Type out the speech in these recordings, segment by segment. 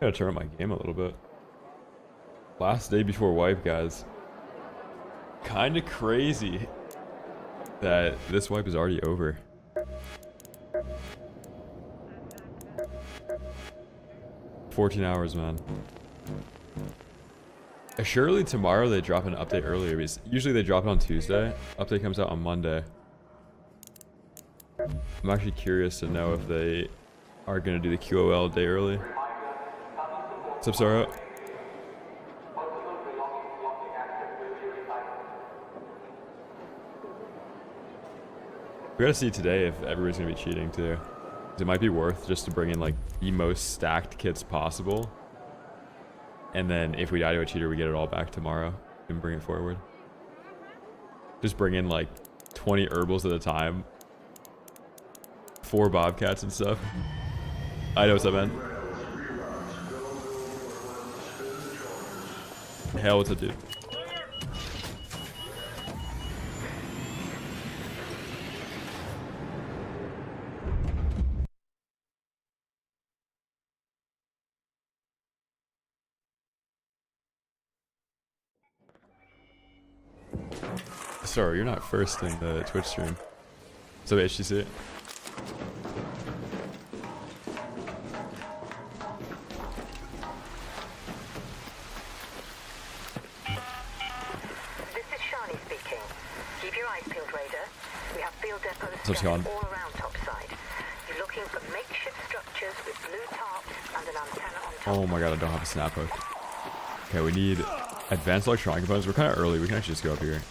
Gotta turn up my game a little bit. Last day before wipe, guys. Kinda crazy that this wipe is already over. $14 man. Surely tomorrow they drop an update earlier because usually they drop it on Tuesday. Update comes out on Monday. I'm actually curious to know if they are gonna do the QOL a day early. What's up, Sora? We gotta see today if everybody's gonna be cheating too. 'Cause it might be worth just to bring in like the most stacked kits possible. And then if we die to a cheater, we get it all back tomorrow and bring it forward. Just bring in like 20 herbals at a time. 4 bobcats and stuff. I know what's up, man. Hell, what's up, dude? Sorry, you're not first in the Twitch stream. So HTC. All around topside. You're looking for makeshift structures with blue tarps and an antenna on top. Oh my god, I don't have a snap hook. Okay, we need advanced electronic components. We're kind of early. We can actually just go up here.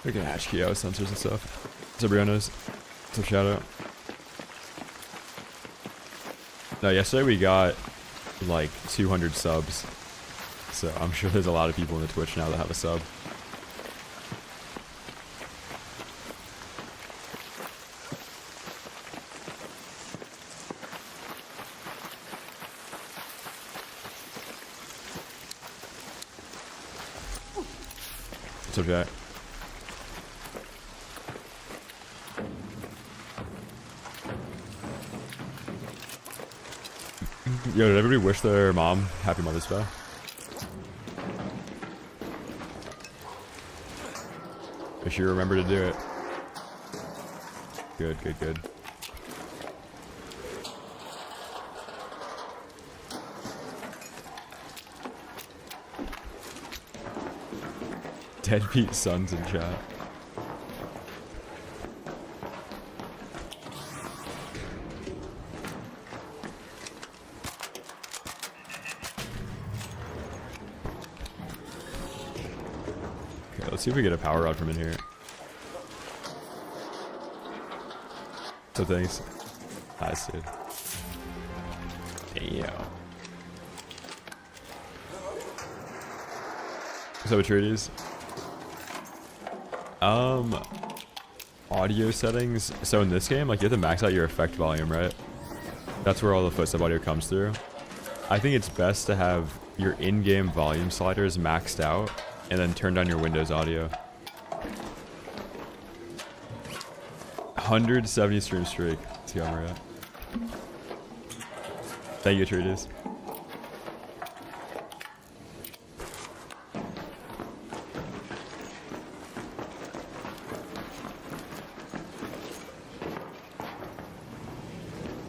We can hatch key out sensors and stuff. What's up, Brionas? What's up, Shadow? No, yesterday we got like 200 subs. So I'm sure there's a lot of people in the Twitch now that have a sub. What's up, Jack? Yo, did everybody wish their mom happy Mother's Day? Make sure you remember to do it. Good, good, good. Deadbeat sons in chat. Okay, let's see if we get a power rod from in here. So thanks. Nice, dude. Damn. What's up with treaties? Audio settings. So in this game, like, you have to max out your effect volume, right? That's where all the footstep audio comes through. I think it's best to have your in-game volume sliders maxed out and then turn down your Windows audio. 170 stream streak. Let's see how we're at. Thank you, treaties.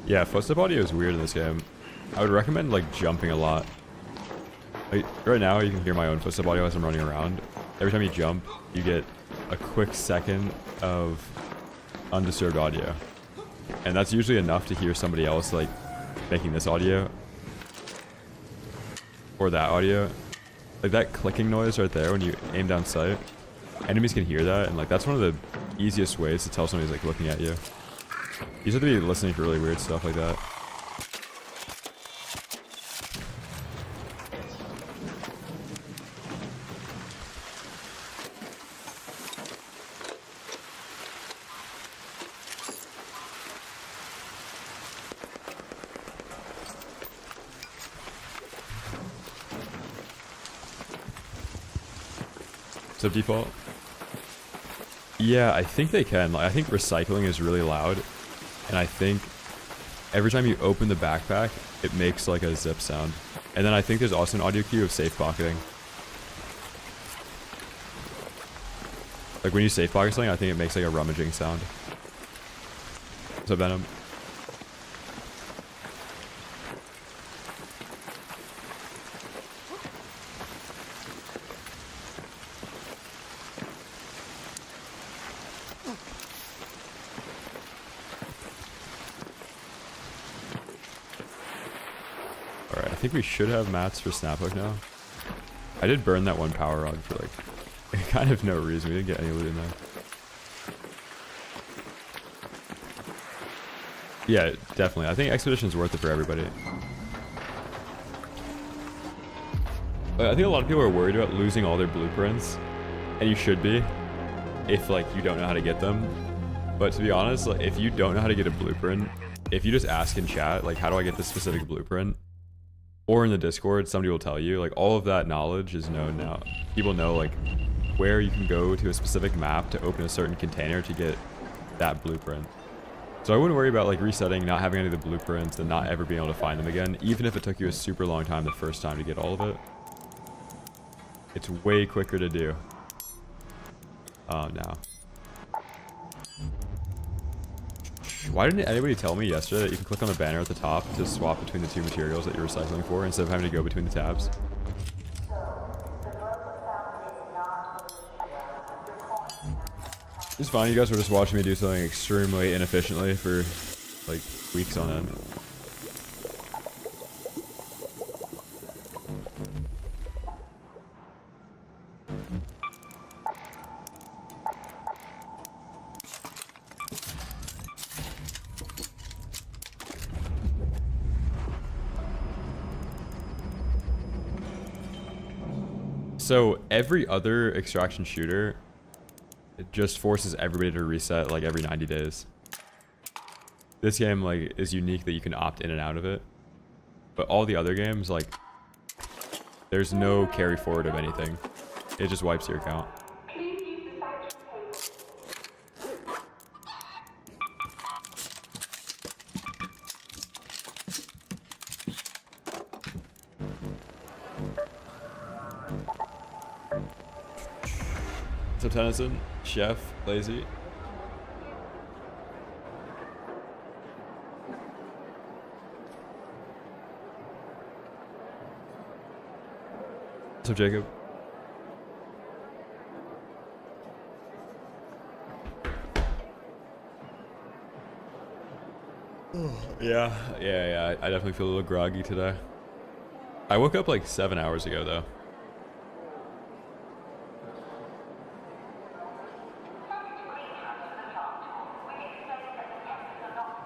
Yeah, footstep audio is weird in this game. I would recommend like jumping a lot. Like, right now you can hear my own footstep audio as I'm running around. Every time you jump, you get a quick second of undisturbed audio. And that's usually enough to hear somebody else like making this audio. Or that audio. Like that clicking noise right there when you aim down sight. Enemies can hear that, and like that's one of the easiest ways to tell somebody's like looking at you. You just have to be listening for really weird stuff like that. So default? Yeah, I think they can. Like, I think recycling is really loud. And I think every time you open the backpack, it makes like a zip sound. And then I think there's also an audio cue of safe pocketing. Like when you safe pocket something, I think it makes like a rummaging sound. What's up, Venom? Alright, I think we should have mats for snap hook now. I did burn that one power rod for like kind of no reason. We didn't get any loot in there. Yeah, definitely. I think Expedition's worth it for everybody. But I think a lot of people are worried about losing all their blueprints. And you should be, if like you don't know how to get them. But to be honest, like, if you don't know how to get a blueprint, if you just ask in chat, like, how do I get this specific blueprint? Or in the Discord, somebody will tell you. Like, all of that knowledge is known now. People know, like, where you can go to a specific map to open a certain container to get that blueprint. So I wouldn't worry about like resetting, not having any of the blueprints, and not ever being able to find them again, even if it took you a super long time the first time to get all of it. It's way quicker to do. Oh, no. Why didn't anybody tell me yesterday that you can click on the banner at the top to swap between the two materials that you're recycling for instead of having to go between the tabs? It's fine, you guys were just watching me do something extremely inefficiently for like weeks on end. So every other extraction shooter, it just forces everybody to reset like every 90 days. This game like is unique that you can opt in and out of it. But all the other games, like, there's no carry forward of anything. It just wipes your account. So Tennyson, Chef, Lazy. So Jacob. Yeah. I definitely feel a little groggy today. I woke up like 7 hours ago though.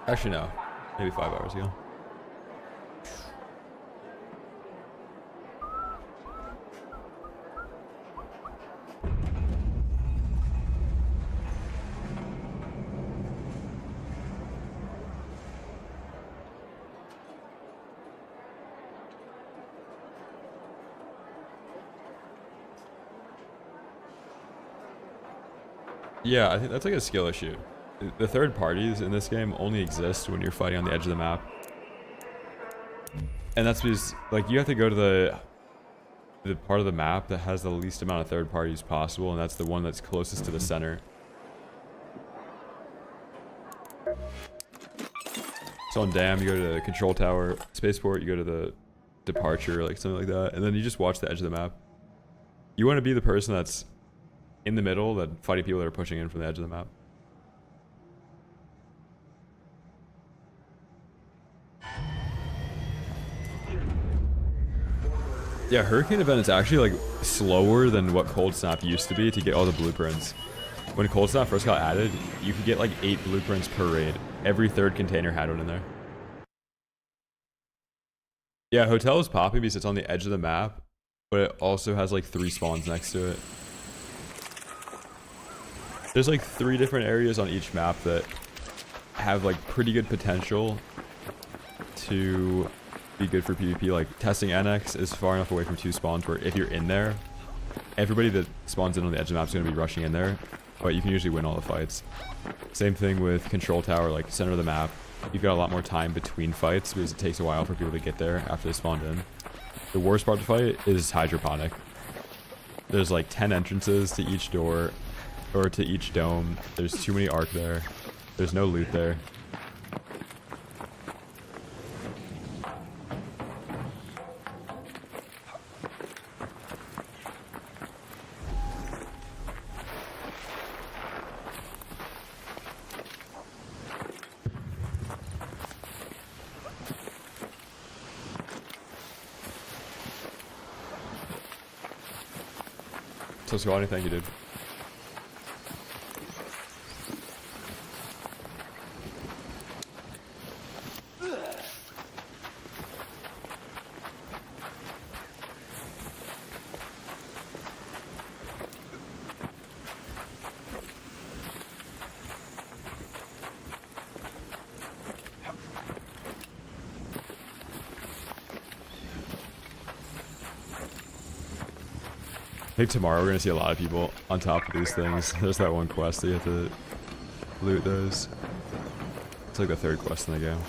Actually, no. Maybe 5 hours ago. Yeah, I think that's like a skill issue. The third parties in this game only exist when you're fighting on the edge of the map. And that's because, like, you have to go to the part of the map that has the least amount of third parties possible, and that's the one that's closest to the center. So on Dam, you go to the control tower. Spaceport, you go to the departure, like something like that. And then you just watch the edge of the map. You want to be the person that's in the middle, that fighting people that are pushing in from the edge of the map. Yeah, Hurricane event is actually like slower than what Cold Snap used to be to get all the blueprints. When Cold Snap first got added, you could get like 8 blueprints per raid. Every third container had one in there. Yeah, Hotel is popping because it's on the edge of the map, but it also has like 3 spawns next to it. There's like 3 different areas on each map that have like pretty good potential to be good for PvP. Like testing NX is far enough away from 2 spawns where if you're in there, everybody that spawns in on the edge of the map is going to be rushing in there. but you can usually win all the fights. Same thing with control tower, like center of the map. You've got a lot more time between fights because it takes a while for people to get there after they spawned in. The worst part to fight is hydroponic. There's like 10 entrances to each door, or to each dome. There's too many arc there. There's no loot there. So Squally, thank you, dude. I think tomorrow we're gonna see a lot of people on top of these things. There's that one quest that you have to loot those. It's like the third quest in the game.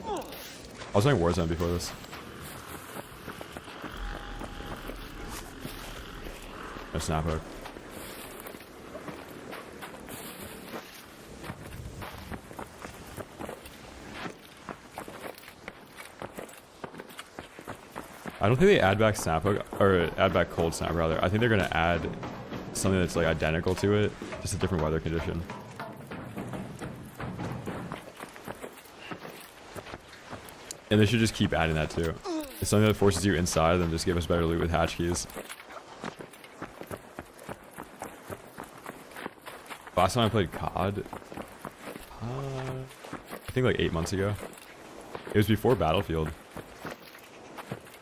I was playing Warzone before this. No snap hook. I don't think they add back snap hook, or add back cold snap rather. I think they're gonna add something that's like identical to it, just a different weather condition. And they should just keep adding that too. It's something that forces you inside, then just give us better loot with hatch keys. Last time I played COD, I think like 8 months ago. It was before Battlefield.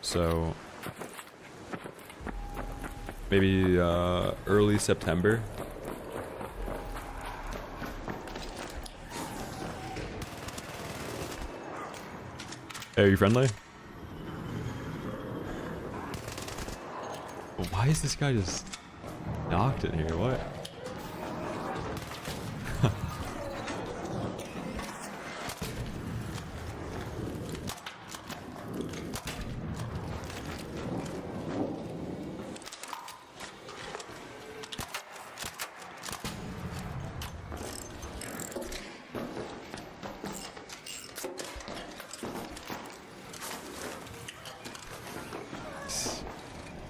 So maybe early September. Hey, are you friendly? Well, why is this guy just knocked in here? What?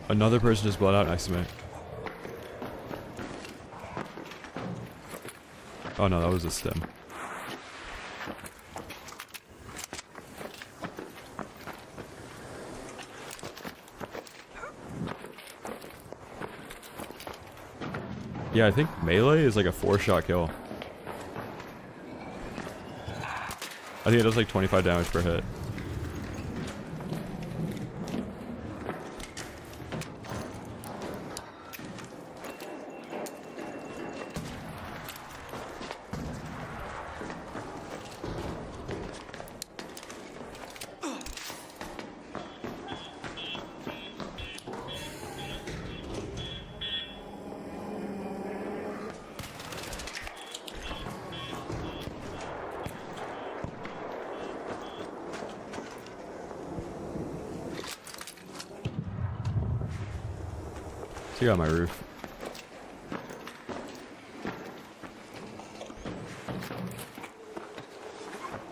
Another person just bled out next to me. Oh no, that was a stem. Yeah, I think melee is like a 4-shot kill. I think it does like 25 damage per hit. He got my roof.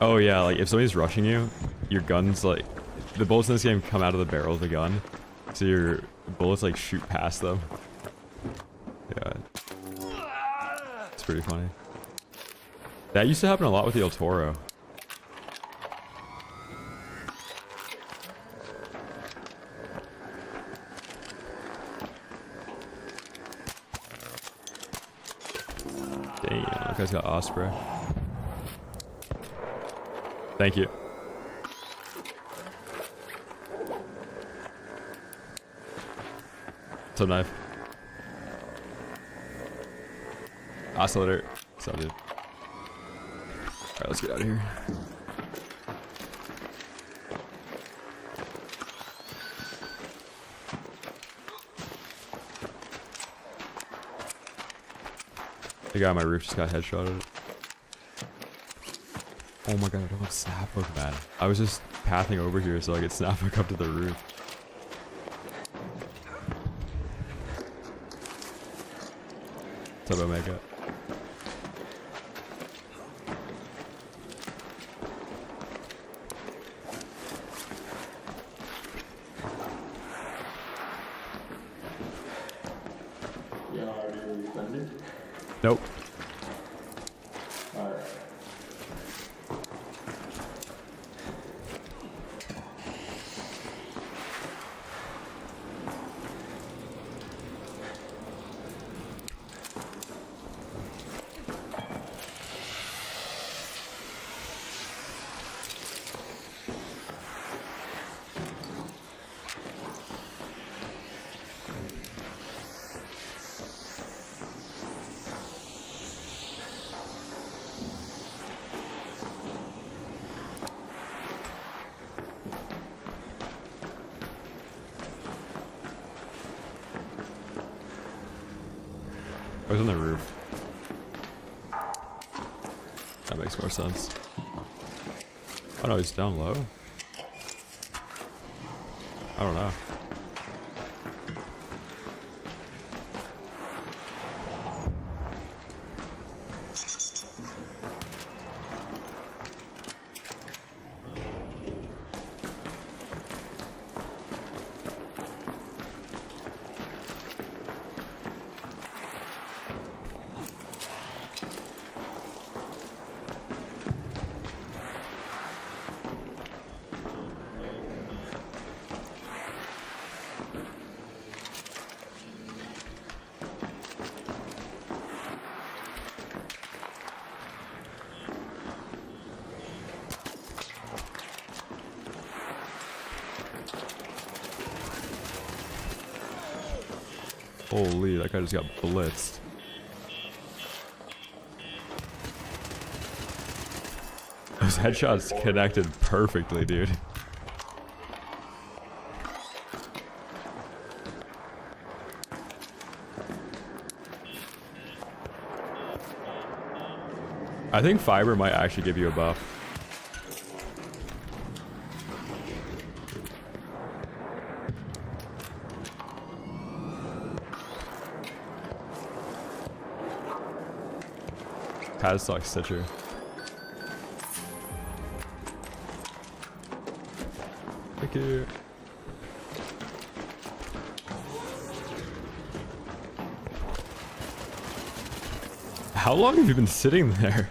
Oh yeah, like if somebody's rushing you, your gun's like, the bullets in this game come out of the barrel of the gun, so your bullets like shoot past them. Yeah, it's pretty funny. That used to happen a lot with the El Toro. Damn, that guy's got Osprey. Thank you. What's up, knife? Oscillator. What's up, dude? Alright, let's get out of here. The guy on my roof just got headshotted. Oh my god, I don't have snap hook, man. I was just pathing over here so I could snap hook up to the roof. What's up, Omega? Nope. Alright. I was on the roof. That makes more sense. Oh no, he's down low? I don't know. Holy, that guy just got blitzed. Those headshots connected perfectly, dude. I think fiber might actually give you a buff. Padstock Stitcher. Thank you. How long have you been sitting there?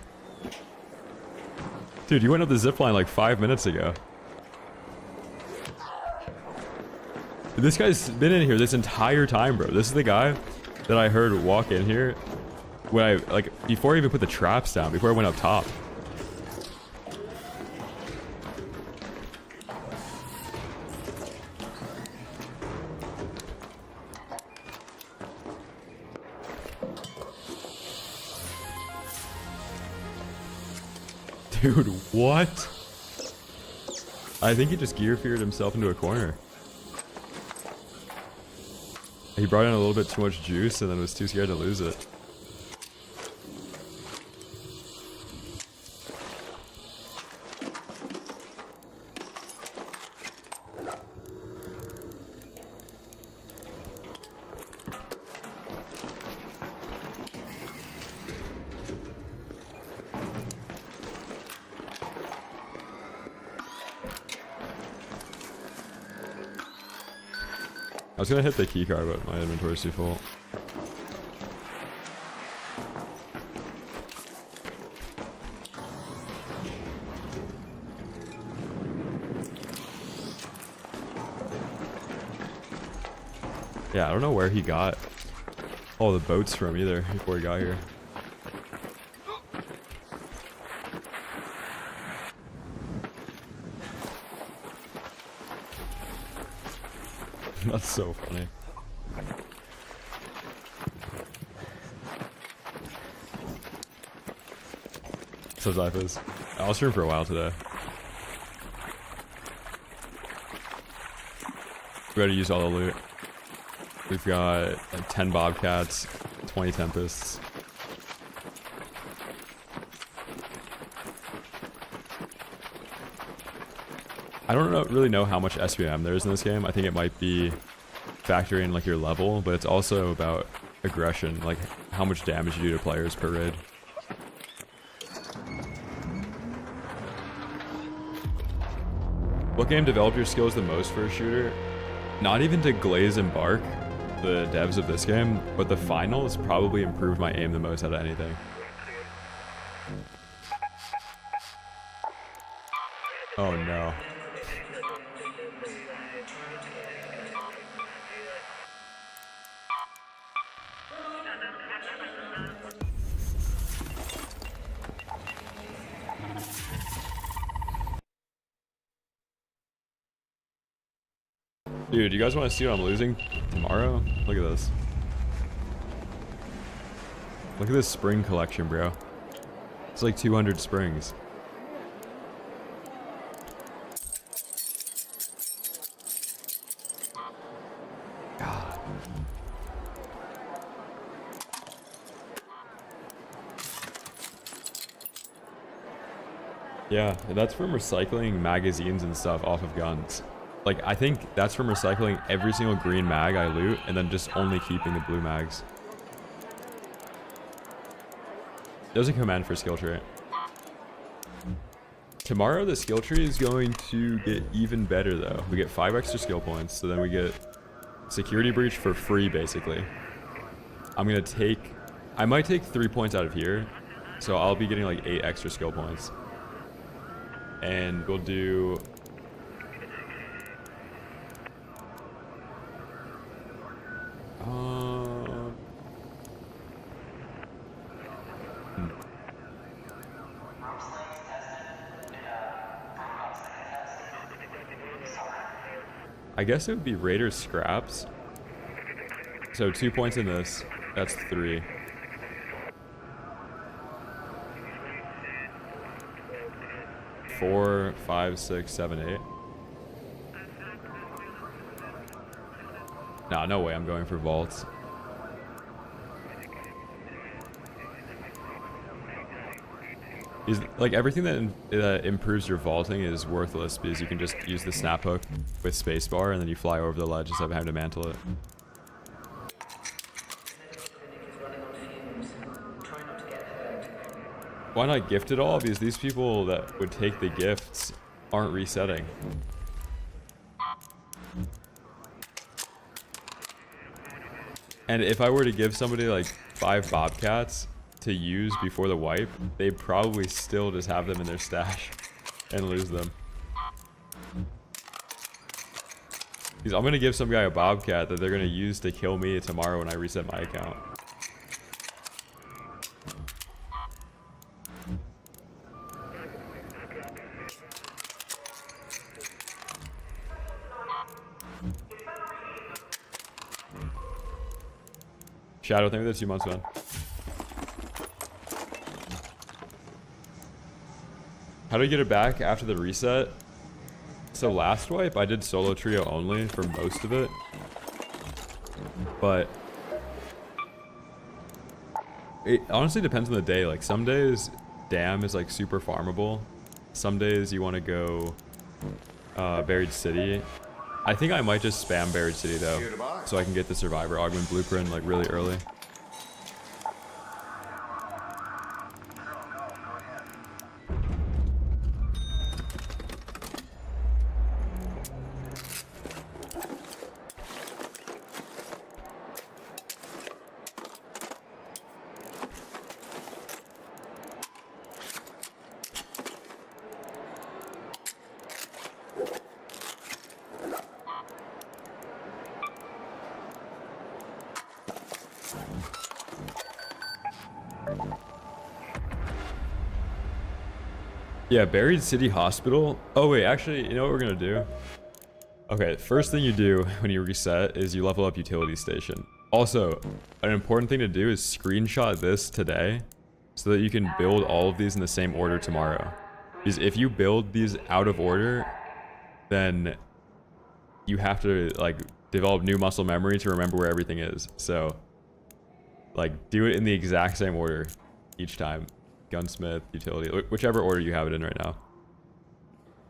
Dude, you went up the zipline like 5 minutes ago. This guy's been in here this entire time, bro. This is the guy that I heard walk in here when I, like, before I even put the traps down, before I went up top. Dude, what? I think he just gear feared himself into a corner. He brought in a little bit too much juice and then was too scared to lose it. I was gonna hit the keycard, but my inventory's too full. Yeah, I don't know where he got all the boats from either before he got here. That's so funny. So Zyphus. I'll stream for a while today. We gotta use all the loot. We've got like 10 Bobcats, 20 Tempests. I don't really know how much SPM there is in this game. I think it might be factoring like your level, but it's also about aggression, like how much damage you do to players per raid. What game developed your skills the most for a shooter? Not even to Glaze and Bark, the devs of this game, but the finals probably improved my aim the most out of anything. Oh no. Dude, you guys want to see what I'm losing tomorrow? Look at this. Look at this spring collection, bro. It's like 200 springs. God. Yeah, and that's from recycling magazines and stuff off of guns. Like, I think that's from recycling every single green mag I loot and then just only keeping the blue mags. Doesn't command for skill tree. Tomorrow the skill tree is going to get even better though. We get 5 extra skill points, so then we get security breach for free basically. I might take 3 points out of here, so I'll be getting like 8 extra skill points. And we'll do... I guess it would be Raider scraps. So 2 points in this. That's 3. Four, 5, 6, 7, 8. Nah, no way I'm going for vaults. Like everything that improves your vaulting is worthless because you can just use the snap hook with spacebar and then you fly over the ledge instead of having to mantle it. Why not gift it all? Because these people that would take the gifts aren't resetting. And if I were to give somebody like 5 bobcats to use before the wipe, they'd probably still just have them in their stash and lose them. Because I'm gonna give some guy a bobcat that they're gonna use to kill me tomorrow when I reset my account. Shadow, thank you for the 2 months, man. How do we get it back after the reset? So last wipe, I did solo trio only for most of it. But it honestly depends on the day. Like some days, Dam is like super farmable. Some days you want to go Buried City. I think I might just spam Buried City though, so I can get the Survivor Augment Blueprint like really early. Yeah, Buried City Hospital. Oh wait, actually, you know what we're gonna do? Okay, first thing you do when you reset is you level up Utility Station. Also, an important thing to do is screenshot this today so that you can build all of these in the same order tomorrow. Because if you build these out of order, then you have to like develop new muscle memory to remember where everything is. So like do it in the exact same order each time. Gunsmith, utility, whichever order you have it in right now.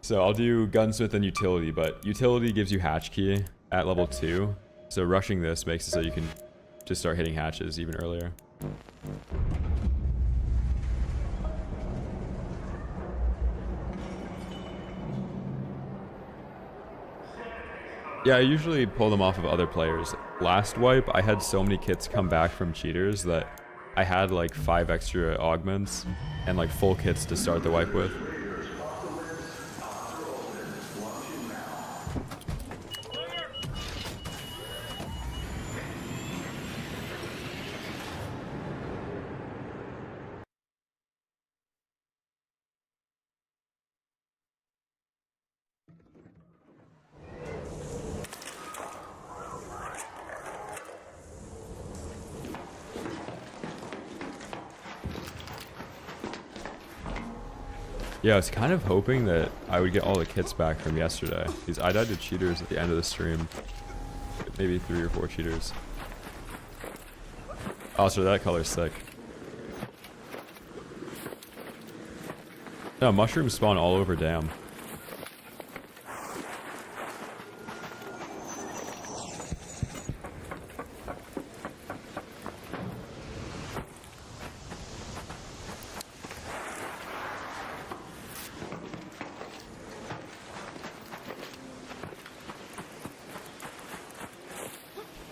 So I'll do gunsmith and utility, but utility gives you hatch key at level 2. So rushing this makes it so you can just start hitting hatches even earlier. Yeah, I usually pull them off of other players. Last wipe, I had so many kits come back from cheaters that I had like 5 extra augments and like full kits to start the wipe with. Yeah, I was kind of hoping that I would get all the kits back from yesterday, because I died to cheaters at the end of the stream. Maybe 3 or 4 cheaters. Also, that color's sick. No, mushrooms spawn all over Dam.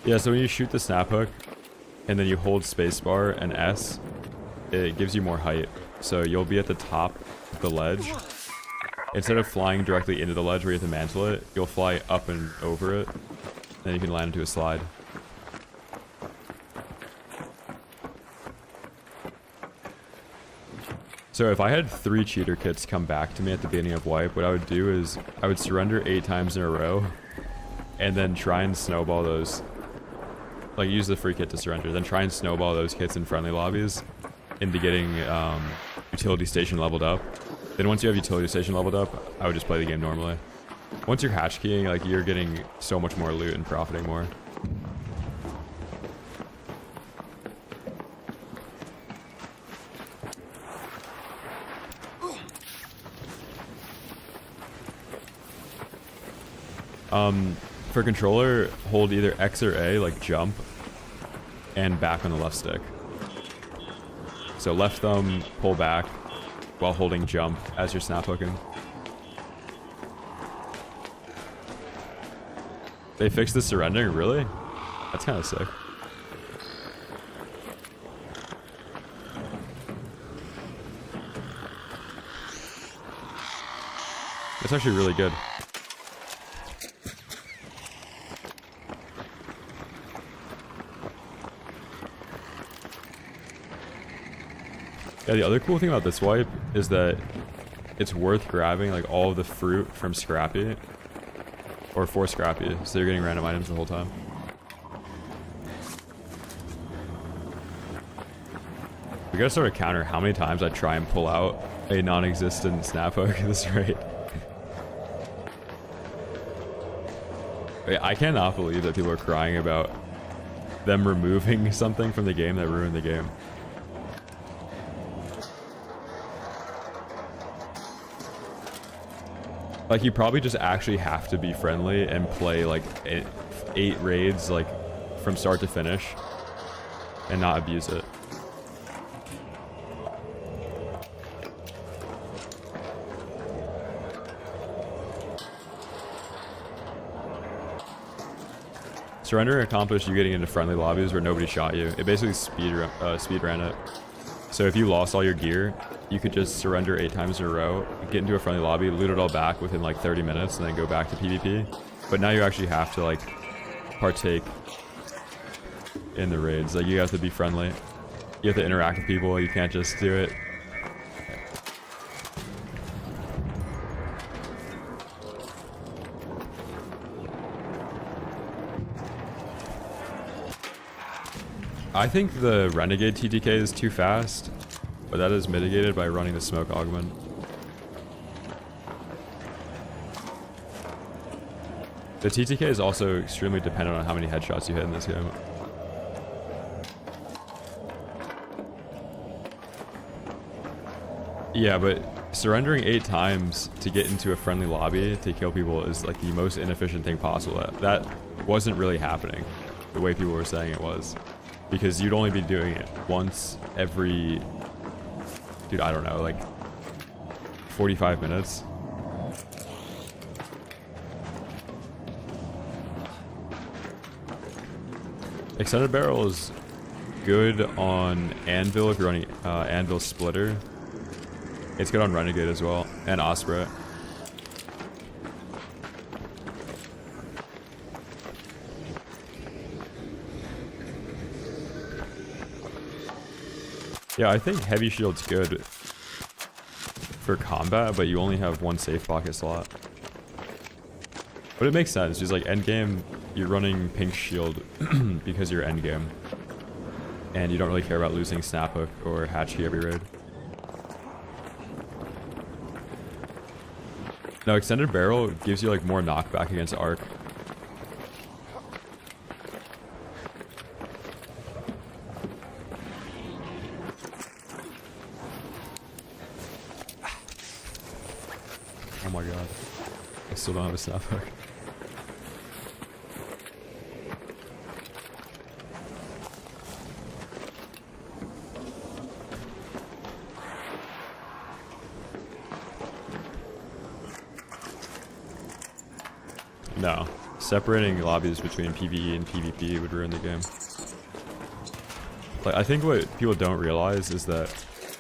Yeah, so when you shoot the snap hook, and then you hold spacebar and S, it gives you more height. So you'll be at the top of the ledge. Instead of flying directly into the ledge where you have to mantle it, you'll fly up and over it. Then you can land into a slide. So if I had 3 cheater kits come back to me at the beginning of wipe, what I would do is I would surrender 8 times in a row, and then try and snowball those. Like, use the free kit to surrender, then try and snowball those kits in friendly lobbies into getting utility station leveled up. Then once you have utility station leveled up, I would just play the game normally. Once you're hatch keying, like, you're getting so much more loot and profiting more. For controller, hold either X or A, like jump, and back on the left stick. So left thumb, pull back, while holding jump as you're snap hooking. They fixed the surrendering, really? That's kind of sick. That's actually really good. Yeah, the other cool thing about this wipe is that it's worth grabbing like all of the fruit from Scrappy, or for Scrappy, so you're getting random items the whole time. We gotta start a counter how many times I try and pull out a non-existent snap hook at this rate. I cannot believe that people are crying about them removing something from the game that ruined the game. Like, you probably just actually have to be friendly and play like 8 raids like from start to finish and not abuse it. Surrender accomplished you getting into friendly lobbies where nobody shot you. It basically speed ran it. So if you lost all your gear, you could just surrender 8 times in a row, get into a friendly lobby, loot it all back within like 30 minutes, and then go back to PvP. But now you actually have to like partake in the raids. Like, you have to be friendly. You have to interact with people. You can't just do it. I think the Renegade TTK is too fast, but that is mitigated by running the smoke augment. The TTK is also extremely dependent on how many headshots you hit in this game. Yeah, but surrendering 8 times to get into a friendly lobby to kill people is like the most inefficient thing possible. That wasn't really happening the way people were saying it was, because you'd only be doing it once every, dude, I don't know, like 45 minutes. Extended barrel is good on Anvil if you're running Anvil Splitter. It's good on Renegade as well, and Osprey. Yeah, I think Heavy Shield's good for combat, but you only have 1 safe pocket slot. But it makes sense, just like endgame, you're running Pink Shield because you're endgame. And you don't really care about losing Snap Hook or Hatch Key every raid. No, Extended Barrel gives you like more knockback against Arc. Oh my god. I still don't have a Snap Hook. No. Separating lobbies between PvE and PvP would ruin the game. Like, I think what people don't realize is that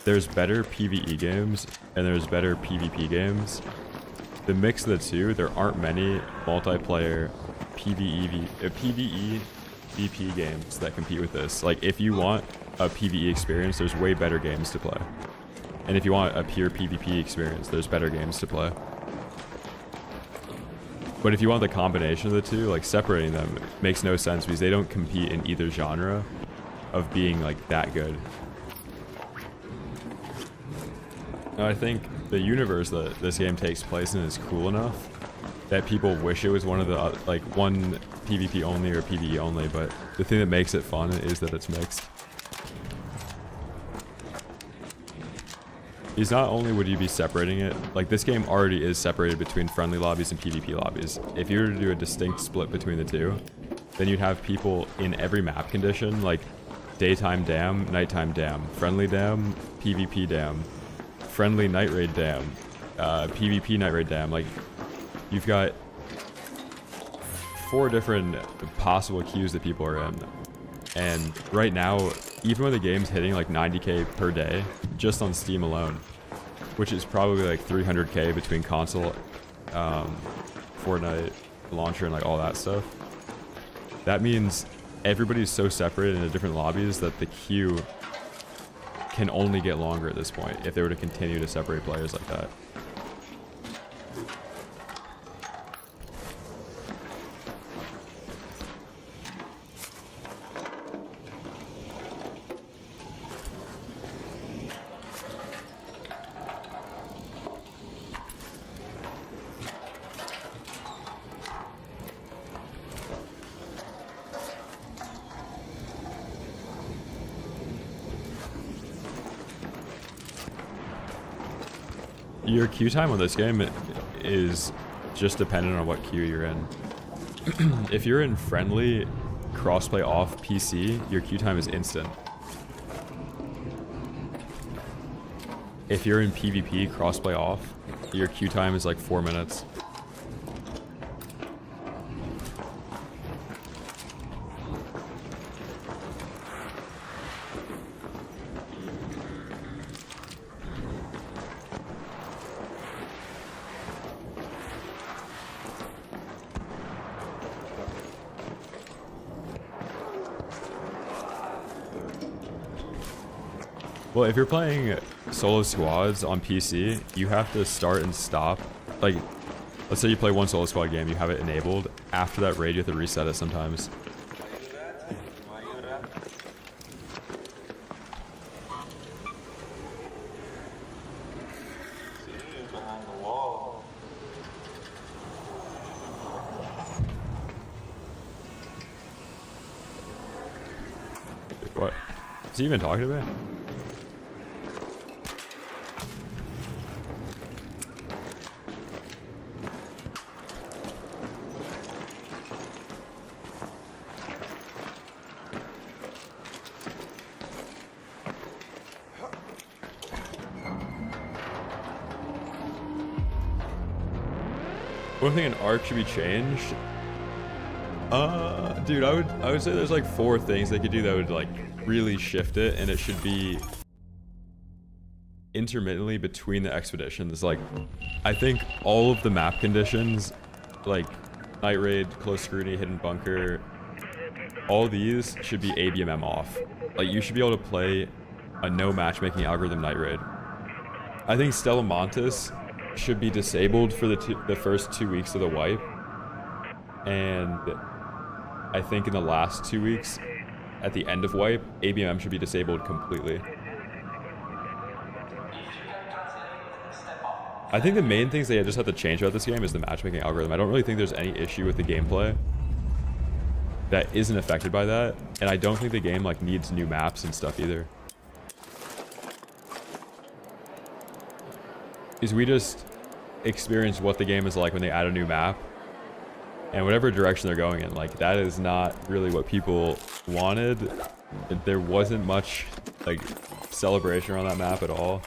there's better PvE games and there's better PvP games. The mix of the two, there aren't many multiplayer PvE VP games that compete with this. Like, if you want a PvE experience, there's way better games to play. And if you want a pure PvP experience, there's better games to play. But if you want the combination of the two, like separating them makes no sense because they don't compete in either genre of being like that good. Now, I think the universe that this game takes place in is cool enough that people wish it was one of the like one PvP only or PvE only, but the thing that makes it fun is that it's mixed. Is not only would you be separating it, like this game already is separated between friendly lobbies and PvP lobbies. If you were to do a distinct split between the two, then you'd have people in every map condition, like daytime dam, nighttime dam, friendly dam, PvP dam, friendly night raid dam, PvP night raid dam. Like, you've got 4 different possible queues that people are in. And right now, even when the game's hitting like 90k per day, just on Steam alone, which is probably like 300k between console, Fortnite, launcher, and like all that stuff, that means everybody's so separated into different lobbies that the queue can only get longer at this point if they were to continue to separate players like that. Your queue time on this game is just dependent on what queue you're in. If you're in friendly crossplay off PC, your queue time is instant. If you're in PvP crossplay off, your queue time is like 4 minutes. Well, if you're playing solo squads on PC, you have to start and stop. Like, let's say you play one solo squad game, you have it enabled. After that raid, you have to reset it sometimes. What? Is he even talking to me? One thing an arc should be changed. Dude, I would say there's like 4 things they could do that would like really shift it, and it should be intermittently between the expeditions. Like, I think all of the map conditions, like night raid, close scrutiny, hidden bunker, all these should be ABMM off. Like, you should be able to play a no matchmaking algorithm night raid. I think Stella Montes should be disabled for the first 2 weeks of the wipe, and I think in the last 2 weeks at the end of wipe, ABMM should be disabled completely. I think the main things they just have to change about this game is the matchmaking algorithm. I don't really think there's any issue with the gameplay that isn't affected by that, and I don't think the game like needs new maps and stuff either. Is we just experience what the game is like when they add a new map, and whatever direction they're going in, like, that is not really what people wanted. There wasn't much like celebration around that map at all.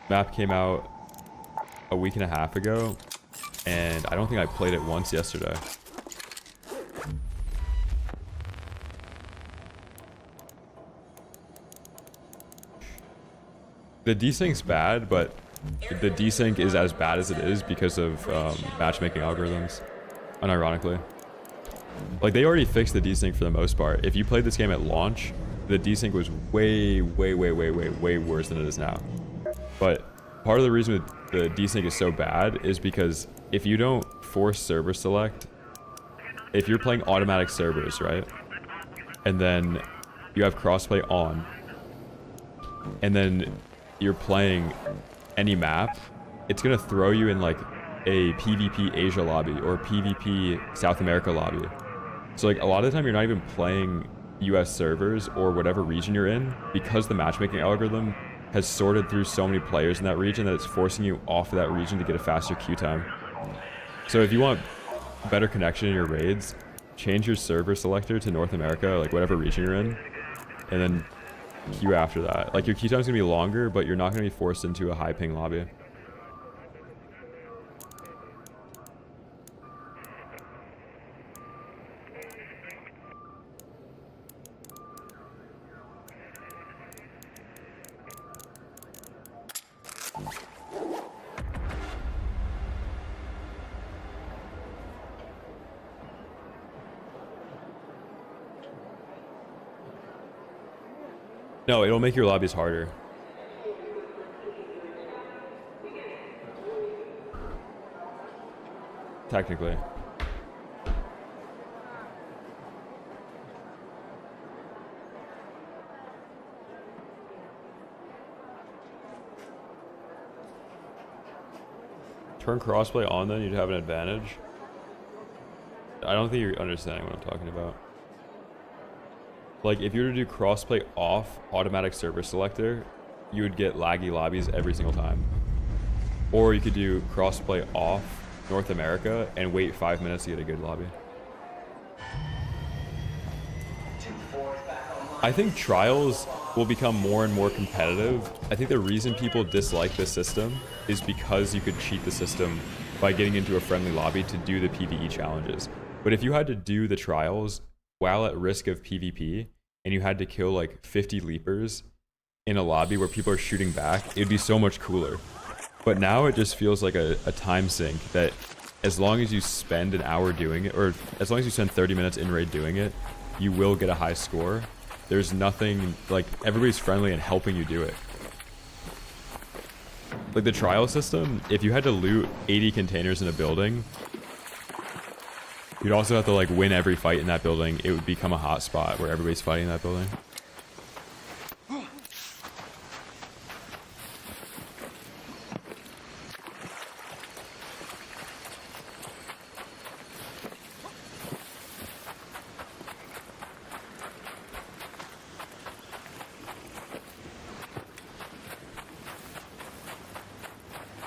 Map came out a week and a half ago, and I don't think I played it once yesterday. The desync's bad, but the desync is as bad as it is because of matchmaking algorithms, unironically. Like, they already fixed the desync for the most part. If you played this game at launch, the desync was way worse than it is now. But part of the reason the desync is so bad is because if you don't force server select, if you're playing automatic servers, right, and then you have crossplay on, and then you're playing any map, it's gonna throw you in like a PvP Asia lobby or PvP South America lobby. So like a lot of the time you're not even playing US servers or whatever region you're in, because the matchmaking algorithm has sorted through so many players in that region that it's forcing you off of that region to get a faster queue time. So if you want better connection in your raids, change your server selector to North America, like whatever region you're in, and then queue after that. Like, your queue time's gonna be longer, but you're not gonna be forced into a high ping lobby. No, it'll make your lobbies harder. Technically. Turn crossplay on, then you'd have an advantage. I don't think you're understanding what I'm talking about. Like, if you were to do crossplay off automatic server selector, you would get laggy lobbies every single time. Or you could do crossplay off North America and wait 5 minutes to get a good lobby. I think trials will become more and more competitive. I think the reason people dislike this system is because you could cheat the system by getting into a friendly lobby to do the PvE challenges. But if you had to do the trials while at risk of PvP, and you had to kill like 50 leapers in a lobby where people are shooting back, it'd be so much cooler. But now it just feels like a time sink that as long as you spend an hour doing it, or as long as you spend 30 minutes in raid doing it, you will get a high score. There's nothing, like, everybody's friendly and helping you do it. Like the trial system, if you had to loot 80 containers in a building, you'd also have to like win every fight in that building. It would become a hot spot where everybody's fighting in that building.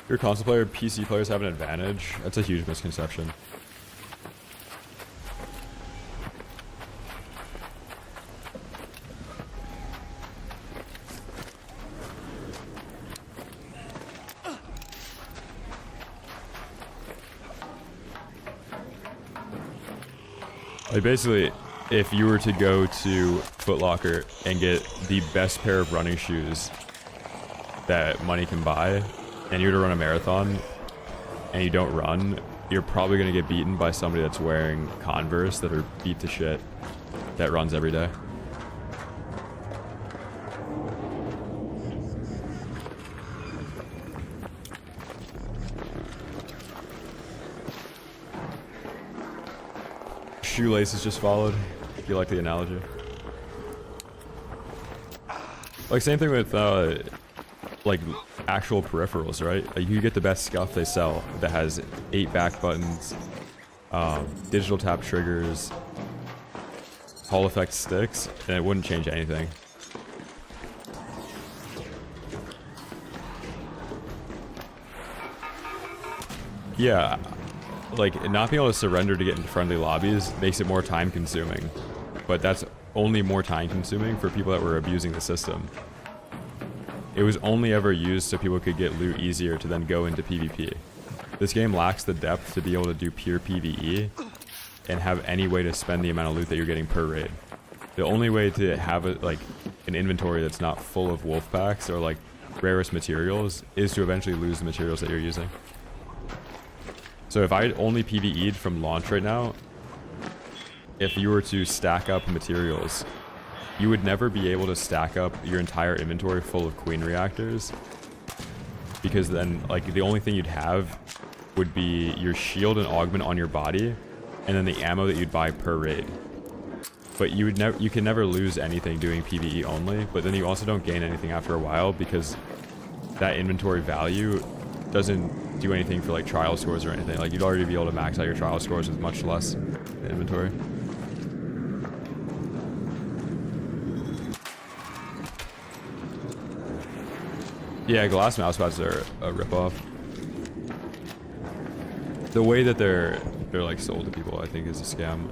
Your console player, PC players have an advantage. That's a huge misconception. Like basically, if you were to go to Foot Locker and get the best pair of running shoes that money can buy, and you were to run a marathon, and you don't run, you're probably going to get beaten by somebody that's wearing Converse that are beat to shit, that runs every day. Shoelaces just followed, if you like the analogy. Like same thing with like actual peripherals, right? Like you get the best scuff they sell that has 8 back buttons, digital tap triggers, Hall effect sticks, and it wouldn't change anything. Yeah, like not being able to surrender to get into friendly lobbies makes it more time consuming, but that's only more time consuming for people that were abusing the system. It was only ever used so people could get loot easier to then go into PvP. This game lacks the depth to be able to do pure PvE and have any way to spend the amount of loot that you're getting per raid. The only way to have like an inventory that's not full of wolf packs or like rarest materials is to eventually lose the materials that you're using. So if I only PvE'd from launch right now, if you were to stack up materials, you would never be able to stack up your entire inventory full of queen reactors, because then like the only thing you'd have would be your shield and augment on your body, and then the ammo that you'd buy per raid. But you can never lose anything doing PvE only, but then you also don't gain anything after a while because that inventory value doesn't do anything for like trial scores or anything. Like you'd already be able to max out your trial scores with much less inventory. Yeah, glass mousepads are a ripoff. The way that they're like sold to people, I think, is a scam.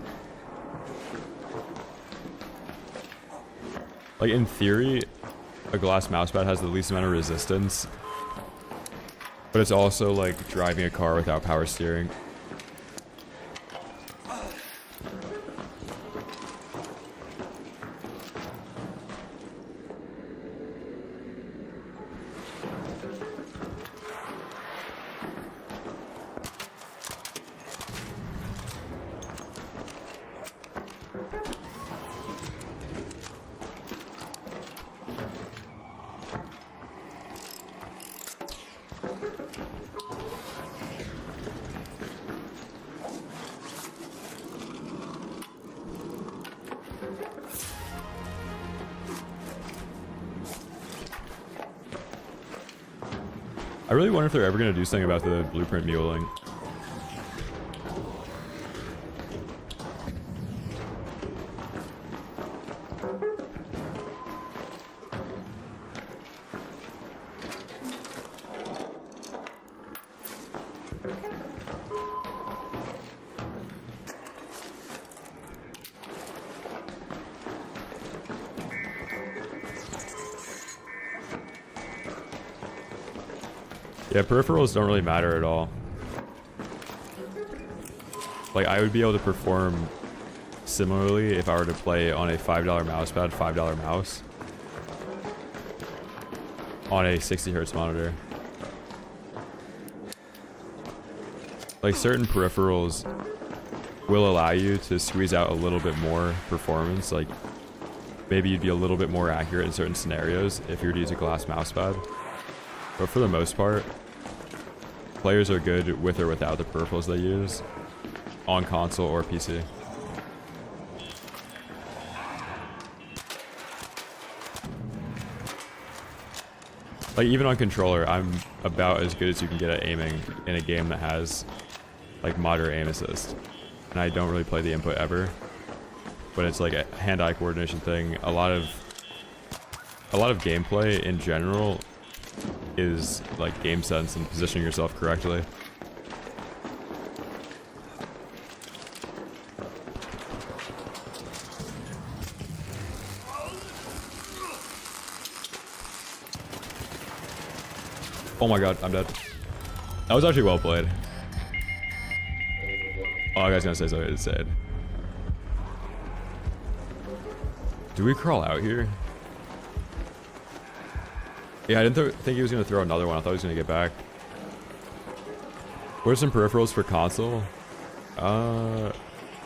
Like in theory, a glass mousepad has the least amount of resistance, but it's also like driving a car without power steering. I really wonder if they're ever going to do something about the blueprint muling. Yeah, peripherals don't really matter at all. Like, I would be able to perform similarly if I were to play on a $5 mousepad, $5 mouse, on a 60 Hz monitor. Like, certain peripherals will allow you to squeeze out a little bit more performance. Like, maybe you'd be a little bit more accurate in certain scenarios if you were to use a glass mousepad. But for the most part, players are good with or without the peripherals they use, on console or PC. Like, even on controller, I'm about as good as you can get at aiming in a game that has, like, moderate aim assist. And I don't really play the input ever, but it's like a hand-eye coordination thing. A lot of gameplay in general is like game sense and positioning yourself correctly. Oh my god, I'm dead. That was actually well played. Oh, I was gonna say something to say it. Do we crawl out here? Yeah, I didn't think he was going to throw another one. I thought he was going to get back. What are some peripherals for console? I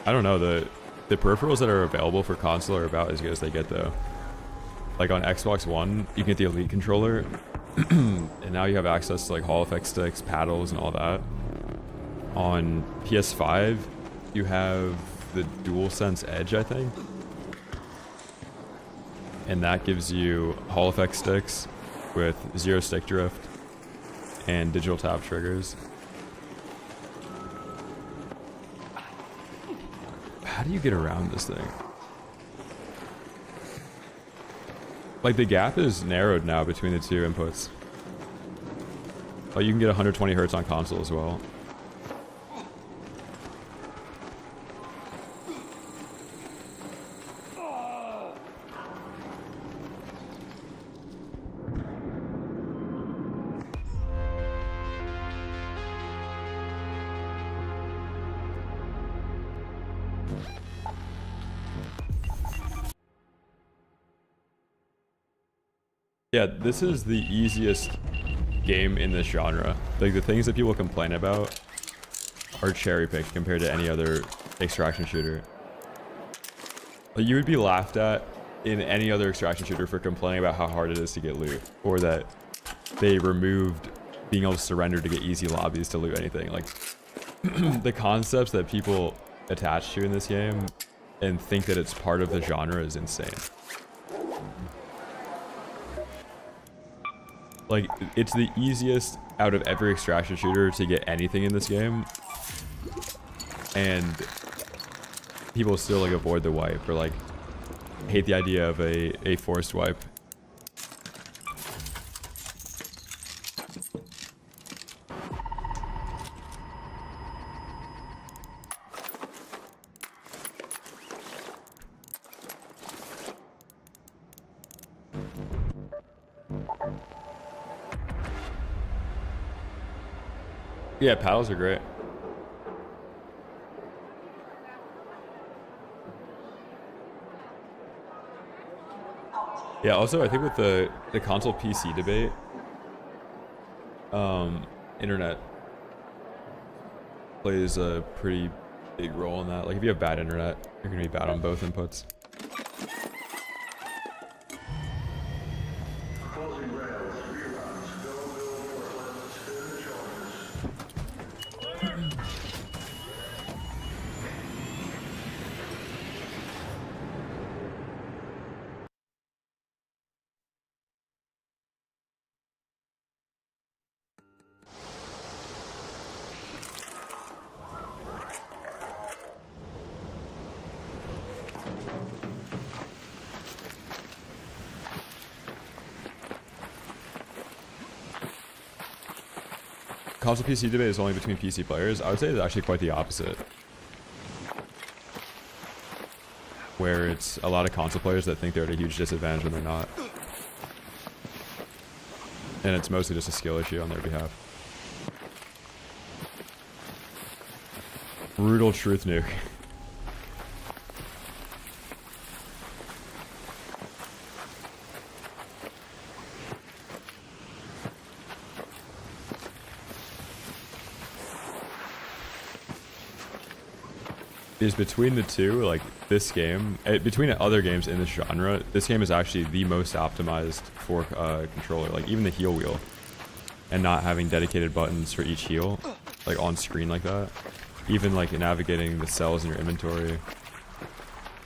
don't know. The peripherals that are available for console are about as good as they get, though. Like on Xbox One, you can get the Elite controller, and now you have access to like Hall effect sticks, paddles, and all that. On PS5, you have the DualSense Edge, I think. And that gives you Hall effect sticks with zero stick drift and digital tap triggers. How do you get around this thing? Like, the gap is narrowed now between the two inputs. Like, you can get 120 hertz on console as well. Yeah, this is the easiest game in this genre. Like, the things that people complain about are cherry-picked compared to any other extraction shooter. Like, you would be laughed at in any other extraction shooter for complaining about how hard it is to get loot, or that they removed being able to surrender to get easy lobbies to loot anything. Like, the concepts that people attach to in this game and think that it's part of the genre is insane. Like, it's the easiest out of every extraction shooter to get anything in this game, and people still like avoid the wipe or like hate the idea of a forced wipe. Yeah, paddles are great. Yeah, also I think with the console PC debate, internet plays a pretty big role in that. Like, if you have bad internet, you're gonna be bad on both inputs. Console PC debate is only between PC players. I would say it's actually quite the opposite. Where it's a lot of console players that think they're at a huge disadvantage when they're not. And it's mostly just a skill issue on their behalf. Brutal truth nuke. Is between the two, like this game, between other games in this genre, this game is actually the most optimized for controller. Like, even the heal wheel, and not having dedicated buttons for each heal, like on screen like that. Even like navigating the cells in your inventory,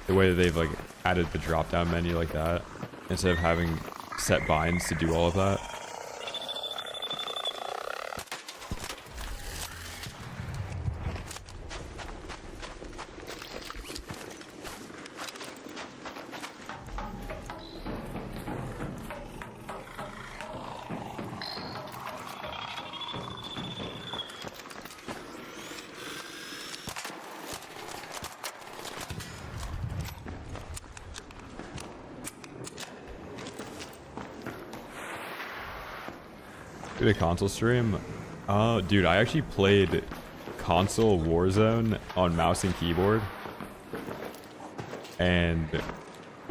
the way that they've like added the drop down menu like that, instead of having set binds to do all of that. Did a console stream? Oh, dude, I actually played console Warzone on mouse and keyboard. And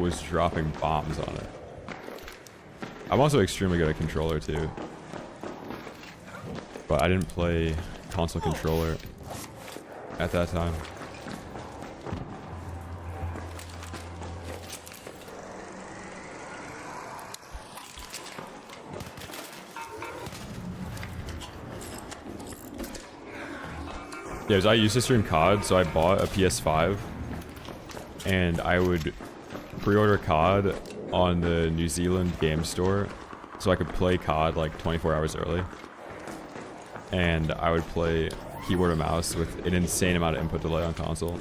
was dropping bombs on it. I'm also extremely good at controller too. But I didn't play console controller at that time. Yeah, I used to stream COD, so I bought a PS5 and I would pre-order COD on the New Zealand game store so I could play COD like 24 hours early. And I would play keyboard and mouse with an insane amount of input delay on console.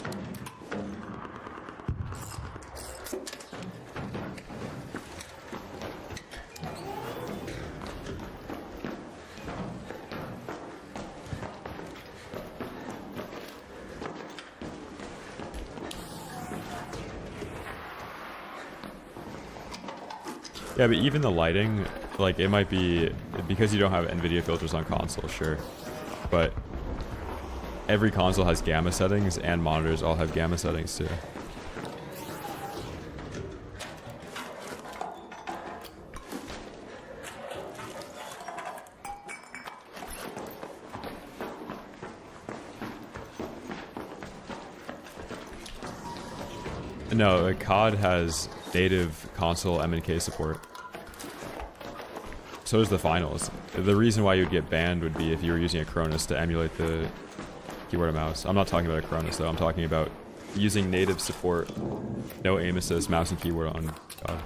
Yeah, but even the lighting, like, it might be, because you don't have NVIDIA filters on console, sure. But every console has gamma settings, and monitors all have gamma settings too. No, COD has native console M&K support. So does the finals. The reason why you'd get banned would be if you were using a Cronus to emulate the keyboard and mouse. I'm not talking about a Cronus though, I'm talking about using native support, no aim assist, mouse and keyboard on COD.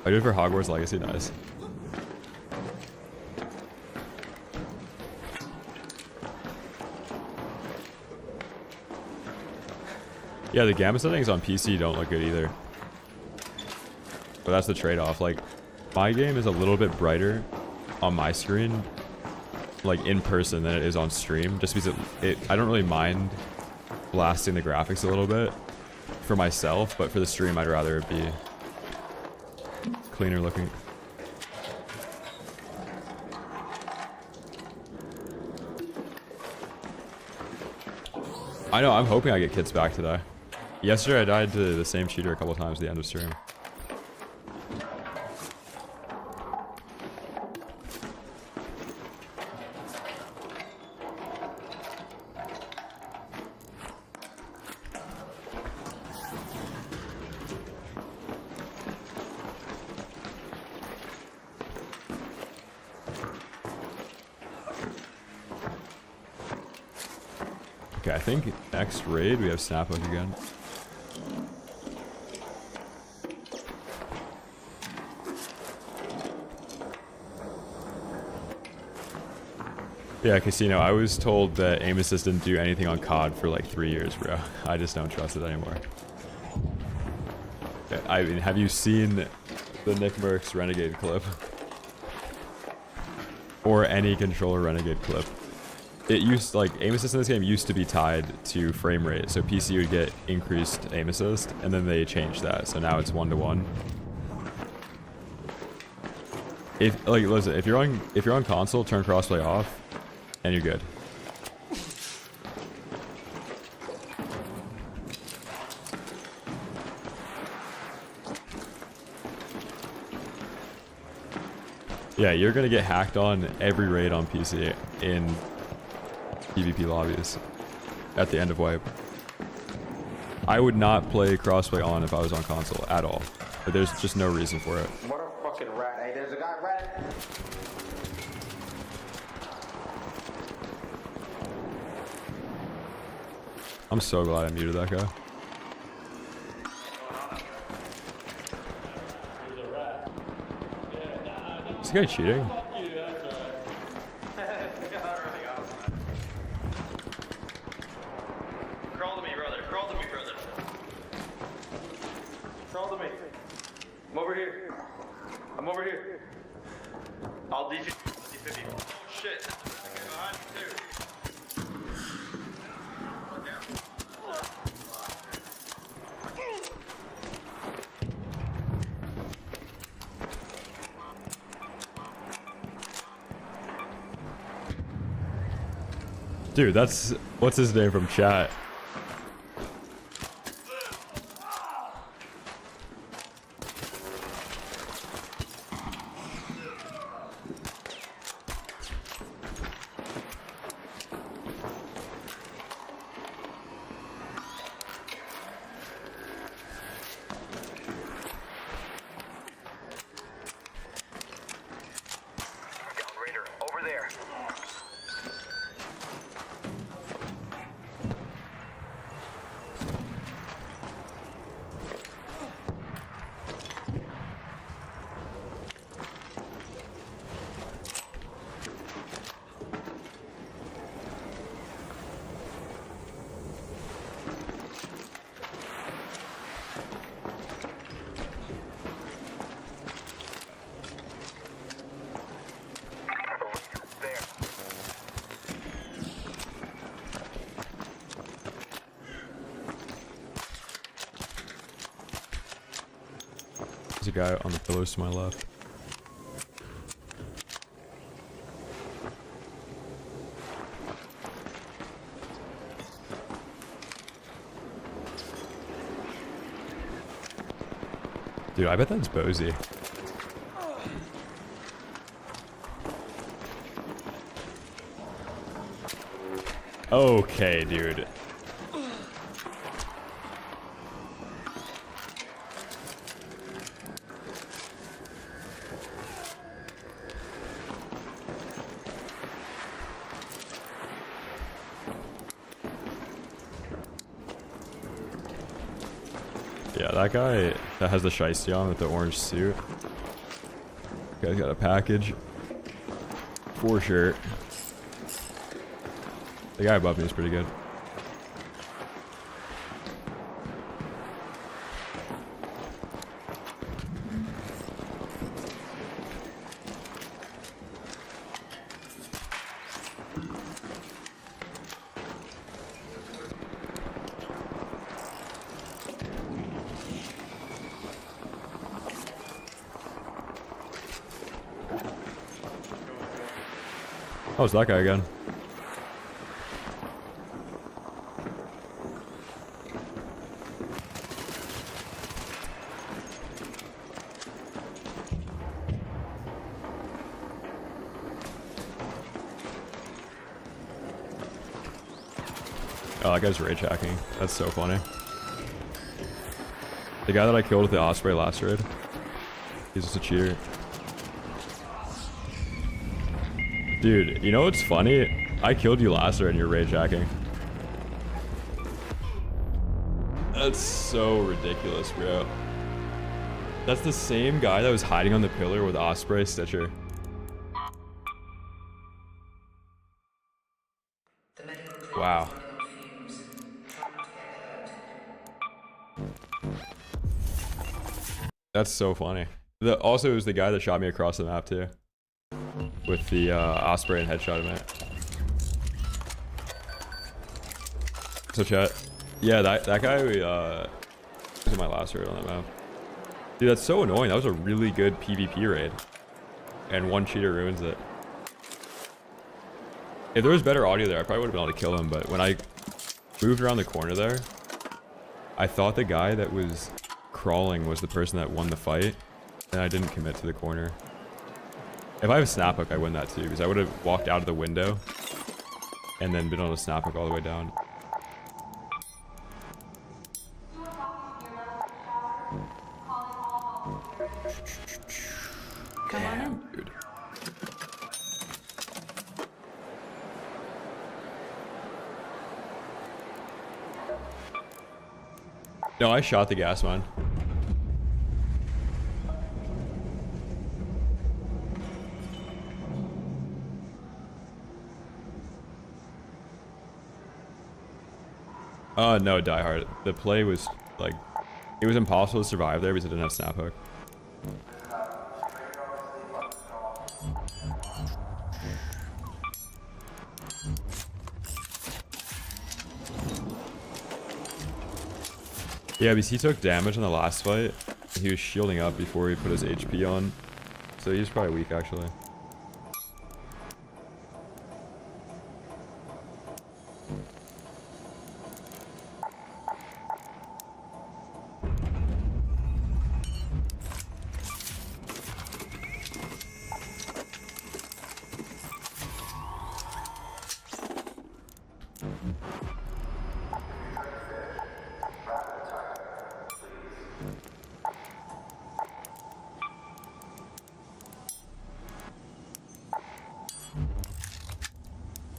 I do it for Hogwarts Legacy, nice. Yeah, the gamma settings on PC don't look good either. But that's the trade-off. Like, my game is a little bit brighter on my screen, like in person, than it is on stream. Just because I don't really mind blasting the graphics a little bit for myself, but for the stream, I'd rather it be cleaner looking. I know, I'm hoping I get kits back today. Yesterday I died to the same cheater a couple times at the end of stream. Okay, I think next raid we have Snaphook again. Yeah, Casino, I was told that aim assist didn't do anything on COD for like 3 years, bro. I just don't trust it anymore. I mean, have you seen the Nick Merckx Renegade clip? Or any controller Renegade clip? It used, like, aim assist in this game used to be tied to frame rate, so PC would get increased aim assist, and then they changed that, so now it's 1-to-1. If, like, listen, if you're on console, turn crossplay off, and you're good. Yeah, you're gonna get hacked on every raid on PC in PvP lobbies at the end of wipe. I would not play crossplay on if I was on console at all, but there's just no reason for it. What a fucking rat. Hey, there's a guy rat. I'm so glad I muted that guy. Is this guy cheating? Crawl to me, brother. Crawl to me, brother. Crawl to me. I'm over here. I'm over here. I'll D50. Oh, shit. Okay, behind me, too. Dude, that's... What's his name from chat? There's a guy on the pillars to my left. Dude, I bet that's Bozy. Okay, dude. Yeah, that guy that has the shiesty on with the orange suit. Guy's got a package. For sure. The guy above me is pretty good. Oh, it's that guy again. Oh, that guy's rage hacking. That's so funny. The guy that I killed with the Osprey last raid, he's just a cheater. Dude, you know what's funny? I killed you last raid and you're rage hacking. That's so ridiculous, bro. That's the same guy that was hiding on the pillar with Osprey Stitcher. Wow. That's so funny. Also, it was the guy that shot me across the map too. With the Osprey and headshot him at. So chat. Yeah, that guy was in my last raid on that map. Dude, that's so annoying. That was a really good PvP raid. And one cheater ruins it. If there was better audio there, I probably would have been able to kill him, but when I moved around the corner there, I thought the guy that was crawling was the person that won the fight, and I didn't commit to the corner. If I have a snap hook, I win that too, because I would have walked out of the window and then been on a snap hook all the way down. Come on in. Dude. No, I shot the gas mine. No, Die Hard. The play was, like, it was impossible to survive there because I didn't have snap hook. Yeah, because he took damage in the last fight. He was shielding up before he put his HP on. So he's probably weak, actually.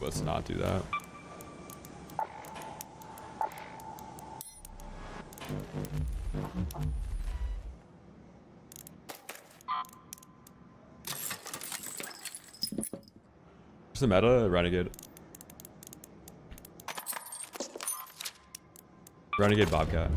Let's not do that. What's the meta? Renegade. Renegade Bobcat.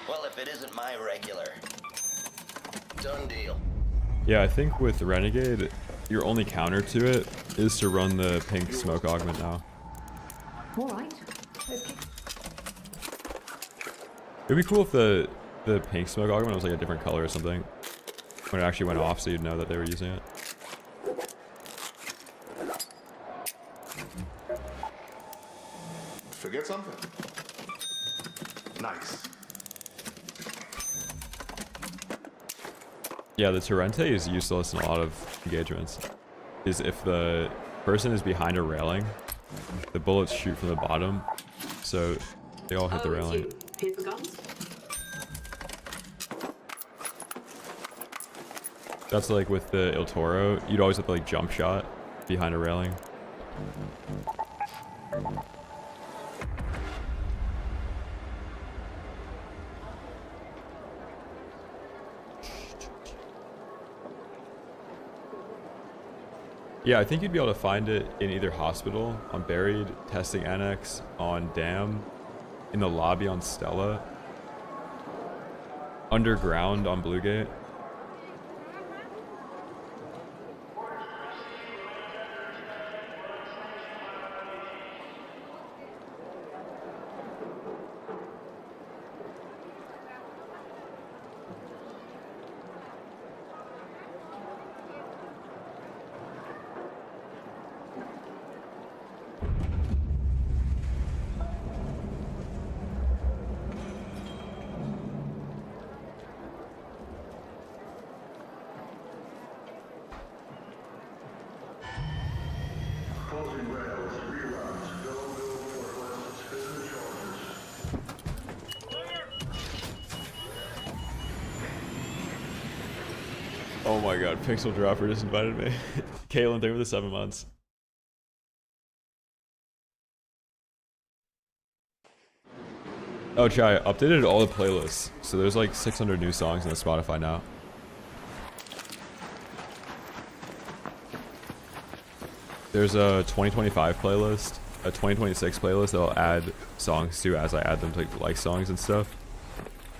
Well, if it isn't my regular. Done deal. Yeah, I think with Renegade, your only counter to it is to run the pink smoke augment now. All right. Okay. It'd be cool if the pink smoke augment was like a different color or something. When it actually went off so you'd know that they were using it. Forget something. Nice. Yeah, the Torrente is useless in a lot of engagements. Is if the person is behind a railing, the bullets shoot from the bottom, so they all hit the railing. Here for guns? That's like with the Il Toro, you'd always have to like jump shot behind a railing. Yeah, I think you'd be able to find it in either hospital, on Buried, testing Annex, on Dam, in the lobby on Stella, underground on Bluegate. Closing rails, reroutes, go, forklifts, spin the charges. Oh my god, Pixel Dropper just invited me. Kaylin, thank you for the 7 months. Oh, Chai, updated all the playlists. So there's like 600 new songs on the Spotify now. There's a 2025 playlist, a 2026 playlist that I'll add songs to as I add them to like songs and stuff.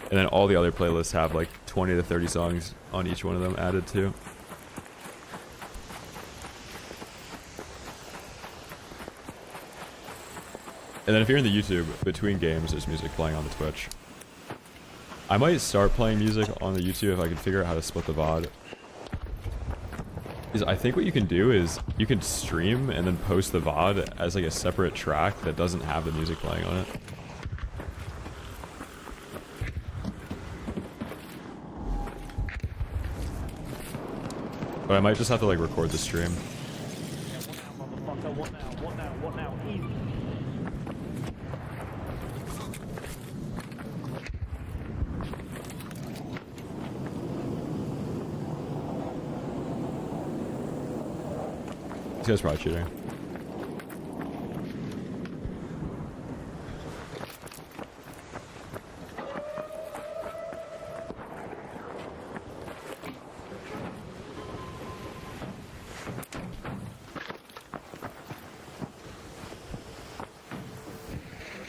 And then all the other playlists have like 20 to 30 songs on each one of them added too. And then if you're in the YouTube, between games, there's music playing on the Twitch. I might start playing music on the YouTube if I can figure out how to split the VOD. Is I think what you can do is you can stream and then post the VOD as like a separate track that doesn't have the music playing on it. But I might just have to like record the stream. What now? Easy. This guy's probably cheating.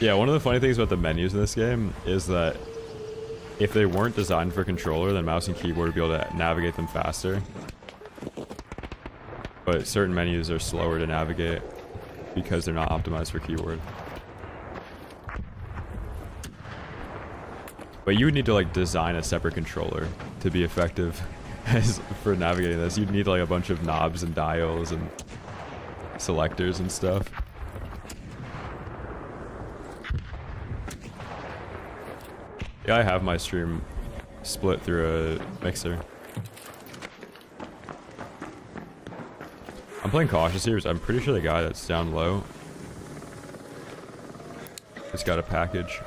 Yeah, one of the funny things about the menus in this game is that if they weren't designed for controller, then mouse and keyboard would be able to navigate them faster. But certain menus are slower to navigate because they're not optimized for keyboard. But you would need to like design a separate controller to be effective as for navigating this. You'd need like a bunch of knobs and dials and selectors and stuff. Yeah, I have my stream split through a mixer. I'm playing cautious here, so I'm pretty sure the guy that's down low has got a package.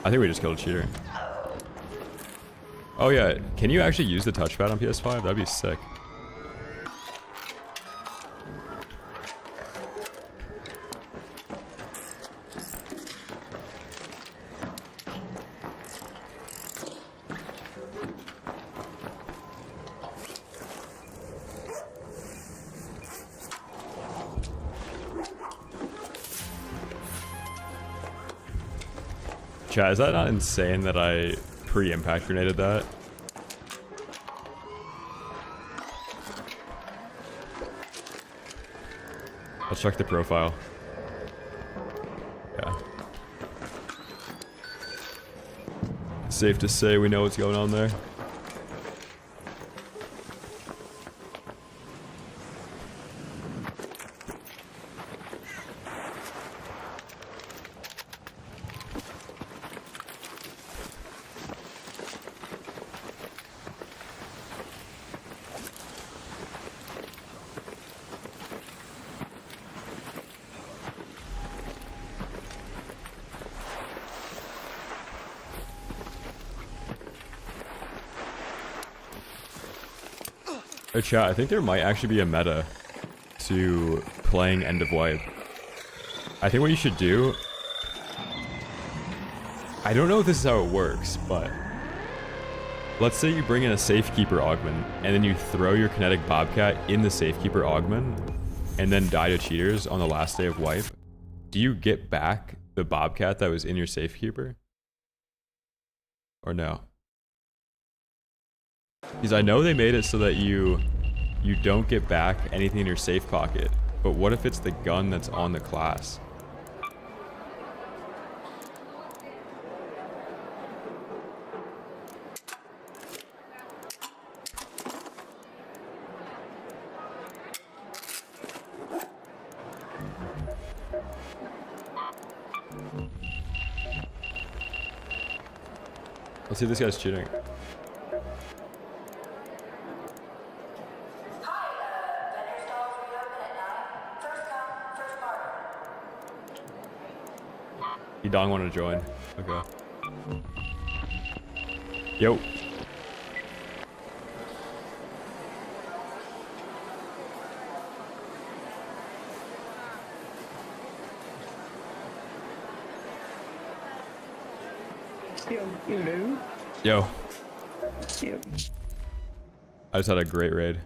I think we just killed a cheater. Oh yeah, can you actually use the touchpad on PS5? That'd be sick. Chat, is that not insane that I pre-impact grenaded that? Let's check the profile. Yeah. Safe to say we know what's going on there. Hey chat, I think there might actually be a meta to playing End of Wipe. I think what you should do... I don't know if this is how it works, but... Let's say you bring in a Safekeeper Augment, and then you throw your Kinetic Bobcat in the Safekeeper Augment, and then die to cheaters on the last day of Wipe. Do you get back the Bobcat that was in your Safekeeper? Or no? Because I know they made it so that you don't get back anything in your safe pocket. But what if it's the gun that's on the class? Let's see if this guy's cheating. He don't want to join. Okay. Yo. Yo. Yo. Yo. I just had a great raid.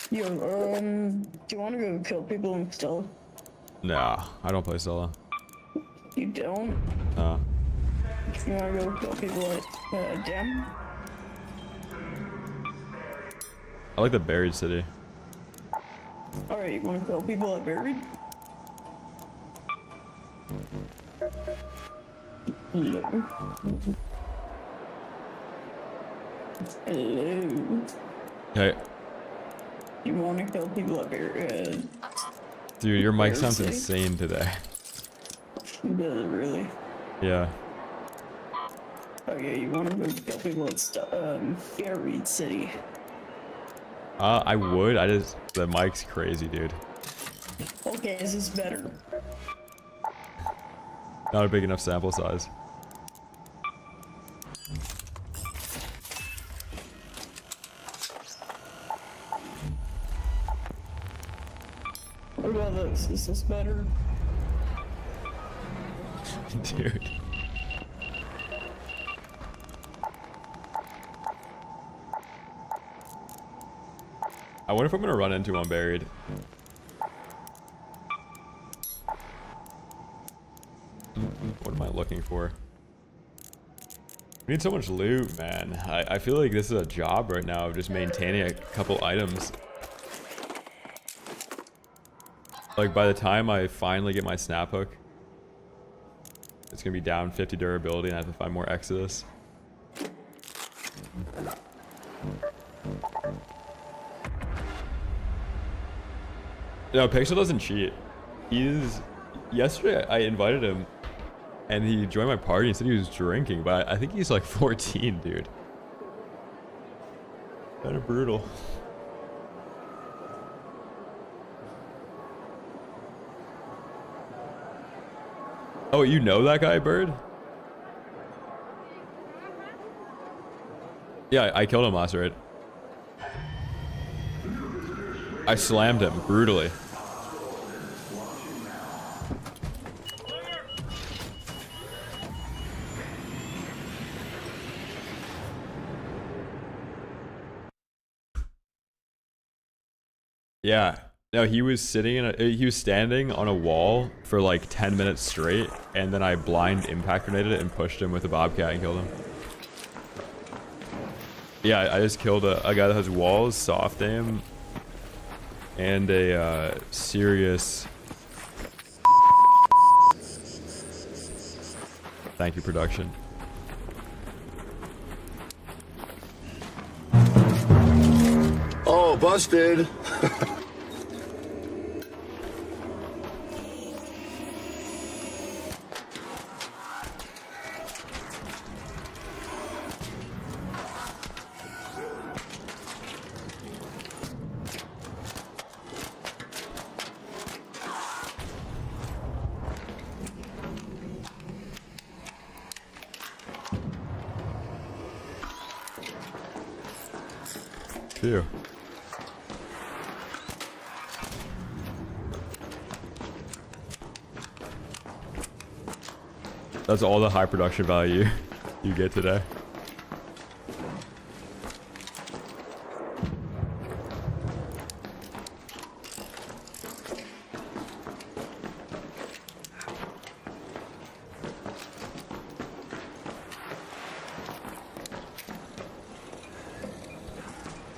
Yo, do you want to go kill people in stealth? Nah, I don't play solo. You don't? Nah. You want to go kill people at Gem? I like the buried city. Alright, you want to kill people at Buried? Hello. Hello. Hey. You want to kill people at Buried? Dude, your mic sounds City? insane today. Does it really? Yeah. Okay, you want to go kill people at Buried City? I would. The mic's crazy, dude. Okay, is this better? Not a big enough sample size. What about this? Is this better? Dude. I wonder if I'm gonna run into one buried. What am I looking for? We need so much loot, man. I feel like this is a job right now of just maintaining a couple items. Like by the time I finally get my snap hook, it's gonna be down 50 durability and I have to find more Exodus. No, Pixel doesn't cheat. He's... Yesterday I invited him and he joined my party and said he was drinking, but I think he's like 14, dude. Kind of brutal. Oh, you know that guy, Bird? Yeah, I killed him last raid. I slammed him brutally. Yeah. No, he was sitting in he was standing on a wall for like 10 minutes straight, and then I blind impact grenaded it and pushed him with a bobcat and killed him. Yeah, I just killed a guy that has walls, soft aim, and a serious... Thank you, production. Oh, busted. Phew. That's all the high production value you get today.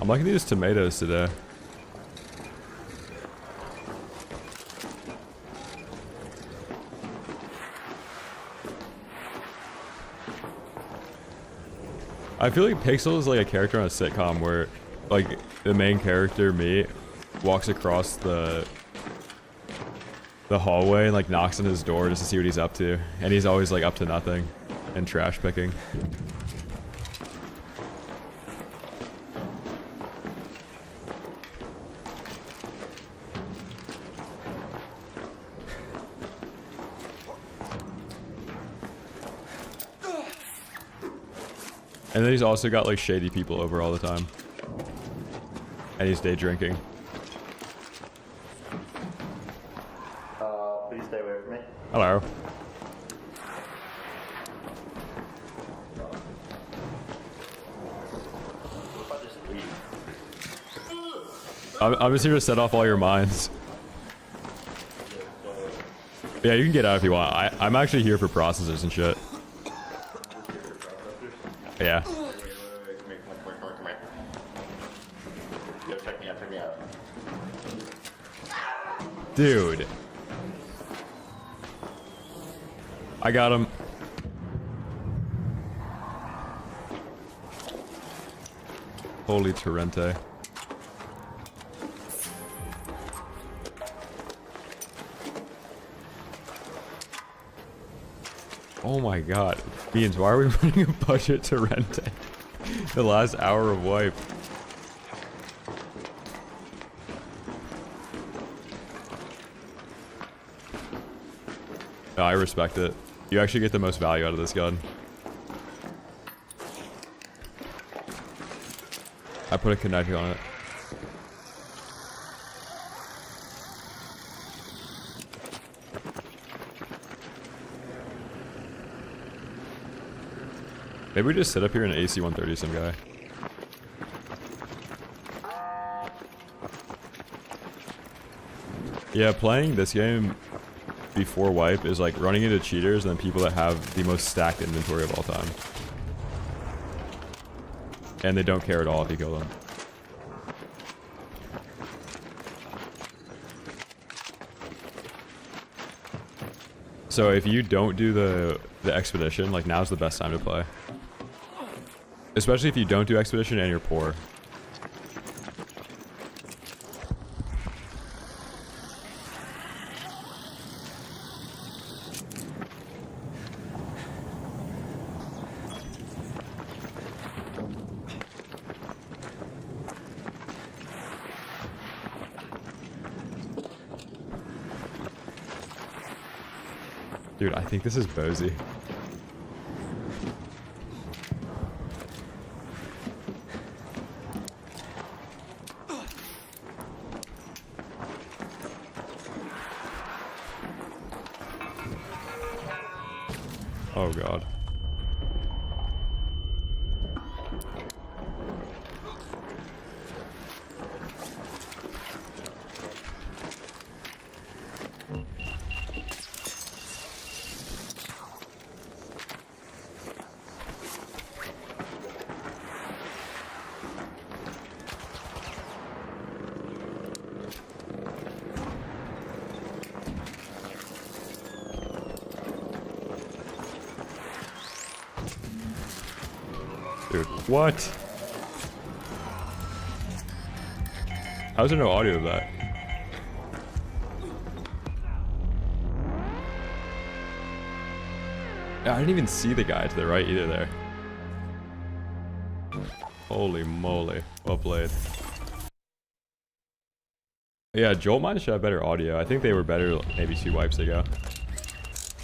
I'm liking these tomatoes today. I feel like Pixel is like a character on a sitcom where, like, the main character, me, walks across the hallway and like knocks on his door just to see what he's up to, and he's always like up to nothing and trash picking. And then he's also got like shady people over all the time. And he's day drinking. Please stay away from me. Hello. What if I just leave? I'm just here to set off all your mines. Yeah, you can get out if you want. I'm actually here for processors and shit. Yeah. Wait, come here. Yo, check me out. Dude. I got him. Holy Torrente. Oh my god. Beans, why are we running a budget Torrente? The last hour of wipe. No, I respect it. You actually get the most value out of this gun. I put a kinetic on it. Maybe we just sit up here and AC 130 some guy. Yeah, playing this game before wipe is like running into cheaters and then people that have the most stacked inventory of all time. And they don't care at all if you kill them. So if you don't do the expedition, like now's the best time to play. Especially if you don't do expedition and you're poor. Dude, I think this is Bozy. Oh god. Dude, what? How's there no audio of that? Yeah, I didn't even see the guy to the right either there. Holy moly. Well played. Yeah, Jolt mine should have better audio. I think they were better maybe 2 wipes ago.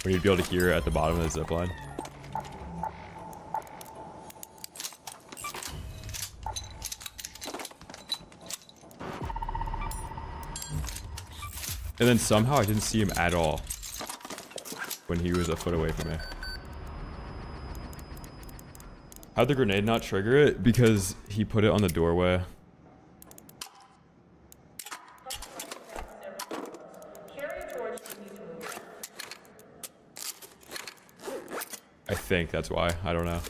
When you'd be able to hear it at the bottom of the zipline. And then somehow I didn't see him at all when he was a foot away from me. How'd the grenade not trigger it? Because he put it on the doorway. I think that's why. I don't know.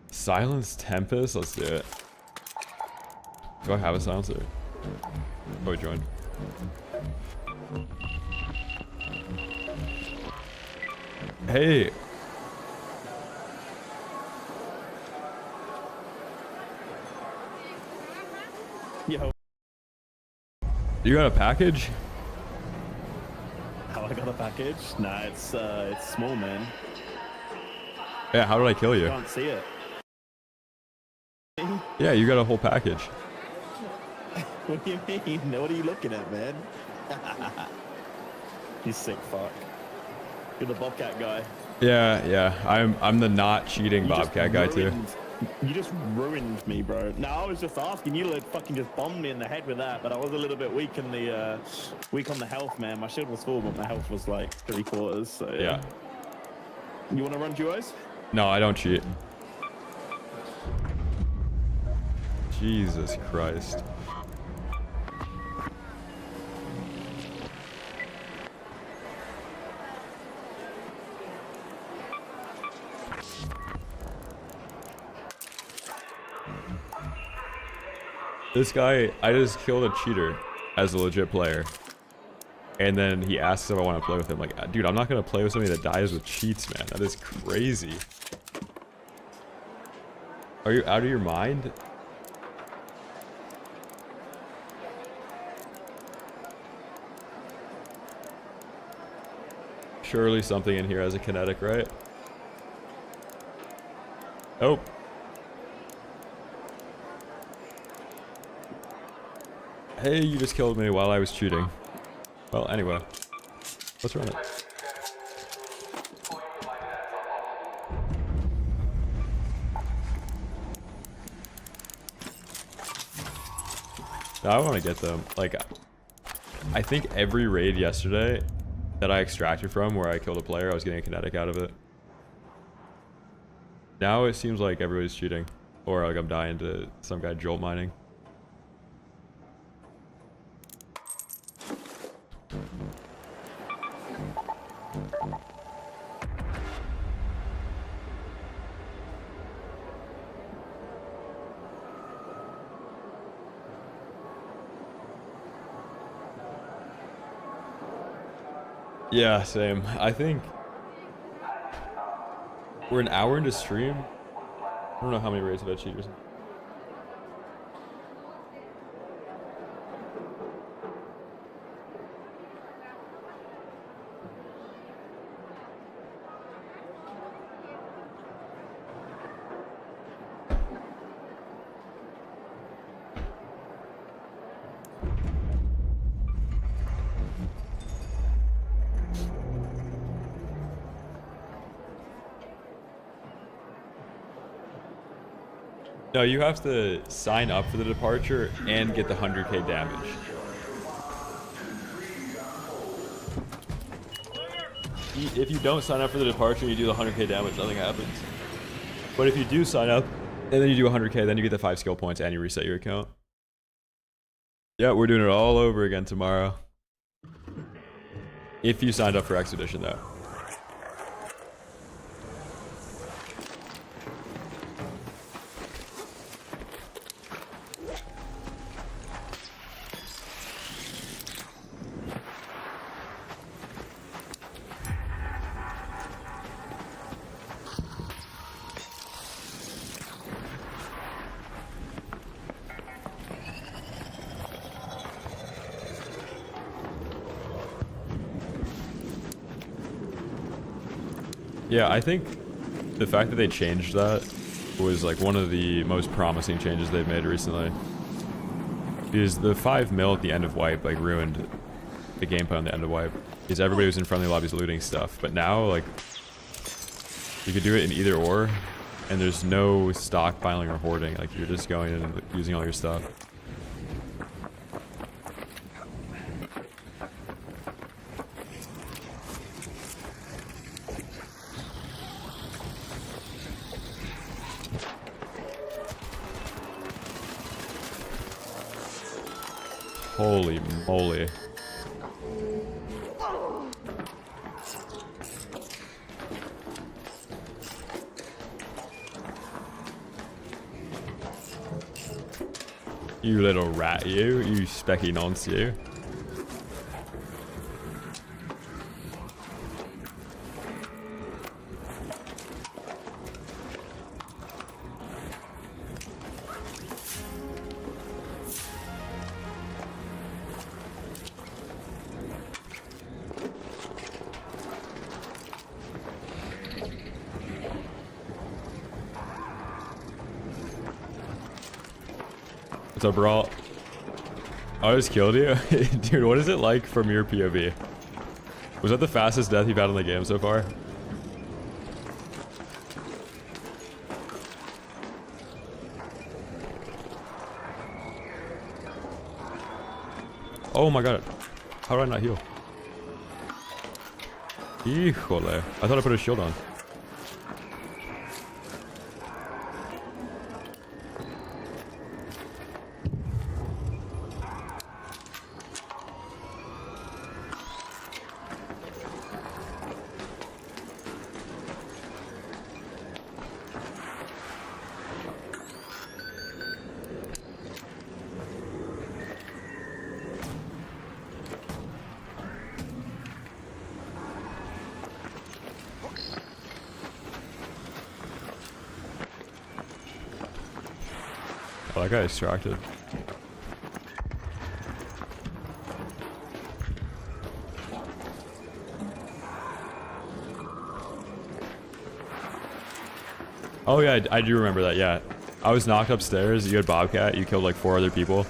Silence Tempest? Let's do it. Do I have a silencer? Oh, he joined. Hey! Yo. You got a package? How I got a package? Nah, it's small, man. Yeah, how did I kill you? Can't see it. Yeah, you got a whole package. What do you mean? What are you looking at, man? You sick fuck. You're the Bobcat guy. Yeah, I'm the not cheating Bobcat guy too. You just ruined me, bro. No, I was just asking. You like fucking just bombed me in the head with that, but I was a little bit weak in the weak on the health, man. My shield was full, but my health was like 3/4. So Yeah. You want to run duos? No, I don't cheat. Jesus Christ. This guy, I just killed a cheater as a legit player. And then he asks if I want to play with him. Like, dude, I'm not going to play with somebody that dies with cheats, man. That is crazy. Are you out of your mind? Surely something in here has a kinetic, right? Oh. Hey, you just killed me while I was cheating. Well, anyway. Let's run it. No, I want to get them. Like, I think every raid yesterday that I extracted from where I killed a player, I was getting a kinetic out of it. Now it seems like everybody's cheating. Or like I'm dying to some guy jolt mining. Yeah, same. I think we're an hour into stream. I don't know how many raids have had cheaters. No, you have to sign up for the departure and get the 100k damage. If you don't sign up for the departure and you do the 100k damage, nothing happens. But if you do sign up and then you do 100k, then you get the 5 skill points and you reset your account. Yeah, we're doing it all over again tomorrow. If you signed up for Expedition though. Yeah, I think the fact that they changed that was like one of the most promising changes they've made recently. Because the 5 mil at the end of wipe like ruined the gameplay on the end of wipe. Because everybody was in friendly lobbies looting stuff. But now like you could do it in either or, and there's no stockpiling or hoarding. Like you're just going in and using all your stuff. Holy moly. You little rat, you specky nonce, you. What's up, Brawl? I just killed you? Dude, what is it like from your POV? Was that the fastest death you've had in the game so far? Oh my god. How did I not heal? Híjole. I thought I put a shield on. Oh, that guy distracted. Oh yeah, I do remember that, yeah. I was knocked upstairs, you had Bobcat, you killed like 4 other people.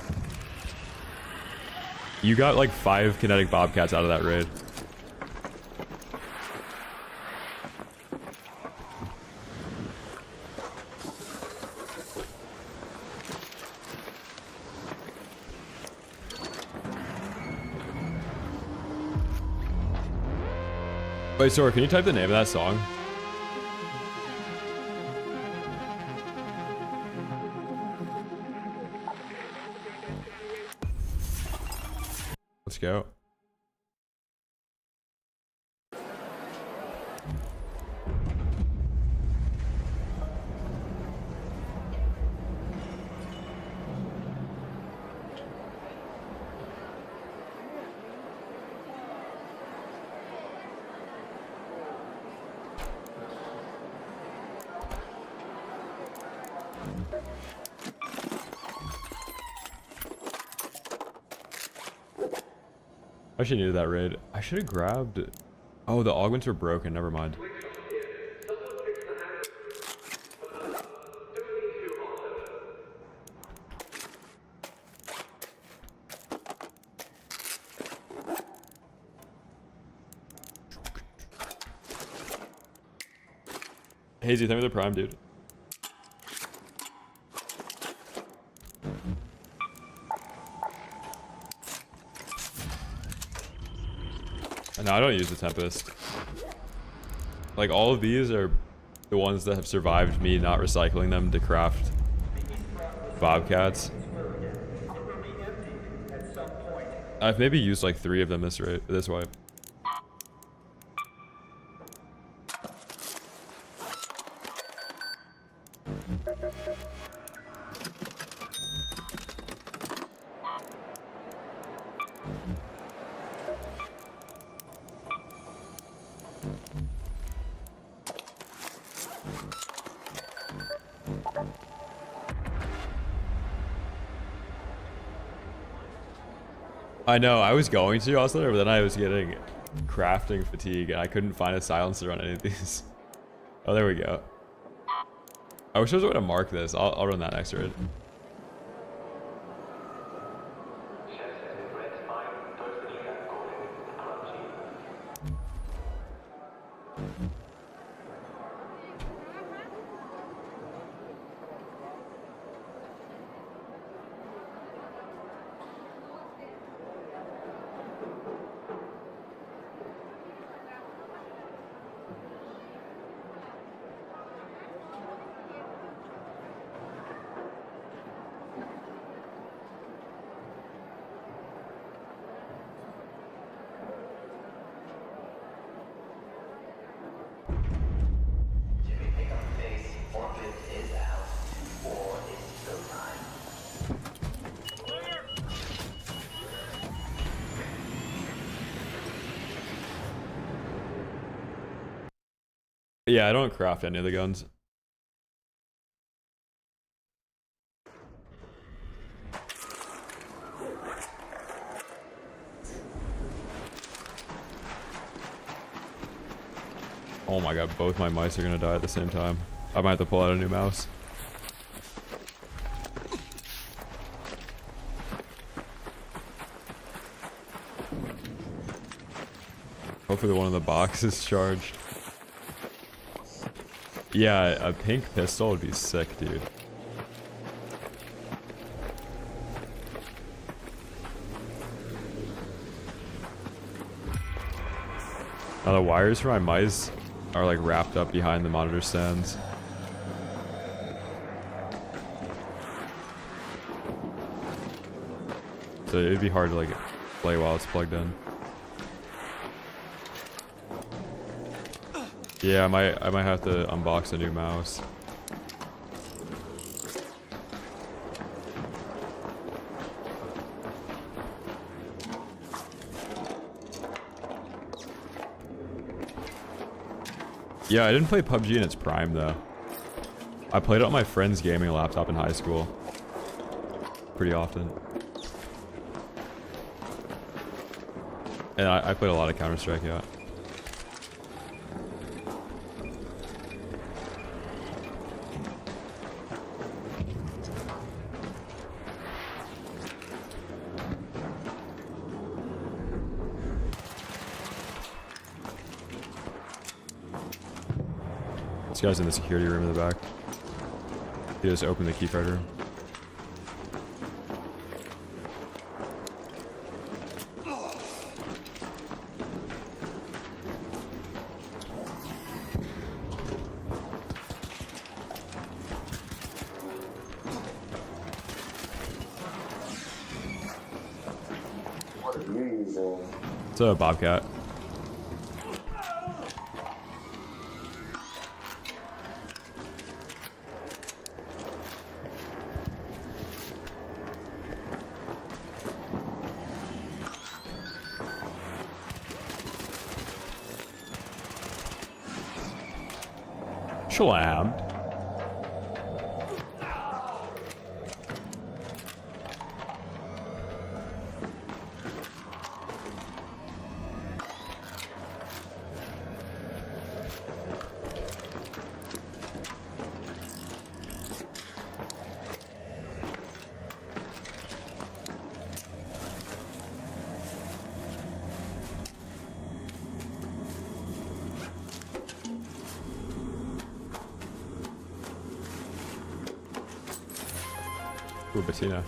You got like 5 kinetic Bobcats out of that raid. Wait, sorry, can you type the name of that song? Let's go. I actually needed that raid. I should have grabbed... Oh, the augments are broken. Never mind. Hazy, thank me the prime, dude. No, I don't use the Tempest. Like, all of these are the ones that have survived me not recycling them to craft Bobcats. I've maybe used like 3 of them this wipe. I know, I was going to also, but then I was getting crafting fatigue and I couldn't find a silencer on any of these. Oh, there we go. I wish there was a way to mark this. I'll run that next raid. Yeah, I don't craft any of the guns. Oh my god, both my mice are gonna die at the same time. I might have to pull out a new mouse. Hopefully the one in the box is charged. Yeah, a pink pistol would be sick, dude. Now the wires for my mice are like wrapped up behind the monitor stands. So it'd be hard to like play while it's plugged in. Yeah, I might have to unbox a new mouse. Yeah, I didn't play PUBG in its prime though. I played it on my friend's gaming laptop in high school. Pretty often. And I played a lot of Counter-Strike, yeah. This guy's in the security room in the back. He just opened the key card room. It's a bobcat. Shalom. Ooh, Bettina.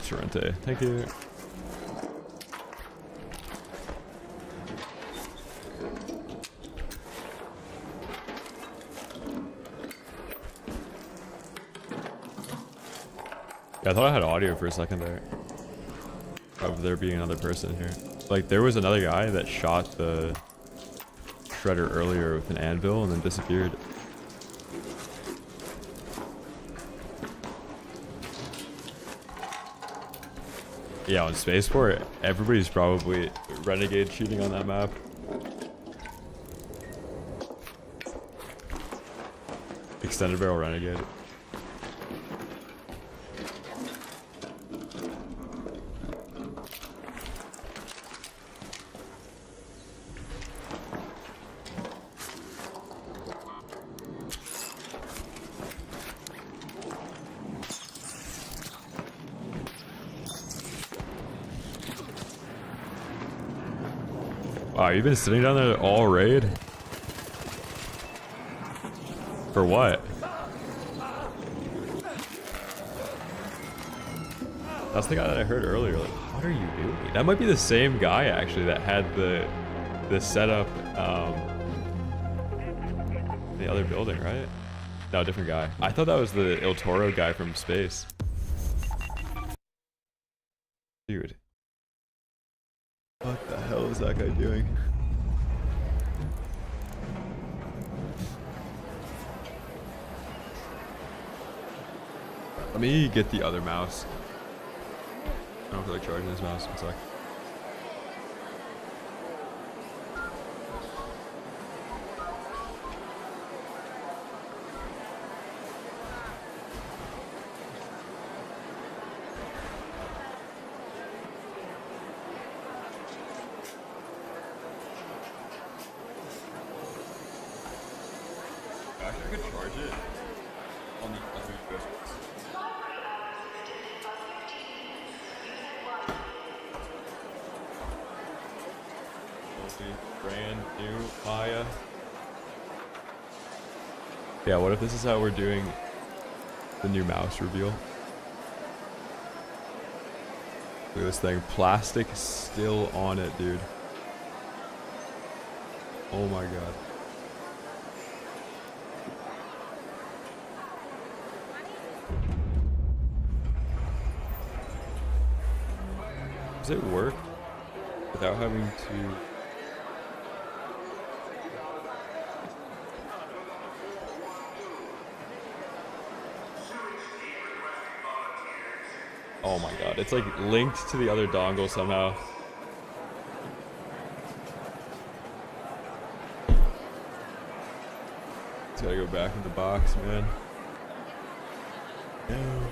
Sorrente, thank you. Yeah, I thought I had audio for a second there. Of there being another person here. Like, there was another guy that shot the shredder earlier with an anvil and then disappeared. Yeah, on Spaceport, everybody's probably Renegade cheating on that map. Extended barrel Renegade. Wow, you've been sitting down there all raid? For what? That's the guy that I heard earlier. Like, what are you doing? That might be the same guy actually that had the setup in the other building, right? No, different guy. I thought that was the Il Toro guy from space. Dude. What the hell is that guy doing? Let me get the other mouse. I don't feel like charging this mouse. One sec. Actually, I could charge it. Brand new Maya. Yeah, what if this is how we're doing the new mouse reveal? Look at this thing. Plastic still on it, dude. Oh my god. Does it work without having to... Oh my god, it's like linked to the other dongle somehow. It's gotta go back in the box, man. No.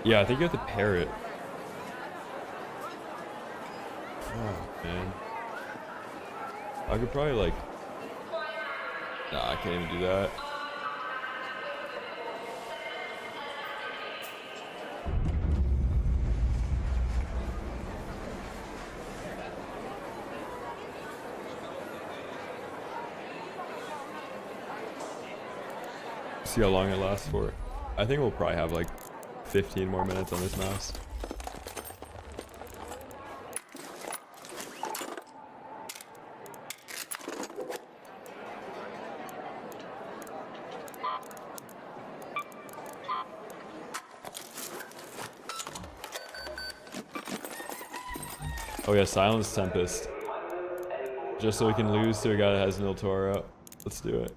Yeah, I think you have to pair it. Oh, man. I could probably, like... Nah, I can't even do that. See how long it lasts for. I think we'll probably have, like, 15 more minutes on this mouse. Oh yeah, Silence Tempest. Just so we can lose to a guy that has Nil Toro. Let's do it.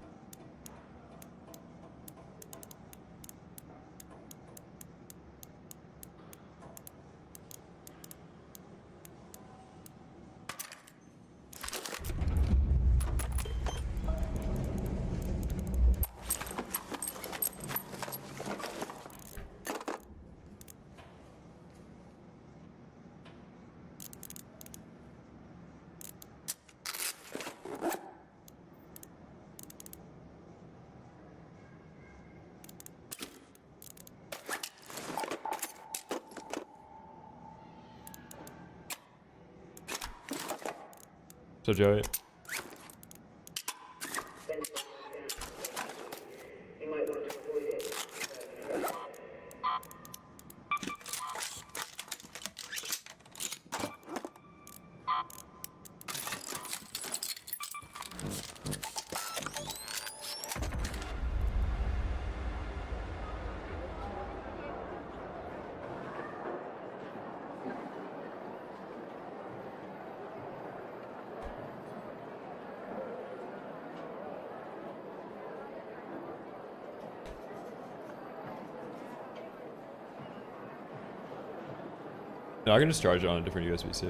So Joey. No, I can just charge it on a different USB-C.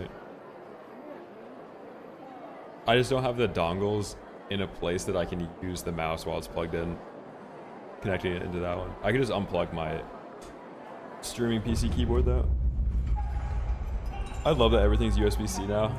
I just don't have the dongles in a place that I can use the mouse while it's plugged in, connecting it into that one. I can just unplug my streaming PC keyboard though. I love that everything's USB-C now.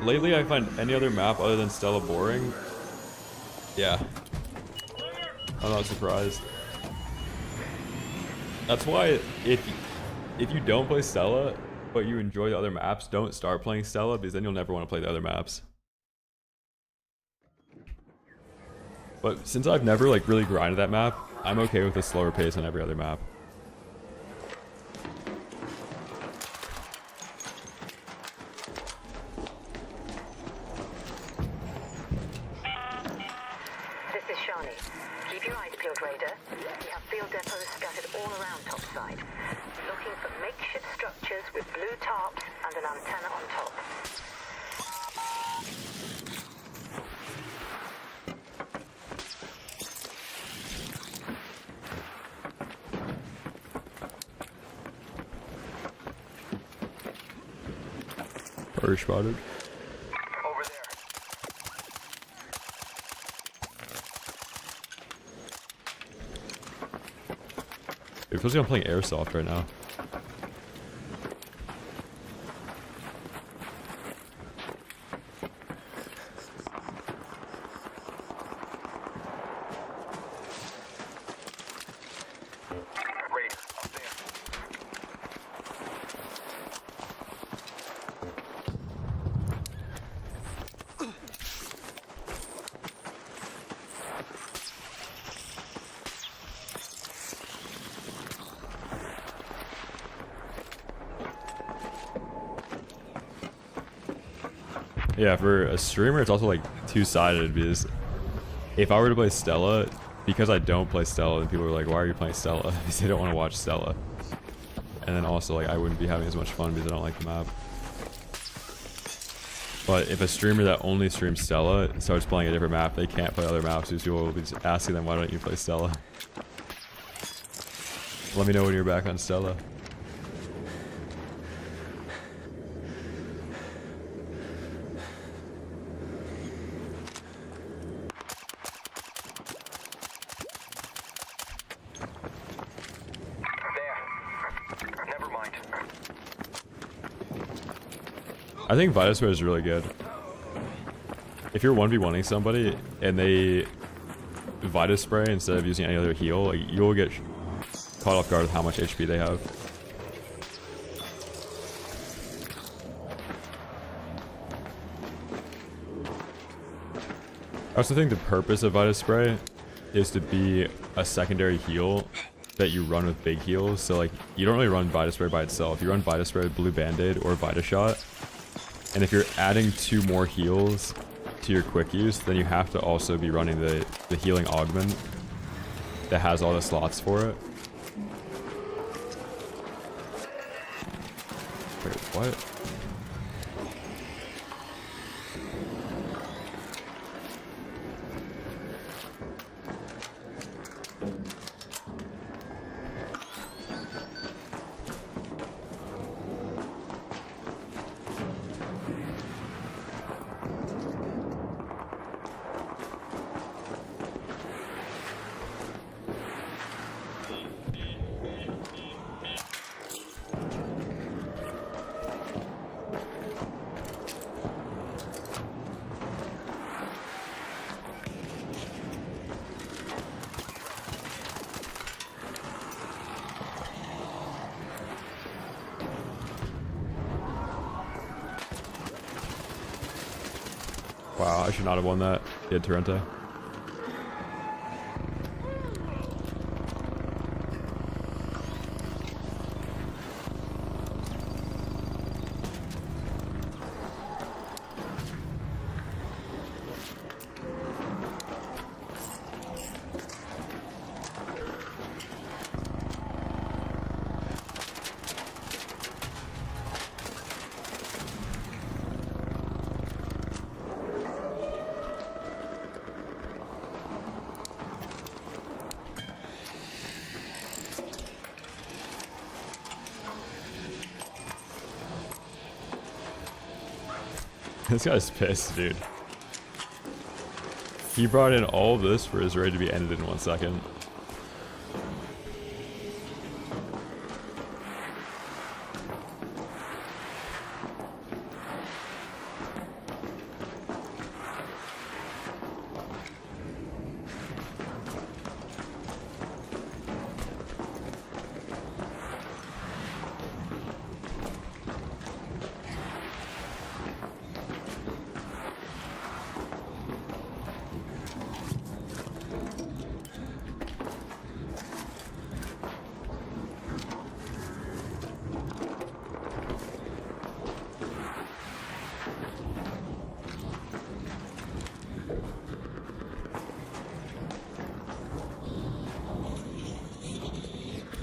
Lately, I find any other map other than Stella boring. Yeah. I'm not surprised. That's why if if you don't play Stella, but you enjoy the other maps, don't start playing Stella, because then you'll never want to play the other maps. But since I've never like really grinded that map, I'm okay with a slower pace on every other map. This is Shani. Keep your eyes peeled, Raider. We have field depots scattered all around topside. Looking for makeshift structures with blue tarps and an antenna on top. Or spotted. Over there. It feels like I'm playing Airsoft right now. Raider, up there. Yeah, for a streamer, it's also like two-sided, because if I were to play Stella, because I don't play Stella, then people are like, why are you playing Stella? Because they don't want to watch Stella. And then also, like, I wouldn't be having as much fun because I don't like the map. But if a streamer that only streams Stella starts playing a different map, they can't play other maps, because people will be just asking them, why don't you play Stella? Let me know when you're back on Stella. There. Never mind. I think Vitaspray is really good. If you're 1v1ing somebody and they Vitaspray instead of using any other heal, like, you'll get caught off guard with how much HP they have. I also think the purpose of Vitaspray is to be a secondary heal that you run with big heals. So like, you don't really run Vitaspray by itself. You run Vitaspray, Blue Band-Aid, or Vita Shot. And if you're adding 2 more heals to your quick use, then you have to also be running the healing augment that has all the slots for it. Wait, what? Wow, I should not have won that. He had Torrente. This guy's pissed, dude. He brought in all of this for his raid to be ended in 1 second.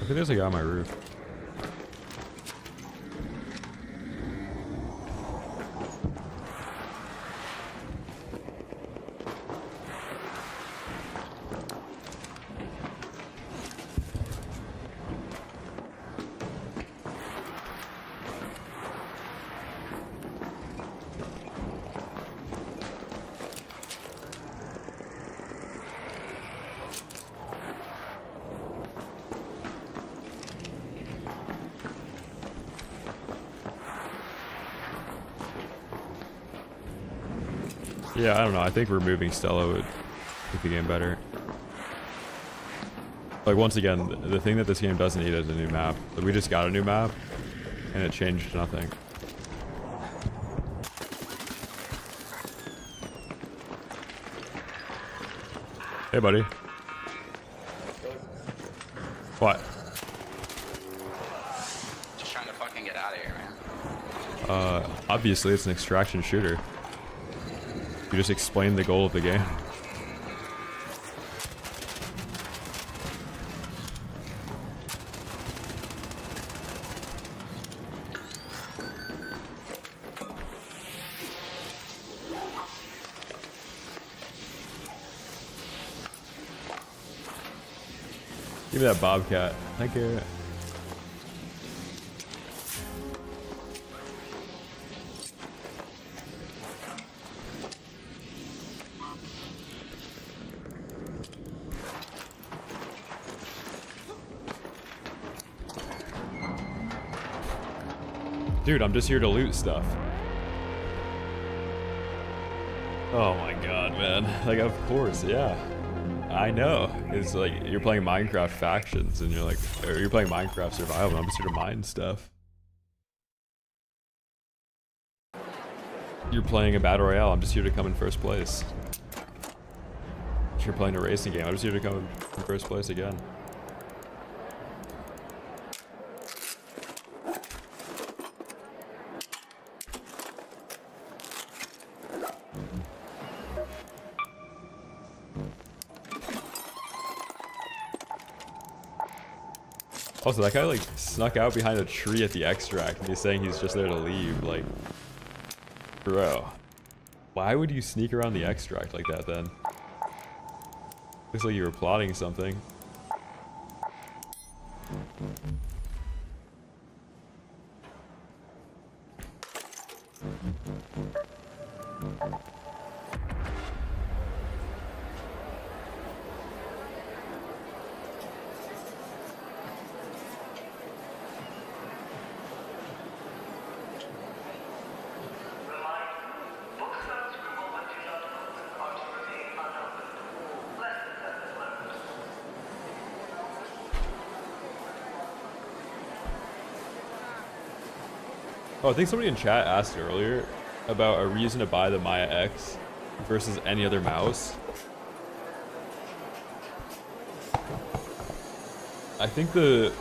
think there's a guy on my roof. Yeah, I don't know. I think removing Stella would make the game better. Like, once again, the thing that this game doesn't need is a new map. Like, we just got a new map, and it changed nothing. Hey, buddy. What? Just trying to fucking get out of here, man. Obviously, it's an extraction shooter. You just explained the goal of the game. Give me that Bobcat. Thank you. Dude, I'm just here to loot stuff. Oh my god, man. Like, of course, yeah. I know. It's like, you're playing Minecraft Factions, and you're like, or you're playing Minecraft Survival, and I'm just here to mine stuff. You're playing a Battle Royale, I'm just here to come in first place. You're playing a racing game, I'm just here to come in first place again. Also, that guy like snuck out behind a tree at the extract, and he's saying he's just there to leave. Like, bro, why would you sneak around the extract like that then? Looks like you were plotting something. Oh, I think somebody in chat asked earlier about a reason to buy the Maya X versus any other mouse. I think the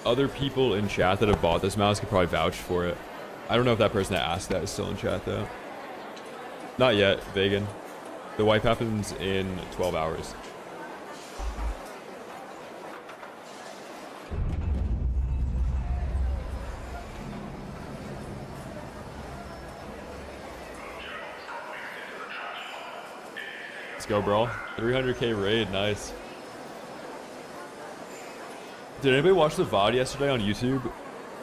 other people in chat that have bought this mouse could probably vouch for it. I don't know if that person that asked that is still in chat though. Not yet, Vegan. The wipe happens in 12 hours. Let's go, bro. 300k raid, nice. Did anybody watch the VOD yesterday on YouTube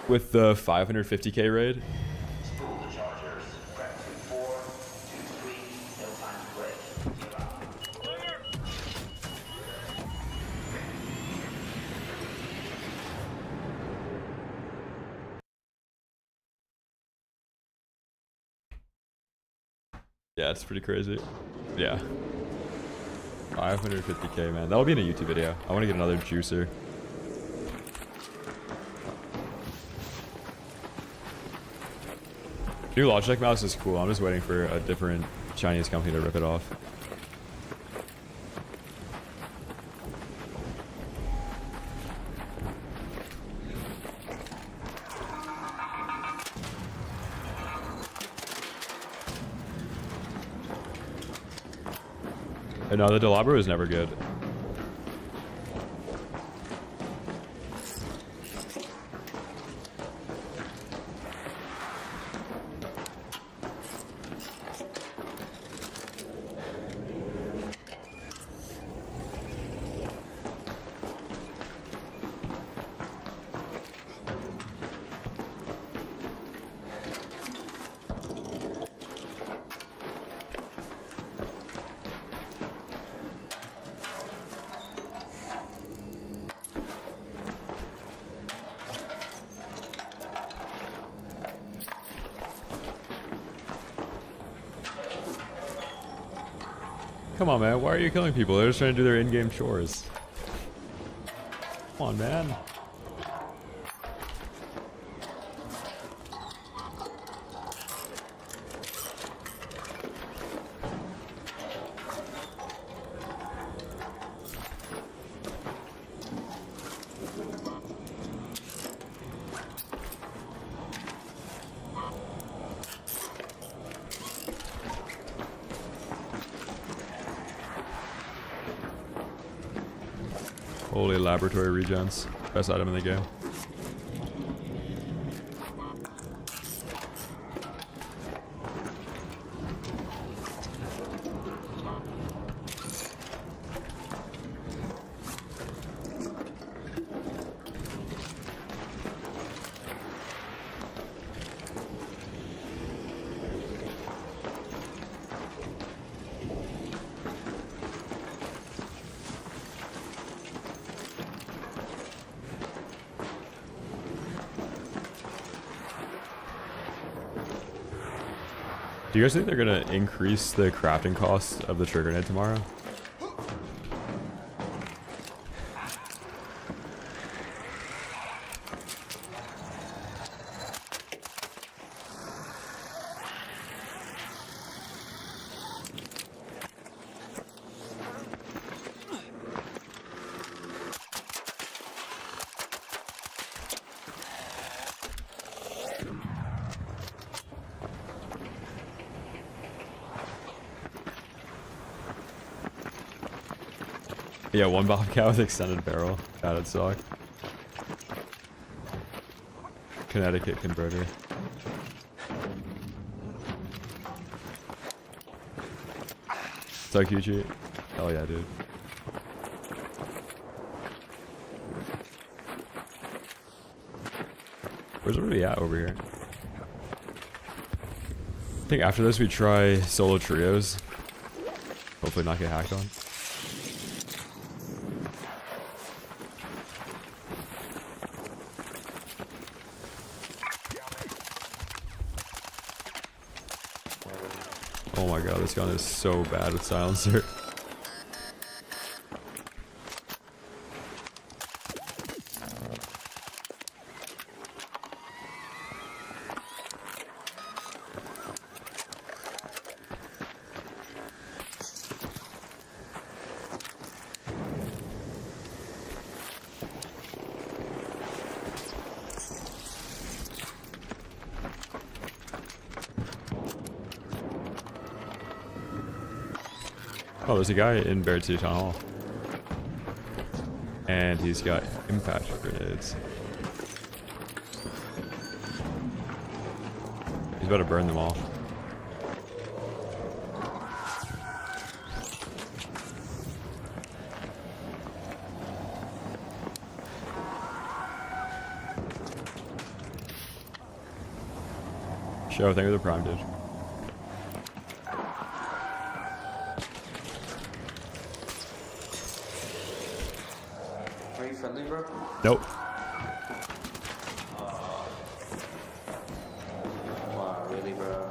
with the 550k raid? Spool the chargers. Prep 4, 2, 3, no time to break. Yeah, it's pretty crazy. Yeah. 550k, man. That'll be in a YouTube video. I want to get another juicer. New Logitech mouse is cool. I'm just waiting for a different Chinese company to rip it off. And no, the Delabro is never good. Come on, man. Why are you killing people? They're just trying to do their in-game chores. Come on, man. Holy laboratory regens. Best item in the game. Do you guys think they're gonna increase the crafting cost of the trigger grenade tomorrow? Yeah, one bobcat with extended barrel. That'd suck. Connecticut converter. Suck QG. Hell yeah, dude. Where's everybody at over here? I think after this we try solo trios. Hopefully not get hacked on. Oh my god, this gun is so bad with silencer. Oh, there's a guy in Bear 2 Town Hall. And he's got impact grenades. He's about to burn them all. Show, thank you for the prime, dude. Are you friendly, bro? Nope. Wow, really, bro?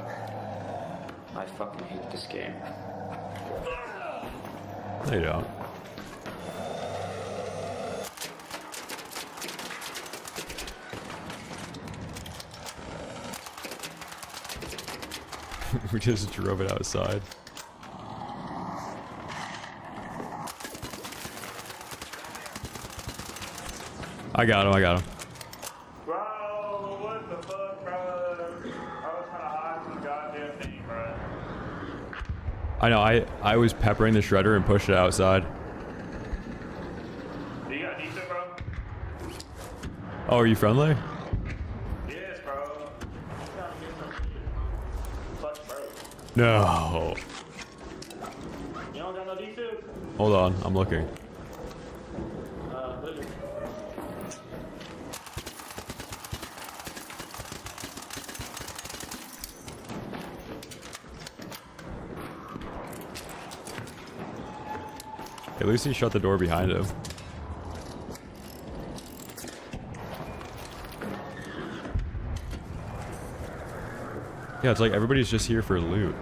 I fucking hate this game. No, you don't. We just drove it outside. I got him, I got him. Bro, what the fuck, bro? I was trying to hide from the goddamn thing, bro. I know, I was peppering the shredder and pushed it outside. You got decent, bro? Oh, are you friendly? Yes, bro. Fuck, bro. No. You don't got no decent? Hold on, I'm looking. Listen. At least he shut the door behind him. Yeah, it's like everybody's just here for loot.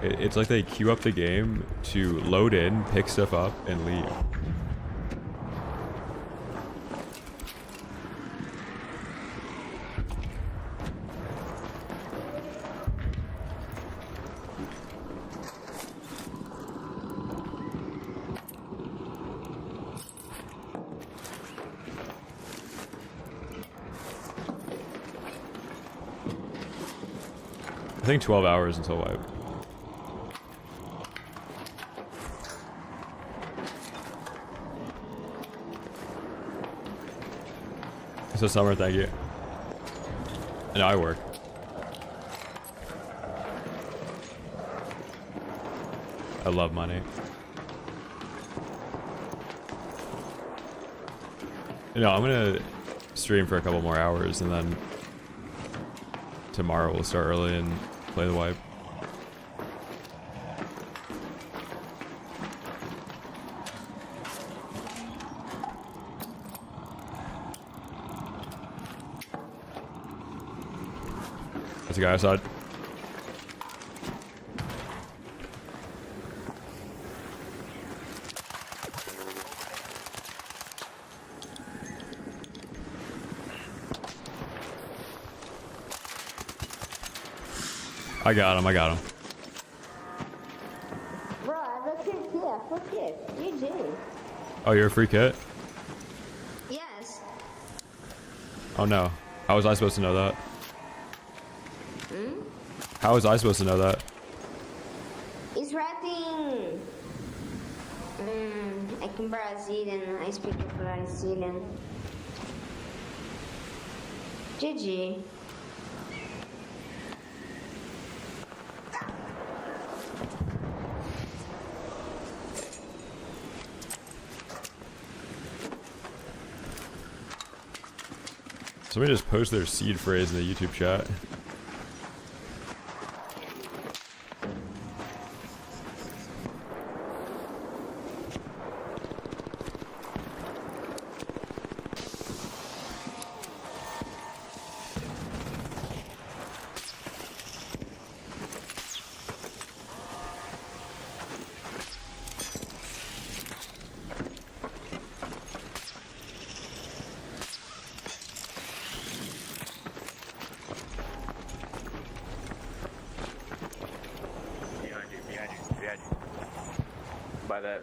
It's like they queue up the game to load in, pick stuff up, and leave. I think 12 hours until wipe. So Summer, thank you. And I work. I love money. You know, I'm gonna stream for a couple more hours and then tomorrow we'll start early and play the wipe. There's a guy outside. I got him, I got him. Bro, I look at yeah, fuck it. You do. Oh, you're a free kit? Yes. Oh no. How was I supposed to know that? How was I supposed to know that? He's rapping. I can Brazilian. I speak Brazilian. GG. Somebody just post their seed phrase in the YouTube chat.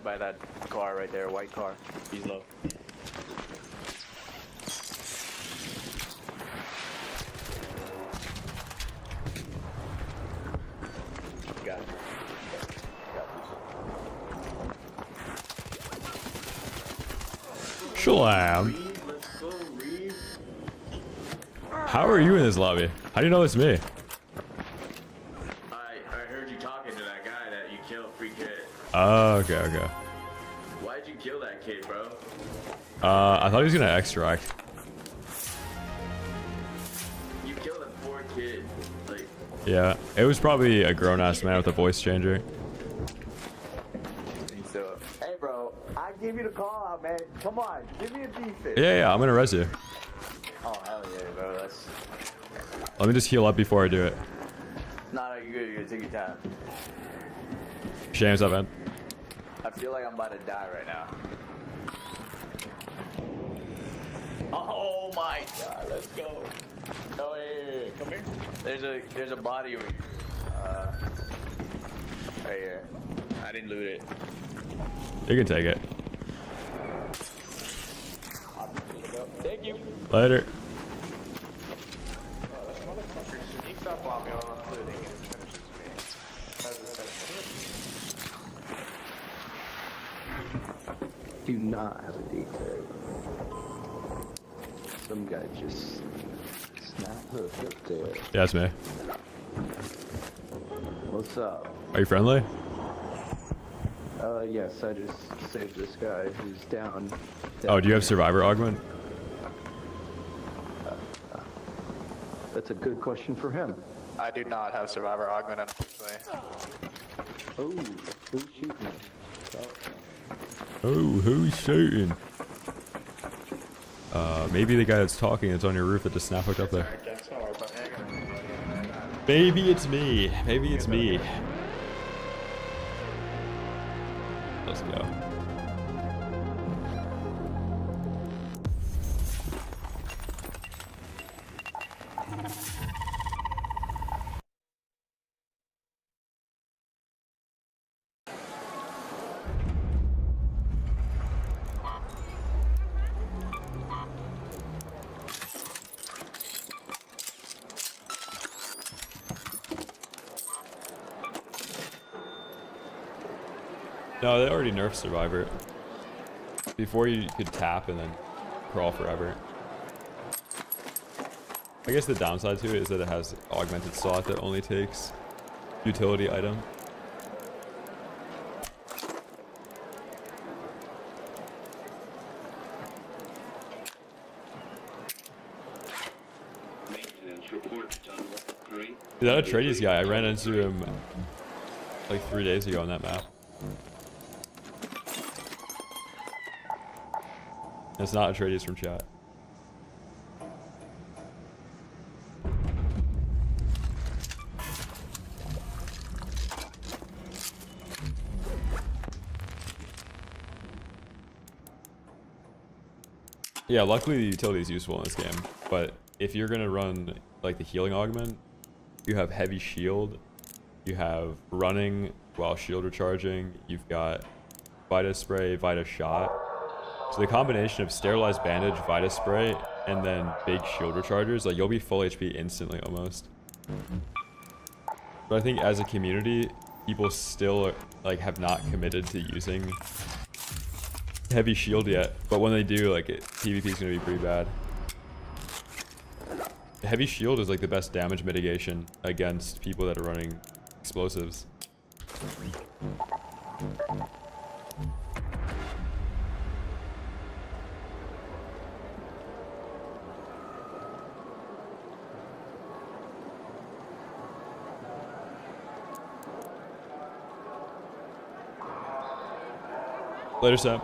By that car right there, white car. He's low. Got it. Shalom. How are you in this lobby? How do you know it's me? I heard you talking to that guy that you killed, free kid. Oh, okay, okay. Why'd you kill that kid, bro? I thought he was gonna extract. You killed a poor kid. Like, Yeah, it was probably a grown-ass man with a voice changer. so, hey, bro, I gave you the call out, man. Come on, give me a defense. Yeah, I'm gonna res you. Oh, hell yeah, bro. That's... Let me just heal up before I do it. Nah, you're good. You're gonna take your time. Shame's up, man. I feel like I'm about to die right now. Oh my god, let's go. Oh yeah, come here. There's a body over here. Right here. I didn't loot it. You can take it. Thank you. Later. He stopped while me on looting and Do not have a detail. Some guy just snapped hook up there. Yeah, it's me. What's up? Are you friendly? Yes, I just saved this guy who's down. Oh, do you have survivor augment? That's a good question for him. I do not have survivor augment, unfortunately. Oh, who's shooting? Oh, who's shooting? Maybe the guy that's talking that's on your roof that just snap hooked up there. Maybe it's me. Maybe it's me. Let's go. No, they already nerfed Survivor. Before you could tap and then crawl forever. I guess the downside to it is that it has augmented slot that only takes utility item. Is that a Trades guy? I ran into him like 3 days ago on that map. It's not a Trades from chat. Yeah, luckily the utility is useful in this game, but if you're gonna run like the healing augment, you have heavy shield, you have running while shield recharging, you've got Vita spray, Vita shot. So the combination of sterilized bandage, Vita spray, and then big shield rechargers, like you'll be full HP instantly almost. But I think as a community, people still like have not committed to using heavy shield yet. But when they do, like PvP is gonna be pretty bad. Heavy shield is like the best damage mitigation against people that are running explosives. Later, Sam.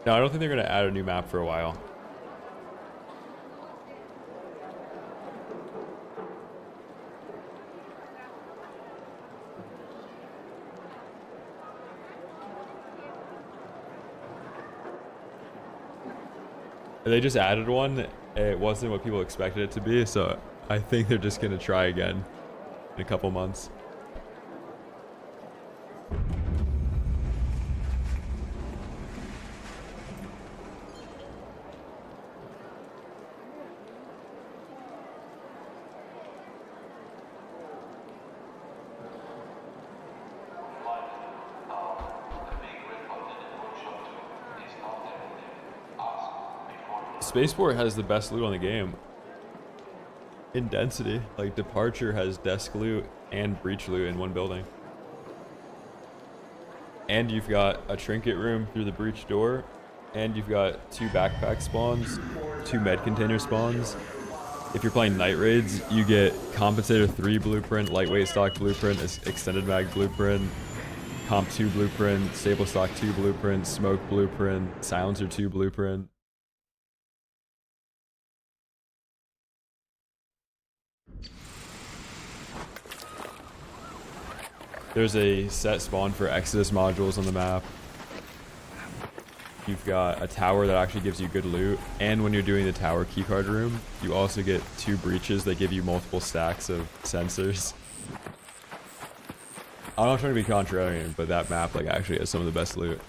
No, I don't think they're going to add a new map for a while. They just added one. It wasn't what people expected it to be, so I think they're just going to try again in a couple months. Spaceport has the best loot on the game. In density. Like Departure has desk loot and breach loot in one building. And you've got a trinket room through the breach door. And you've got 2 backpack spawns, 2 med container spawns. If you're playing night raids, you get Compensator 3 blueprint, lightweight stock blueprint, extended mag blueprint, Comp 2 blueprint, stable stock 2 blueprint, smoke blueprint, silencer 2 blueprint. There's a set spawn for Exodus modules on the map. You've got a tower that actually gives you good loot, and when you're doing the tower keycard room, you also get 2 breaches that give you multiple stacks of sensors. I'm not trying to be contrarian, but that map like actually has some of the best loot.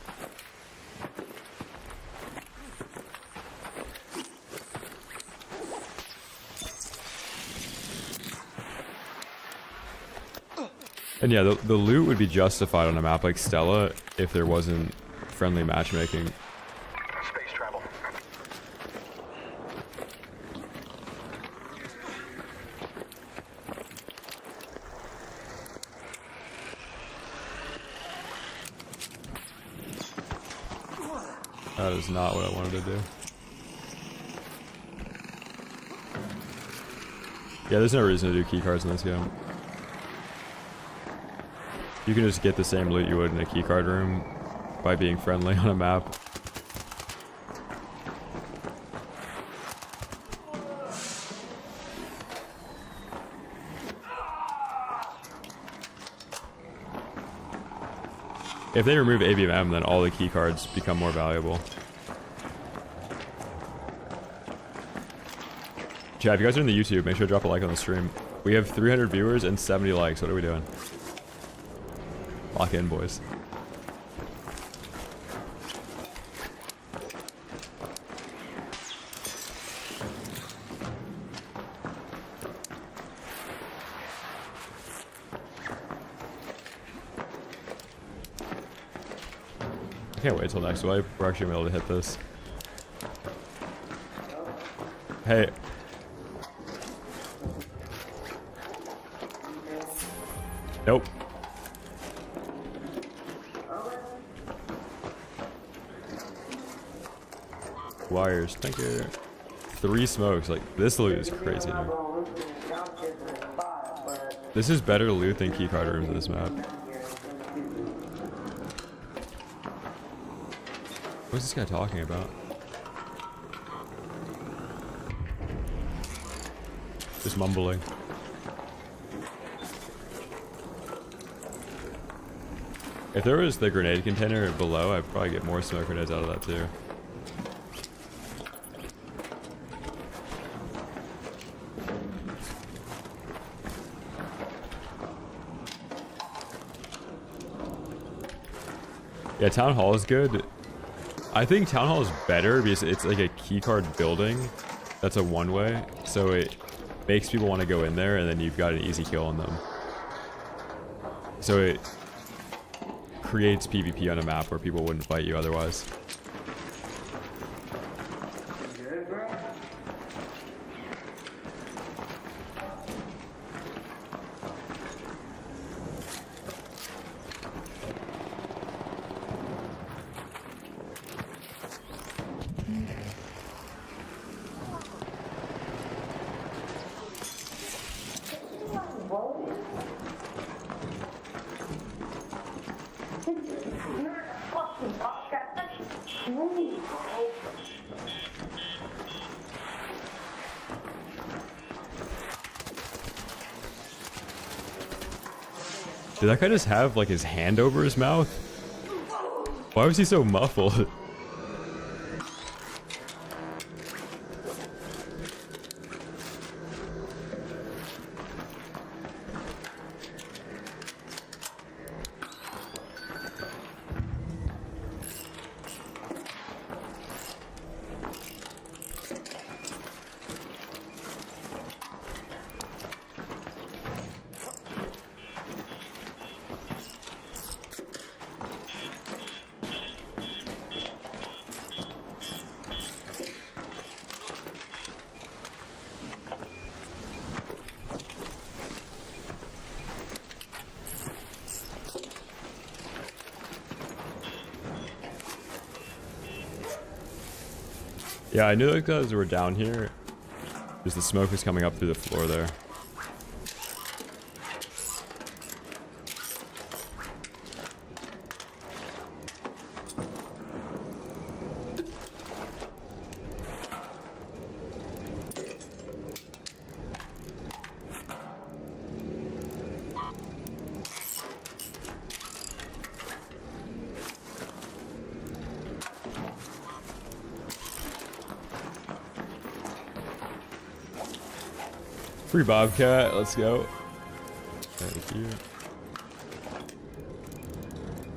And yeah, the loot would be justified on a map like Stella if there wasn't friendly matchmaking. Space travel. That is not what I wanted to do. Yeah, there's no reason to do keycards in this game. You can just get the same loot you would in a keycard room by being friendly on a map. if they remove ABM, then all the key cards become more valuable. Chat, if you guys are in the YouTube, make sure to drop a like on the stream. We have 300 viewers and 70 likes. What are we doing? Lock in, boys. I can't wait till next wipe. We're actually gonna be able to hit this. Hey. Nope. Wires, thank you. 3 smokes, like this loot is crazy. Dude. This is better loot than keycard rooms in this map. What's this guy talking about? Just mumbling. If there was the grenade container below, I'd probably get more smoke grenades out of that too. Yeah, Town Hall is good. I think Town Hall is better because it's like a keycard building that's a one-way, so it makes people want to go in there and then you've got an easy kill on them. So it creates PvP on a map where people wouldn't fight you otherwise. Did that guy just have like his hand over his mouth? Why was he so muffled? Yeah, I knew those guys were down here because the smoke was coming up through the floor there. Free Bobcat, let's go. Thank you.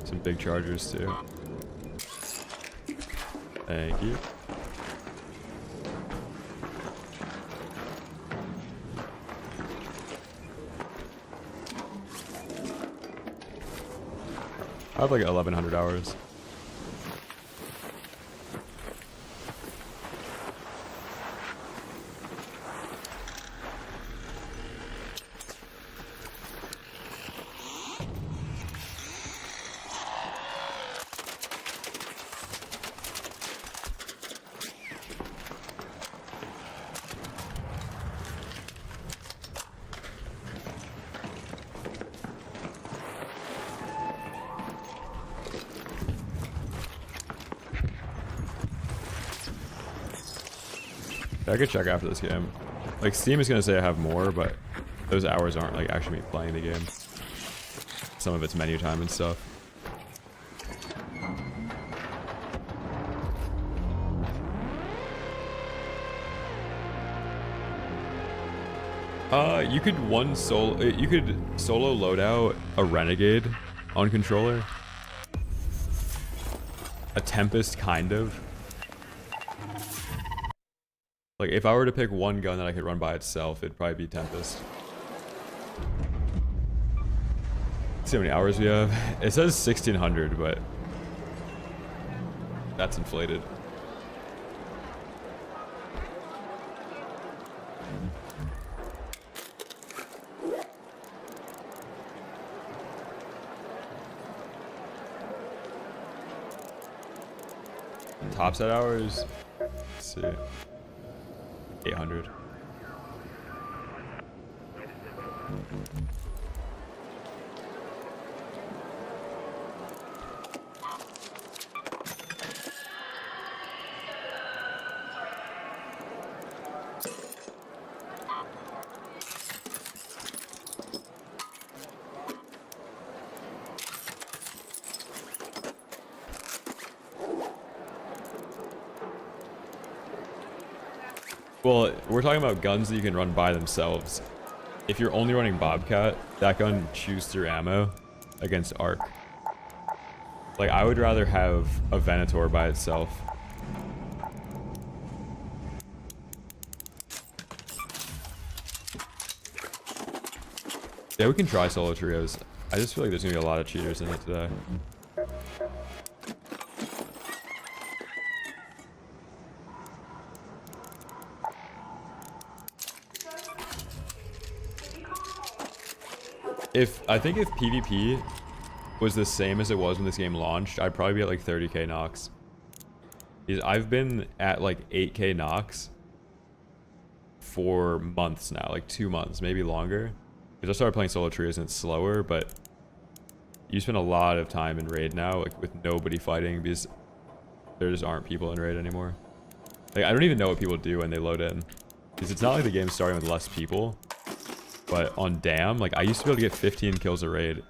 Some big chargers too. Thank you. I have like 1,100 hours. I could check after this game. Like Steam is gonna say I have more, but those hours aren't like actually me playing the game. Some of it's menu time and stuff. You could you could solo load out a Renegade on controller. A Tempest, kind of. Like, if I were to pick one gun that I could run by itself, it'd probably be Tempest. See how many hours we have. It says 1600, but that's inflated. Top set hours, let's see, 800. Well, we're talking about guns that you can run by themselves. If you're only running Bobcat, that gun chews through ammo against arc. Like, I would rather have a Venator by itself. Yeah, we can try solo trios. I just feel like there's gonna be a lot of cheaters in it today. I think if PvP was the same as it was when this game launched, I'd probably be at like 30k knocks. Because I've been at like 8k knocks for months now, like 2 months, maybe longer. Because I started playing solo trios and it's slower, but you spend a lot of time in raid now, like with nobody fighting, because there just aren't people in raid anymore. Like, I don't even know what people do when they load in, because it's not like the game's starting with less people. But on Dam, like, I used to be able to get 15 kills a raid.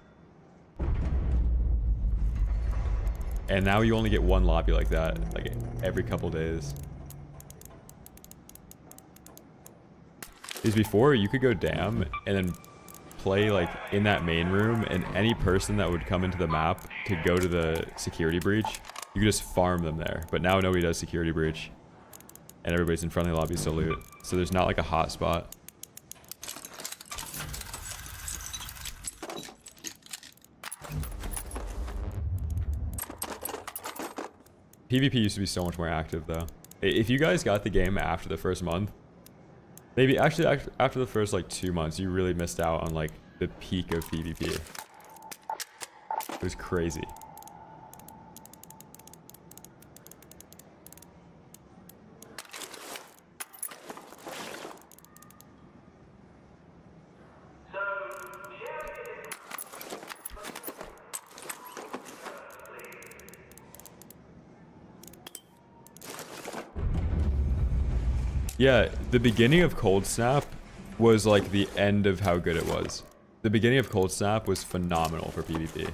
And now you only get one lobby like that, like, every couple days. Because before, you could go Dam and then play, like, in that main room, and any person that would come into the map to go to the security breach, you could just farm them there. But now nobody does security breach. And everybody's in friendly lobbies to loot. So there's not, like, a hot spot. PvP used to be so much more active, though. If you guys got the game after the first month, maybe actually after the first like 2 months, you really missed out on like the peak of PvP. It was crazy. Yeah, the beginning of Cold Snap was like the end of how good it was. The beginning of Cold Snap was phenomenal for PvP.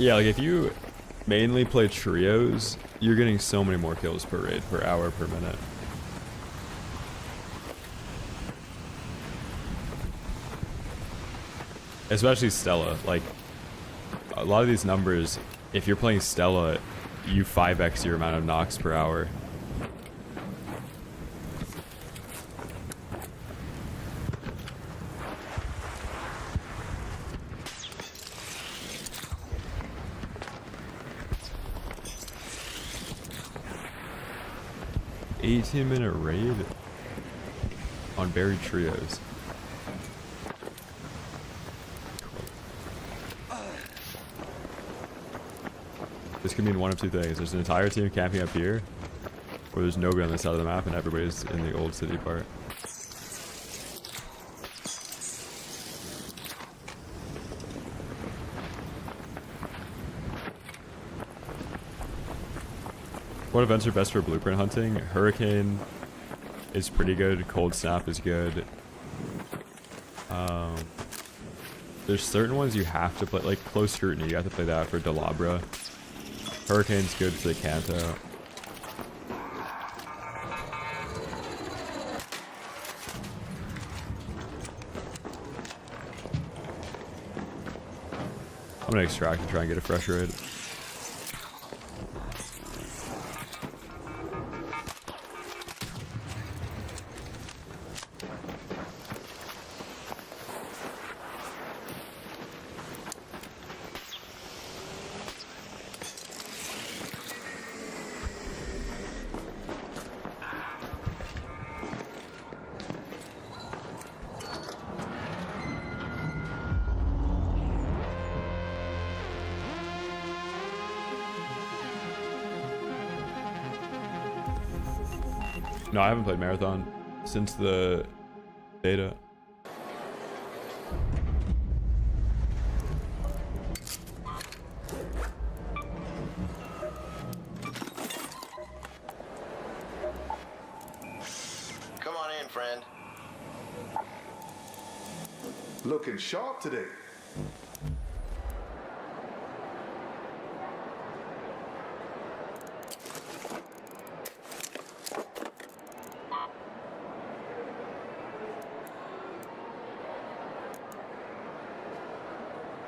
Yeah, like if you mainly play trios, you're getting so many more kills per raid, per hour, per minute. Especially Stella. Like, a lot of these numbers, if you're playing Stella, you 5x your amount of knocks per hour. $18-minute raid on buried trios. This could mean one of two things. There's an entire team camping up here, or there's nobody on this side of the map and everybody's in the old city part. What events are best for blueprint hunting? Hurricane is pretty good. Cold Snap is good. There's certain ones you have to play, like Close Scrutiny. You have to play that for Delabra. Hurricane's good for the Kanto. I'm gonna extract and try and get a fresh raid. No, I haven't played Marathon since the beta. Come on in, friend. Looking sharp today.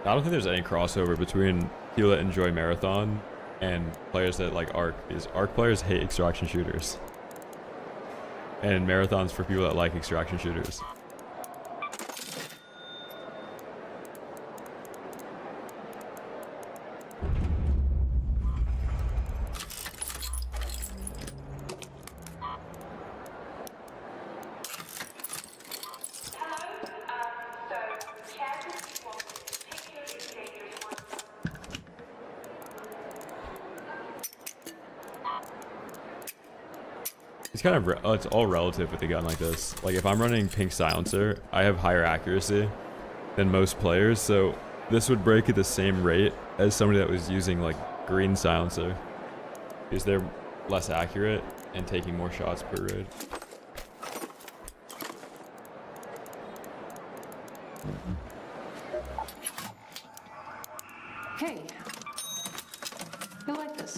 I don't think there's any crossover between people that enjoy Marathon and players that like Arc, because Arc players hate extraction shooters. And Marathon's for people that like extraction shooters. It's kind of, it's all relative with a gun like this. Like if I'm running pink silencer, I have higher accuracy than most players, so this would break at the same rate as somebody that was using like green silencer, because they're less accurate and taking more shots per raid. Hey, you like this?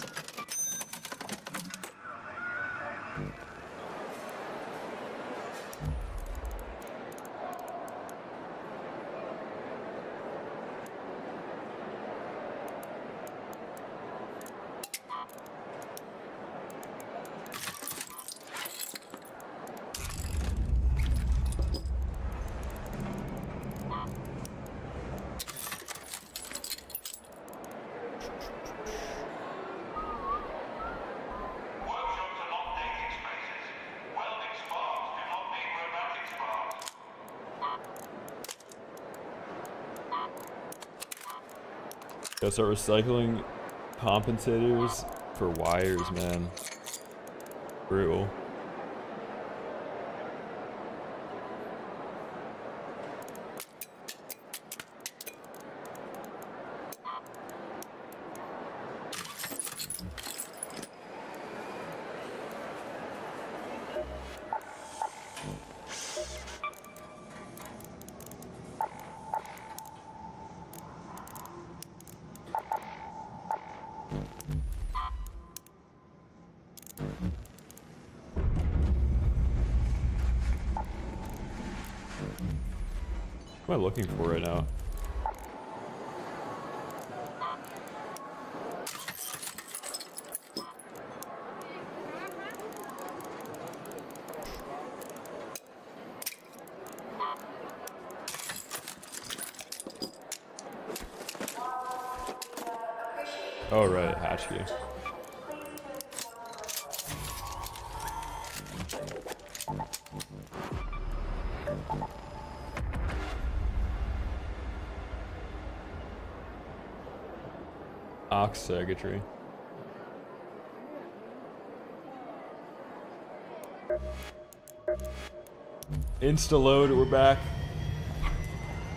Gotta start recycling compensators for wires, man. Brutal. What am I looking for right now? Oh right, hatch key. Ox circuitry. Insta load, we're back.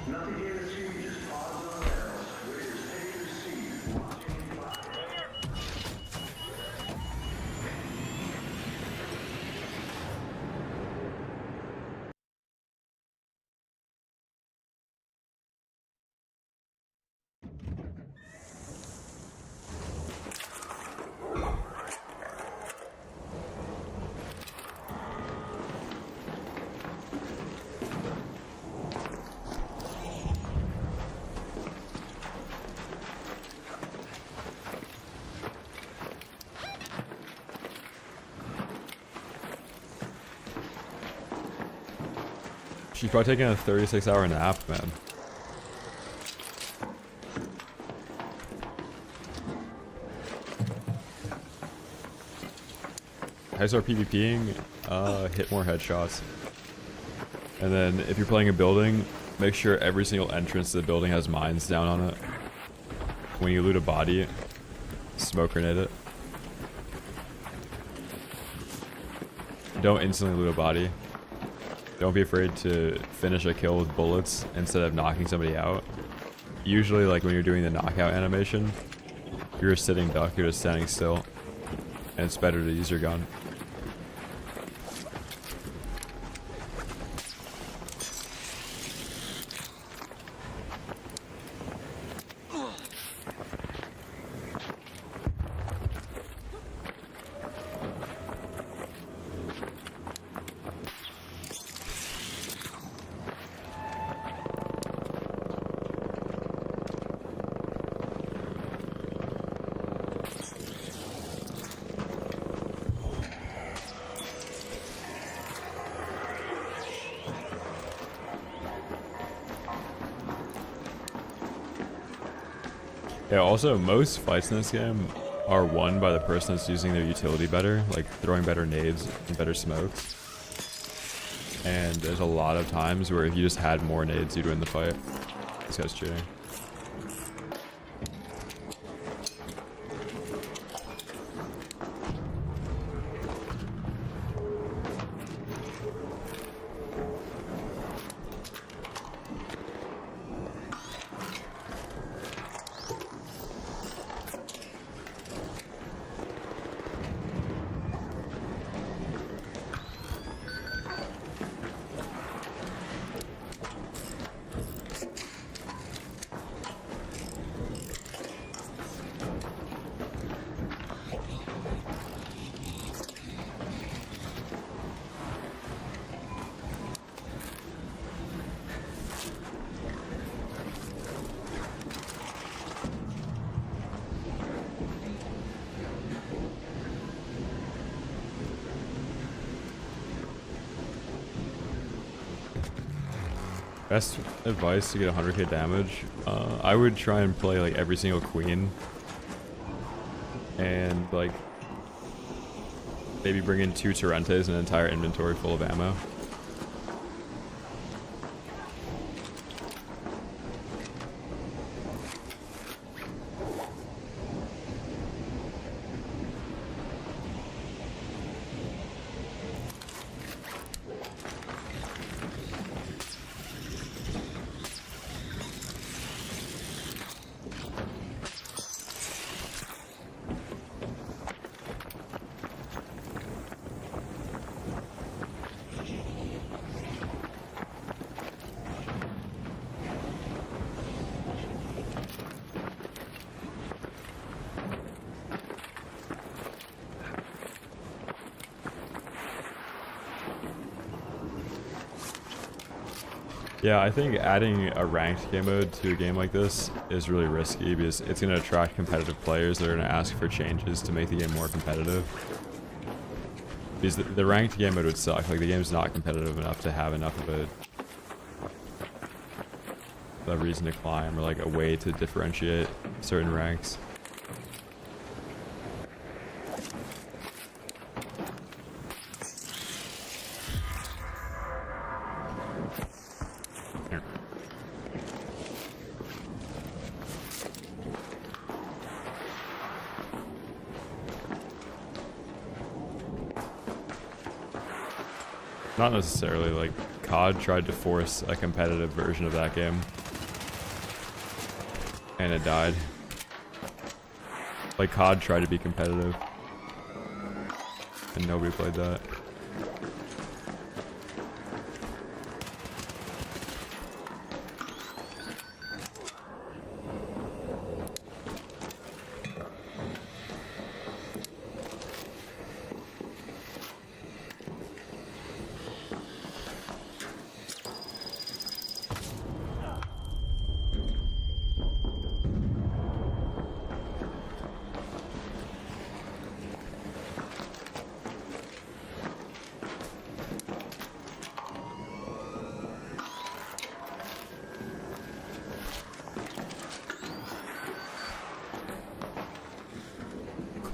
Nothing here to see, just pause on the rails. Raiders A to C. Watching fire. She's probably taking a 36-hour nap, man. How start PvPing? Hit more headshots. And then if you're playing a building, make sure every single entrance to the building has mines down on it. When you loot a body, smoke grenade it. Don't instantly loot a body. Don't be afraid to finish a kill with bullets instead of knocking somebody out. Usually, like when you're doing the knockout animation, you're a sitting duck, you're just standing still. And it's better to use your gun. Yeah, also, most fights in this game are won by the person that's using their utility better, like throwing better nades and better smokes. And there's a lot of times where if you just had more nades, you'd win the fight. This guy's cheating. Best advice to get 100k damage, I would try and play like every single queen. And like, maybe bring in 2 Torrentes and an entire inventory full of ammo. Yeah, I think adding a ranked game mode to a game like this is really risky because it's going to attract competitive players that are going to ask for changes to make the game more competitive. Because the ranked game mode would suck. Like, the game's not competitive enough to have enough of a reason to climb or like a way to differentiate certain ranks. Not necessarily. Like, COD tried to force a competitive version of that game and it died. Like, COD tried to be competitive and nobody played that.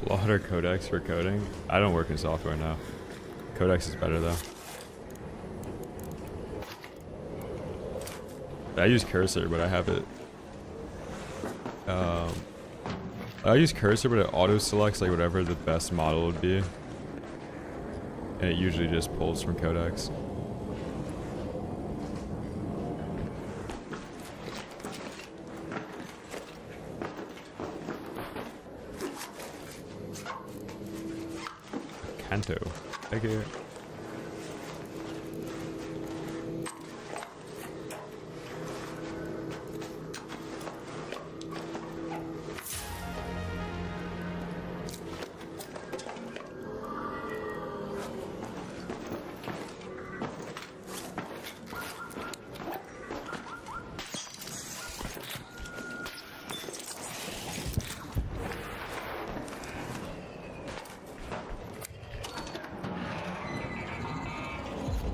Claude or Codex for coding? I don't work in software now. Codex is better though. I use Cursor, but I have it. I use Cursor, but it auto selects like whatever the best model would be, and it usually just pulls from Codex. Kanto. Thank you.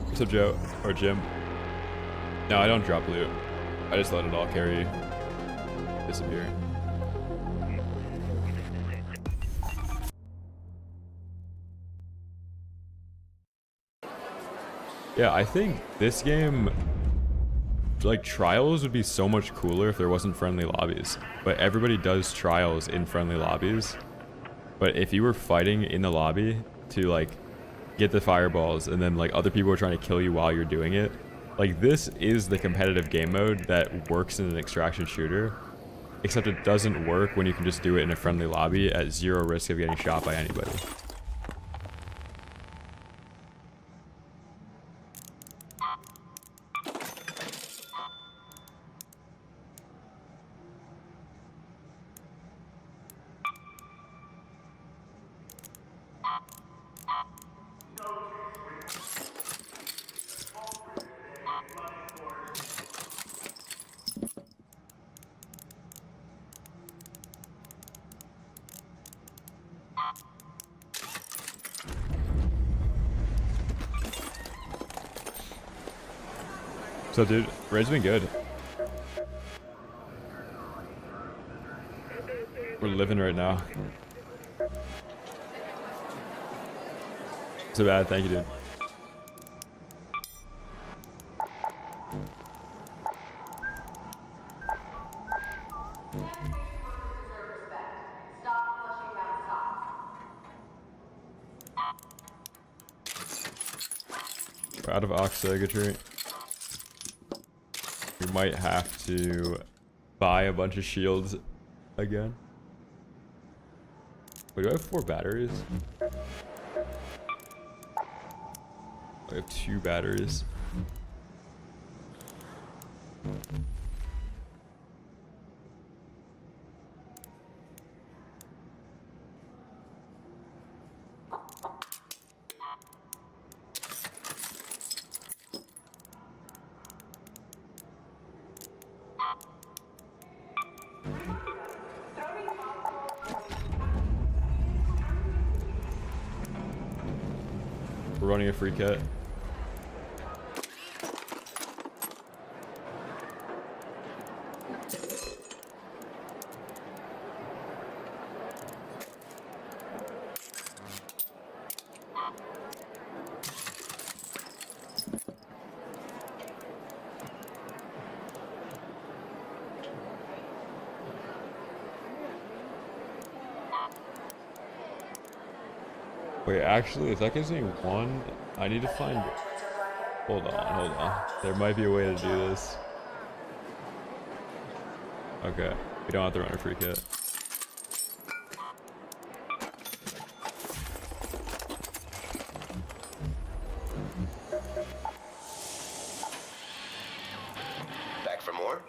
What's up, Joe? Or Jim? No, I don't drop loot. I just let it all carry disappear. Yeah, I think this game, like, trials would be so much cooler if there wasn't friendly lobbies. But everybody does trials in friendly lobbies. But if you were fighting in the lobby to, like, get the fireballs and then like other people are trying to kill you while you're doing it, like, this is the competitive game mode that works in an extraction shooter, except it doesn't work when you can just do it in a friendly lobby at zero risk of getting shot by anybody. So, dude, raid's been good. We're living right now. So bad, thank you, dude. We're out of oxygatry. We might have to buy a bunch of shields again. Wait, do I have 4 batteries? I have 2 batteries. We're running a free kit. Wait, actually, if that gives me one, I need to find... Hold on. There might be a way to do this. Okay, we don't have to run a free kit. Back for more?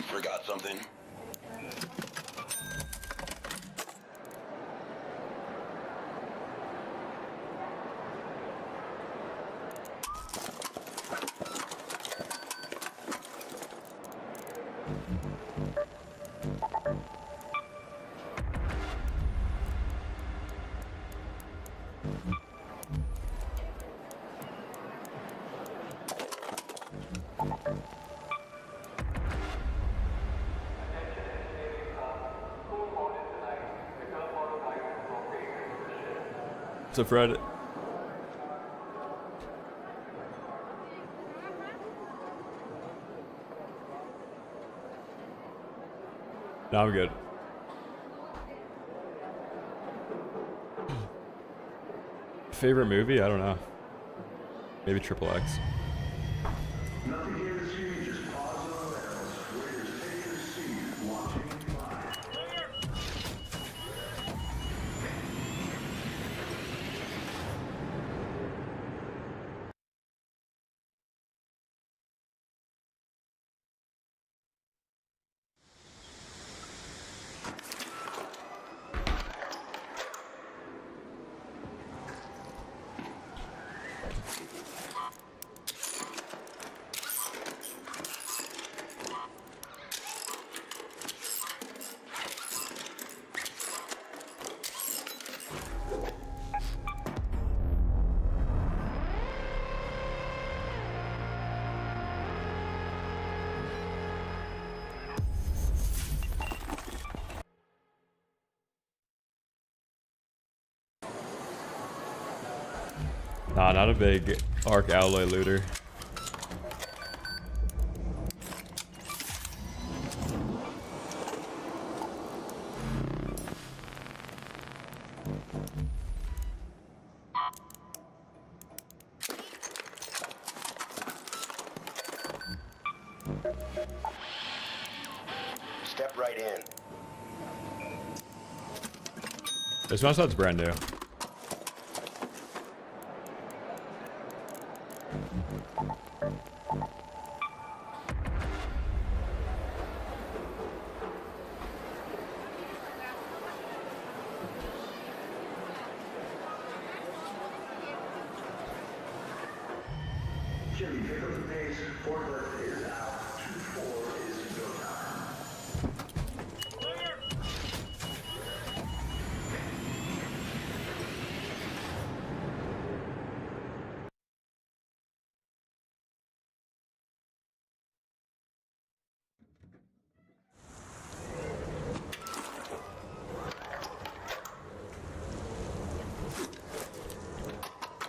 Forgot something. So Fred, no, I'm good. Favorite movie? I don't know. Maybe Triple X. Nothing here to see, just pause on the rails. Waiters, take your seat. Watching live. Nah, not a big arc alloy looter. Step right in. This mouse pad's brand new. Jimmy, pick up the pace. Forklift is out. 2-4 is go time.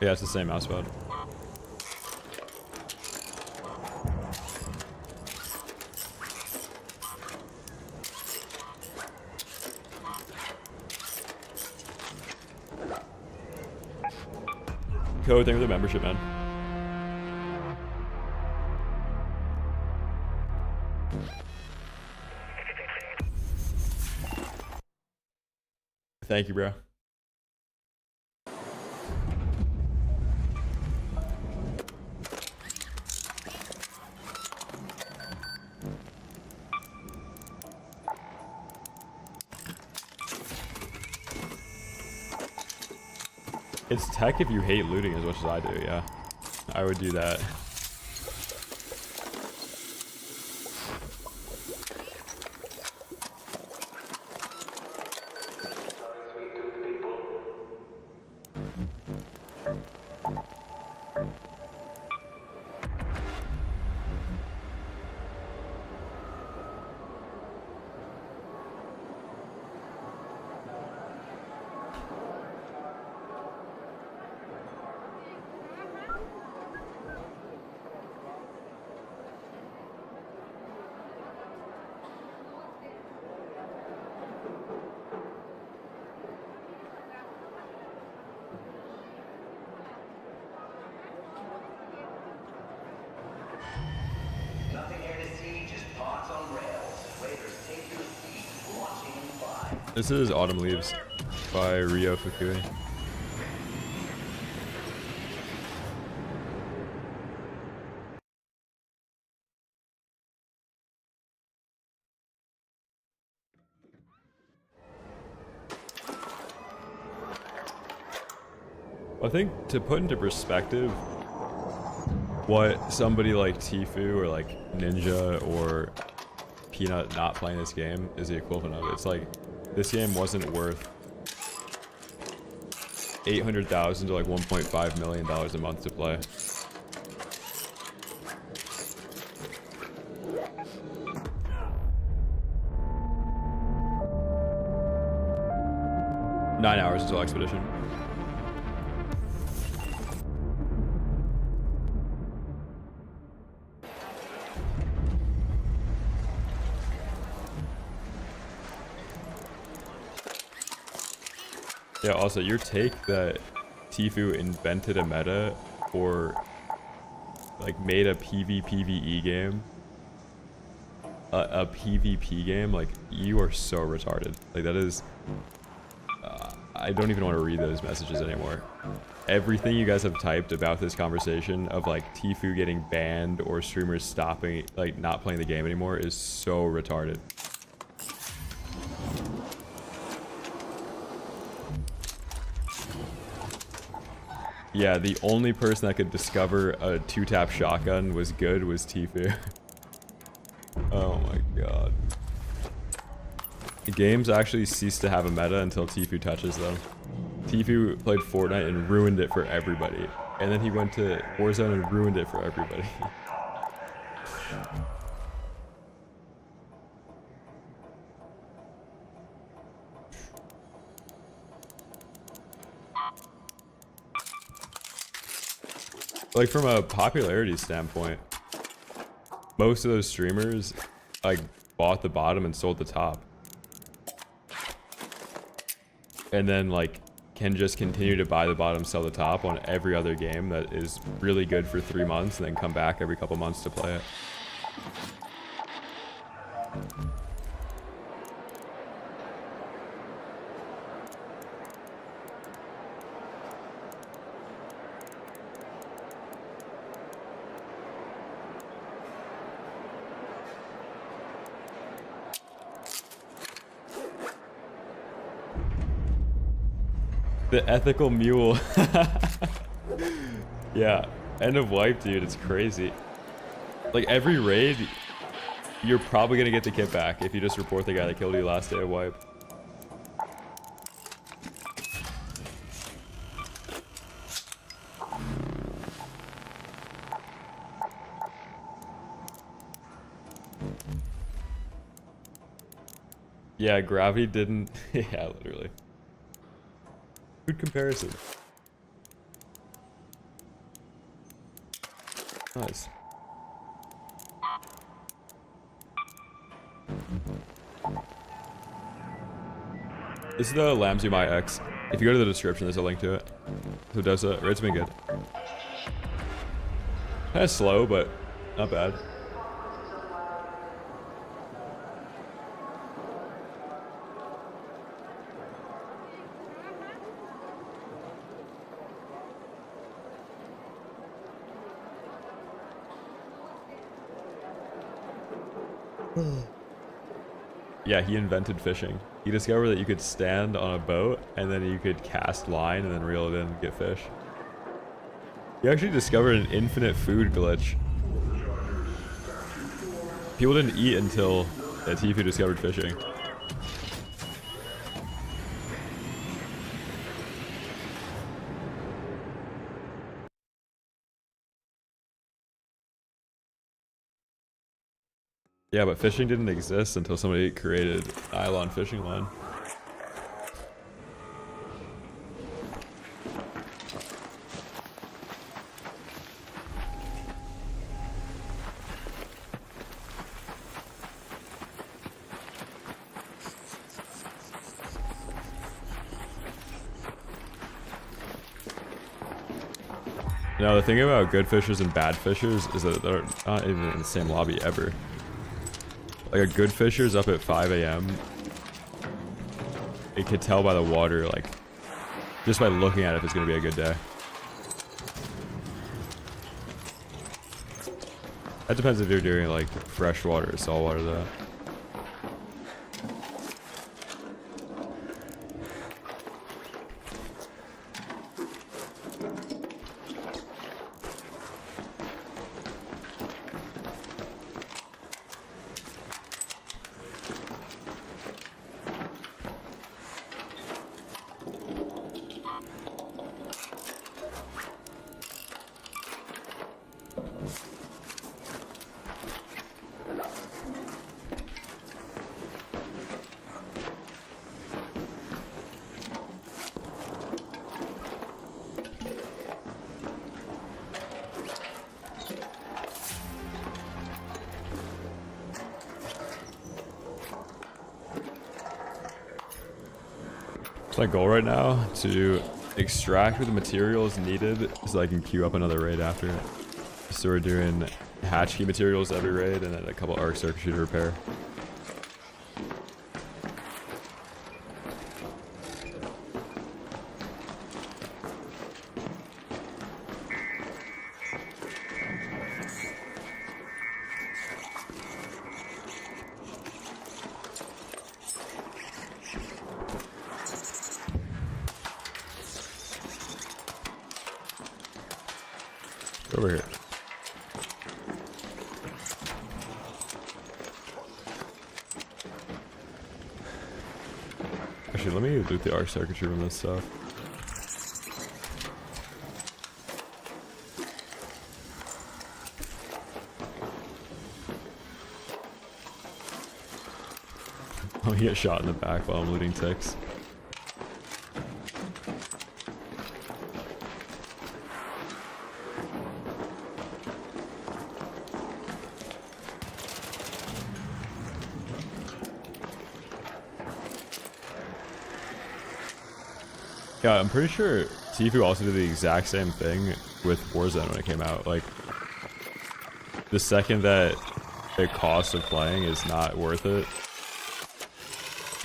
Yeah, it's the same mouse pad. Code, thank you for the membership, man. Thank you, bro. It's tech if you hate looting as much as I do, yeah. I would do that. Nothing here to see, just pods on rails. Raiders, take your seat. Launching in 5. This is Autumn Leaves by Ryo Fukui. I think to put into perspective what somebody like Tfue or like Ninja or Peanut not playing this game is the equivalent of, it's like this game wasn't worth $800,000 to like $1.5 million a month to play. Nine hours until Expedition. Yeah, also, your take that Tfue invented a meta or like made a PvPvE game, a PvP game, like you are so retarded. Like that is, I don't even want to read those messages anymore. Everything you guys have typed about this conversation of like Tfue getting banned or streamers stopping, like not playing the game anymore is so retarded. Yeah, the only person that could discover a 2-tap shotgun was good was Tfue. Oh my god. The games actually cease to have a meta until Tfue touches them. Tfue played Fortnite and ruined it for everybody. And then he went to Warzone and ruined it for everybody. Like from a popularity standpoint, most of those streamers like bought the bottom and sold the top. And then like can just continue to buy the bottom, sell the top on every other game that is really good for 3 months and then come back every couple months to play it. The ethical mule. Yeah, end of wipe, dude. It's crazy. Like every raid, you're probably gonna get the kit back if you just report the guy that killed you last day of wipe. Yeah, gravity didn't. Yeah, literally. Good comparison. Nice. This is the Lamzumai X. If you go to the description, there's a link to it. So Dosa, raid's been good. Kinda slow, but not bad. Yeah, he invented fishing. He discovered that you could stand on a boat and then you could cast line and then reel it in and get fish. He actually discovered an infinite food glitch. People didn't eat until Tifu discovered fishing. Yeah, but fishing didn't exist until somebody created nylon fishing line. Now the thing about good fishers and bad fishers is that they're not even in the same lobby ever. Like a good fisher's up at 5 a.m. It could tell by the water, like, just by looking at it if it's gonna be a good day. That depends if you're doing like freshwater or saltwater though. It's my goal right now to extract the materials needed so I can queue up another raid after it. So we're doing hatch key materials every raid and then a couple arc circuitry to repair. Over here. Actually, let me loot the arc circuitry from this stuff. I'm gonna get shot in the back while I'm looting ticks. Yeah, I'm pretty sure Tifu also did the exact same thing with Warzone when it came out. Like, the second that the cost of playing is not worth it,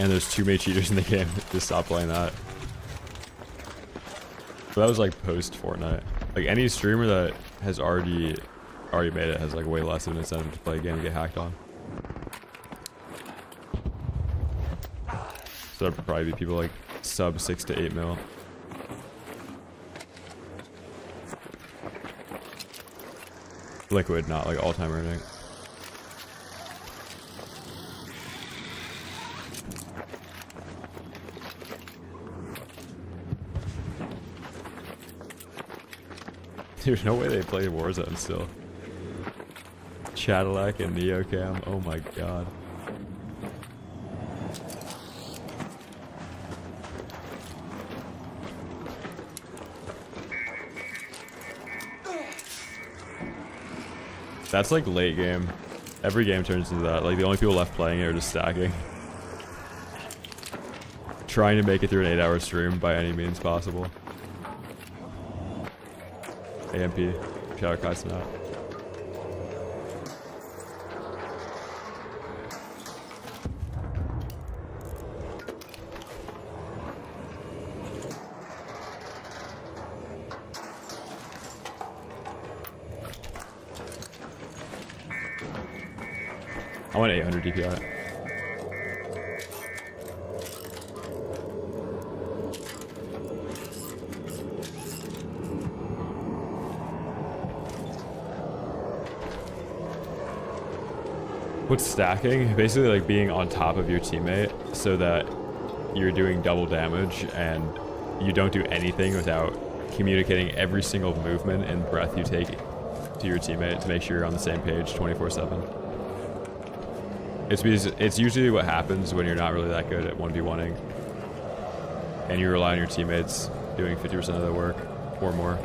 and there's too many cheaters in the game, just stop playing that. But that was like post Fortnite. Like any streamer that has already made it has like way less of an incentive to play a game and get hacked on. So there'd probably be people like sub 6 to 8 mil. Liquid, not like all-time earning. There's no way they play Warzone still. Cadillac and Neocam, oh my god. That's like late game. Every game turns into that. Like the only people left playing it are just stacking. Trying to make it through an 8-hour stream by any means possible. AMP. Shout out Kai Snap. I want 800 DPI. What's stacking? Basically like being on top of your teammate so that you're doing double damage and you don't do anything without communicating every single movement and breath you take to your teammate to make sure you're on the same page 24/7. It's because it's usually what happens when you're not really that good at 1v1ing and you rely on your teammates doing 50% of the work or more.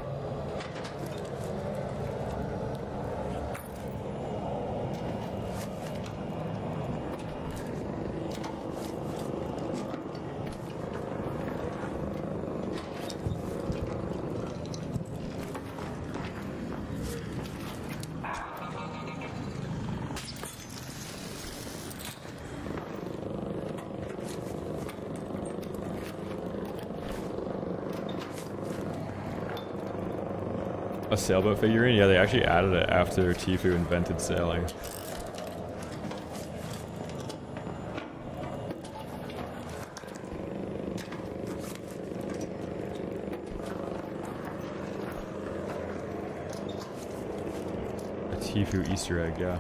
A sailboat figurine? Yeah, they actually added it after Tfue invented sailing. A Tfue Easter egg, yeah.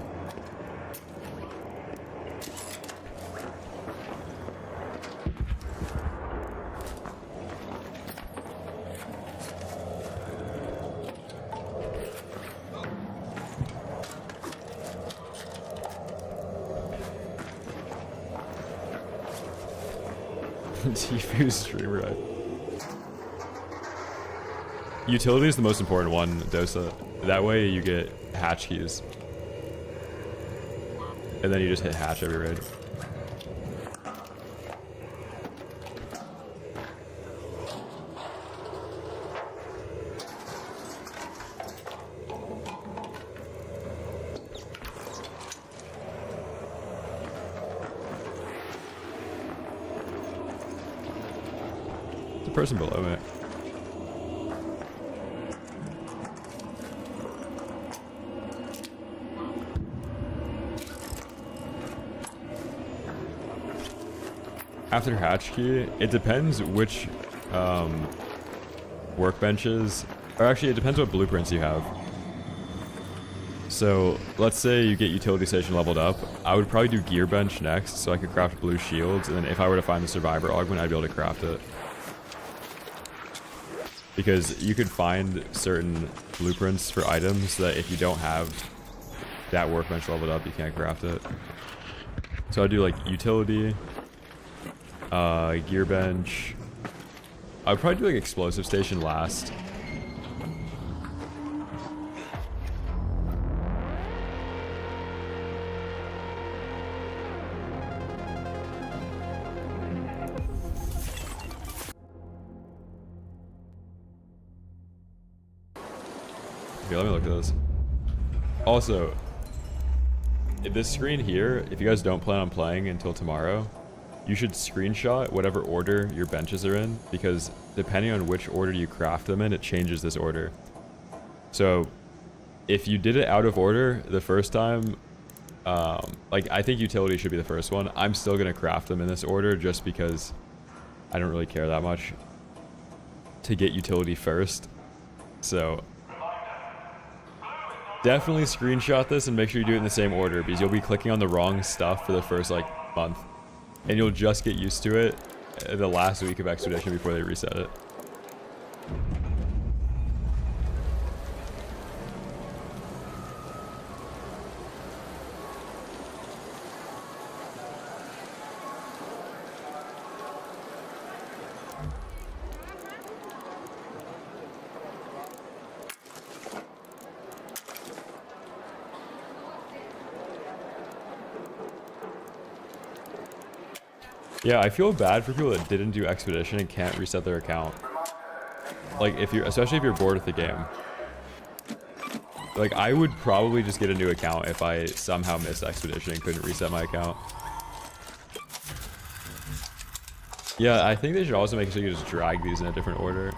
Tfue streamer. Utility is the most important one, Dosa. That way you get hatch keys. And then you just hit hatch every raid. Person below me. After hatch key, it depends which workbenches, or actually it depends what blueprints you have. So let's say you get utility station leveled up, I would probably do gear bench next so I could craft blue shields, and then if I were to find the survivor augment, I'd be able to craft it. Because you could find certain blueprints for items that if you don't have that workbench leveled up, you can't craft it. So I'd do like utility, gear bench. I would probably do like explosive station last. Okay, let me look at this. Also, this screen here, if you guys don't plan on playing until tomorrow, you should screenshot whatever order your benches are in, because depending on which order you craft them in, it changes this order. So, if you did it out of order the first time, like I think utility should be the first one. I'm still gonna craft them in this order just because I don't really care that much to get utility first. So definitely screenshot this and make sure you do it in the same order, because you'll be clicking on the wrong stuff for the first like month, and you'll just get used to it the last week of Expedition before they reset it. Yeah, I feel bad for people that didn't do Expedition and can't reset their account. Like, especially if you're bored with the game. Like, I would probably just get a new account if I somehow missed Expedition and couldn't reset my account. Yeah, I think they should also make sure you just drag these in a different order.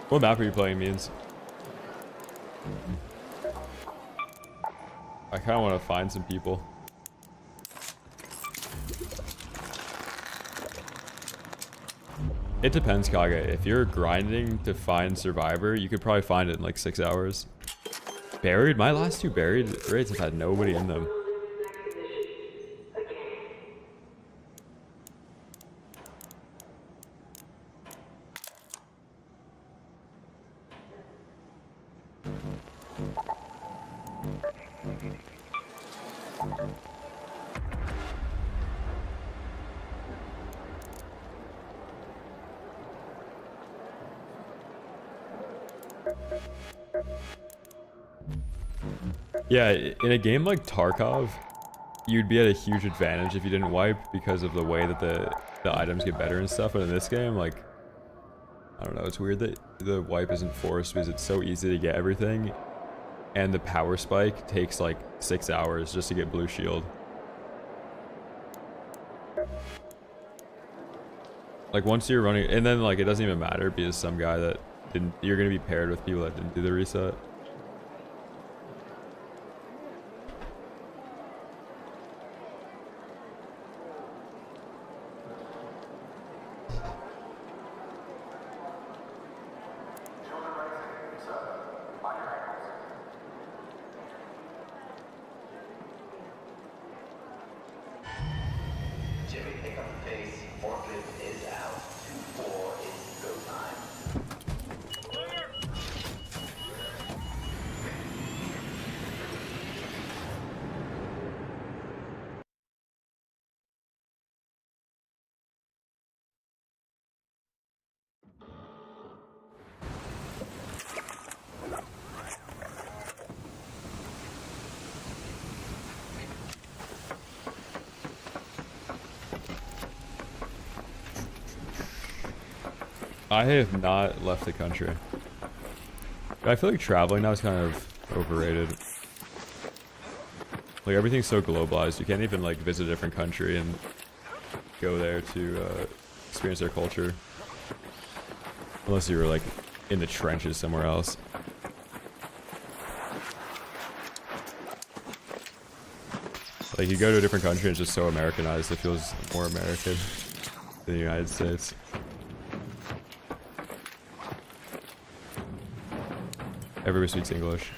What map are you playing, Means? I kind of want to find some people. It depends, Kage. If you're grinding to find Survivor, you could probably find it in like 6 hours. Buried? My last 2 buried raids have had nobody in them. Yeah, in a game like Tarkov, you'd be at a huge advantage if you didn't wipe because of the way that the items get better and stuff. But in this game, like, I don't know, it's weird that the wipe isn't forced because it's so easy to get everything. And the power spike takes like 6 hours just to get blue shield. Like once you're running, and then like it doesn't even matter because some guy that didn't, you're gonna be paired with people that didn't do the reset. Jimmy, pick up the pace. Forklift is out. 2-4 is go time. I have not left the country. I feel like traveling now is kind of overrated. Like everything's so globalized, you can't even like visit a different country and go there to experience their culture. Unless you were like in the trenches somewhere else. Like you go to a different country and it's just so Americanized, it feels more American than the United States. Everybody speaks English.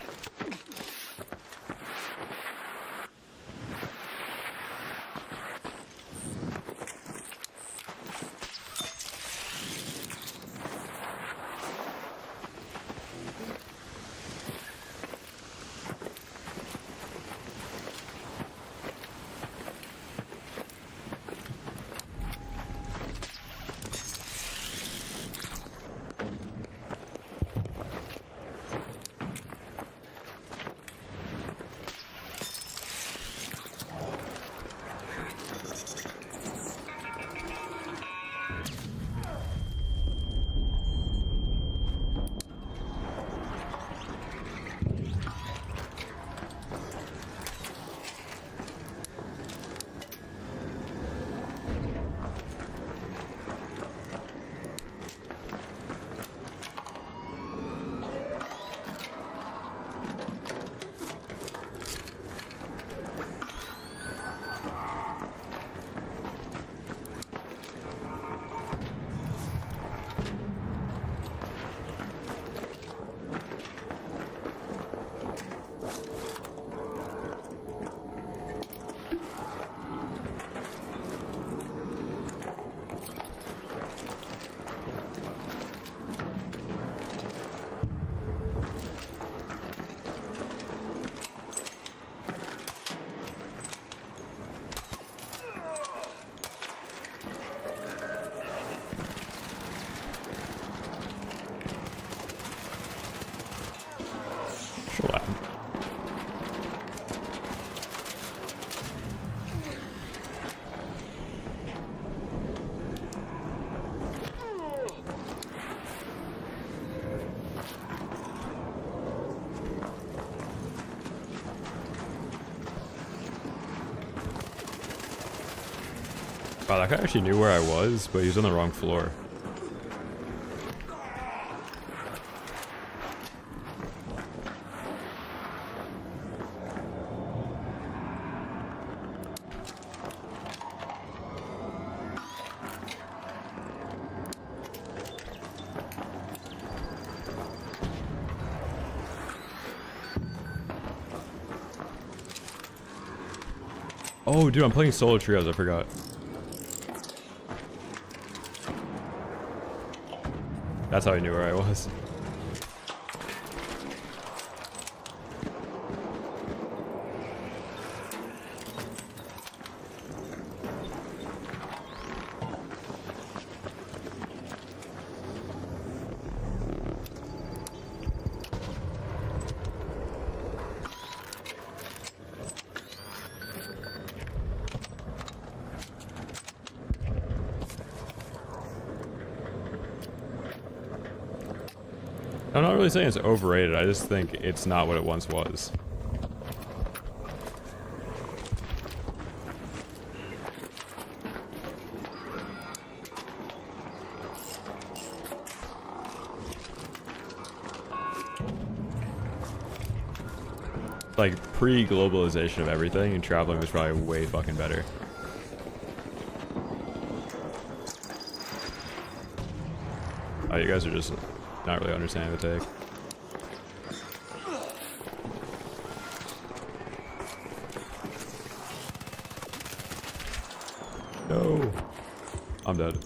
Wow, that guy actually knew where I was, but he was on the wrong floor. Oh, dude, I'm playing solo trios. I forgot. That's how I knew where I was. I'm not really saying it's overrated, I just think it's not what it once was. Like, pre-globalization of everything, and traveling was probably way fucking better. Oh, you guys are just not really understanding the take. No. I'm dead.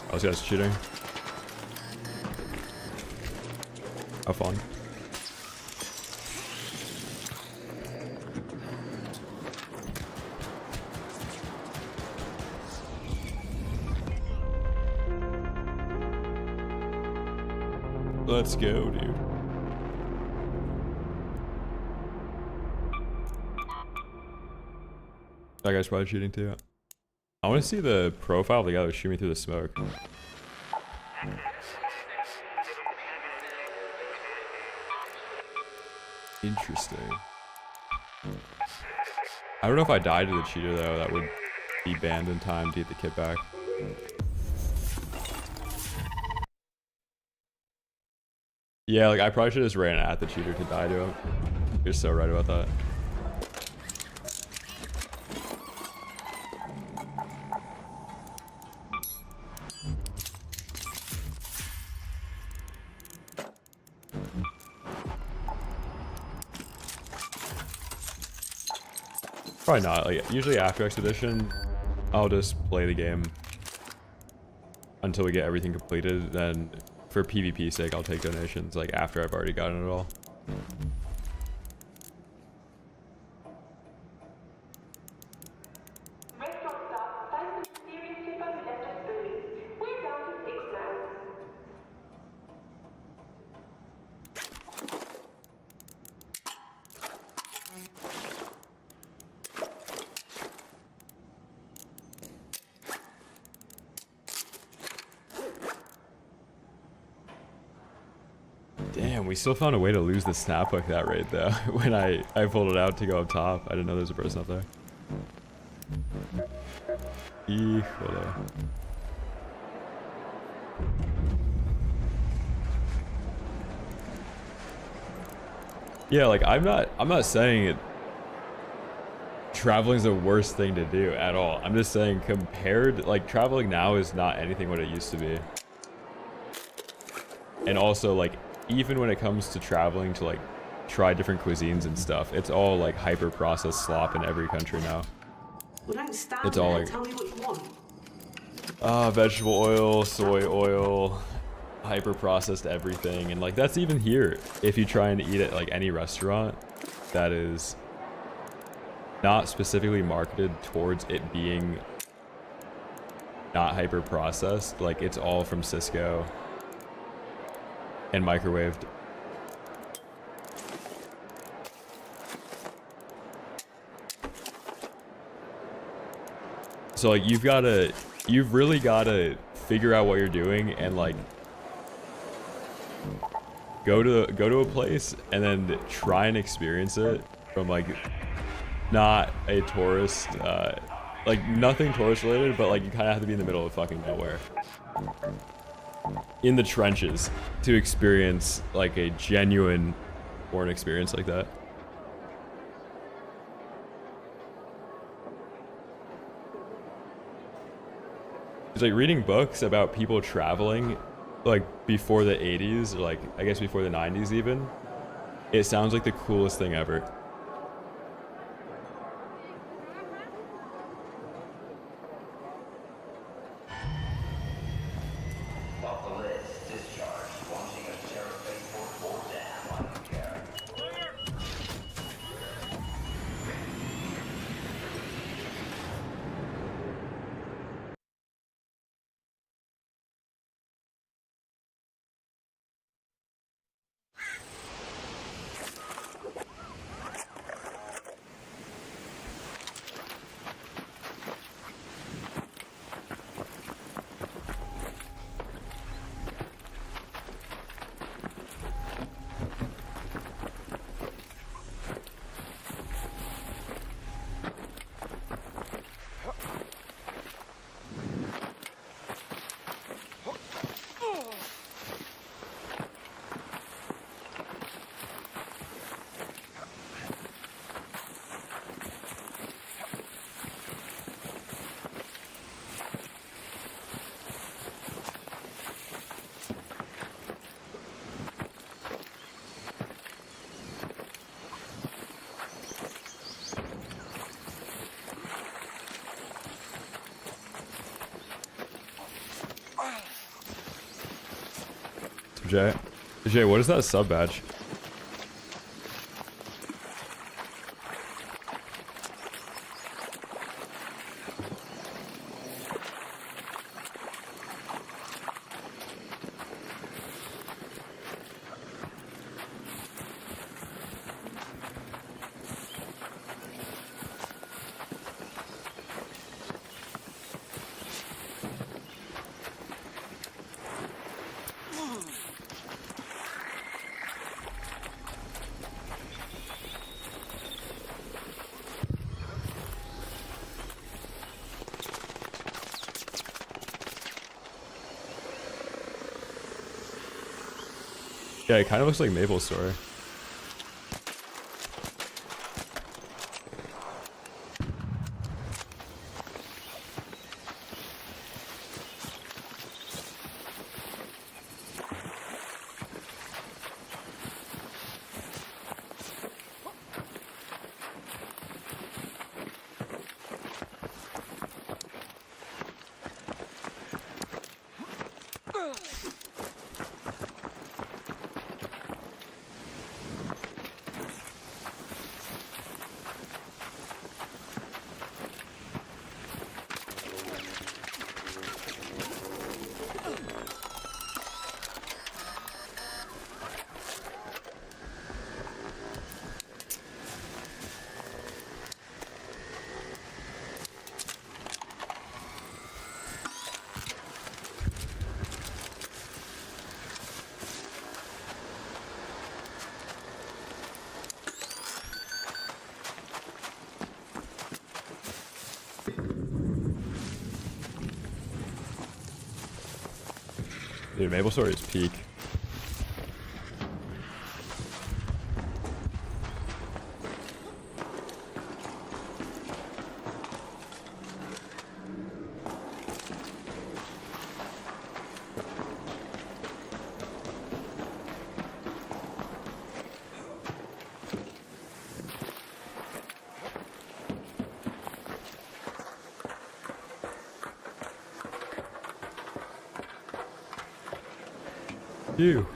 Oh, this guy's cheating. Have fun. Let's go, dude. That guy's probably cheating too. I want to see the profile of the guy that was shooting me through the smoke. Interesting. I don't know if I died to the cheater though, that would be banned in time to get the kit back. Yeah, like I probably should have just ran at the cheater to die to him. You're so right about that. Probably not. Like usually after Expedition, I'll just play the game until we get everything completed. Then, for PvP sake, I'll take donations. Like after I've already gotten it all. Damn, we still found a way to lose the snap like that raid though. When I pulled it out to go up top, I didn't know there was a person up there. Yeah, like I'm not saying it traveling's the worst thing to do at all. I'm just saying compared, like traveling now is not anything what it used to be. And also like even when it comes to traveling to like try different cuisines and stuff, it's all like hyper processed slop in every country now. Well, don't stand it's all there. like Tell me what you want. Vegetable oil, soy oil, hyper processed everything. And like that's even here if you try and eat at like any restaurant that is not specifically marketed towards it being not hyper processed. Like it's all from Cisco and microwaved. So like you've really gotta figure out what you're doing and like go to a place and then try and experience it from like not a tourist, like nothing tourist related, but like you kind of have to be in the middle of fucking nowhere, in the trenches, to experience like a genuine foreign experience like that. It's like reading books about people traveling like before the 80s, or like I guess before the 90s even. It sounds like the coolest thing ever. Off the list, discharge. Launching a terror phase 4 down. I don't care. Jay, what is that sub badge? Yeah, it kind of looks like Maple's story. Dude, Maple story is peak. You.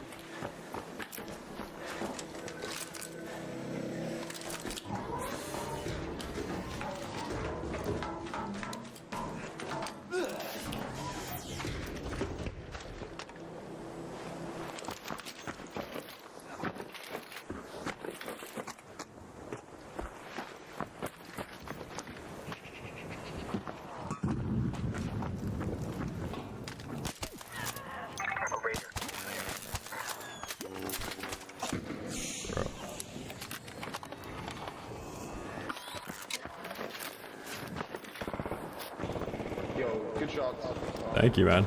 Good shots. Thank you, man.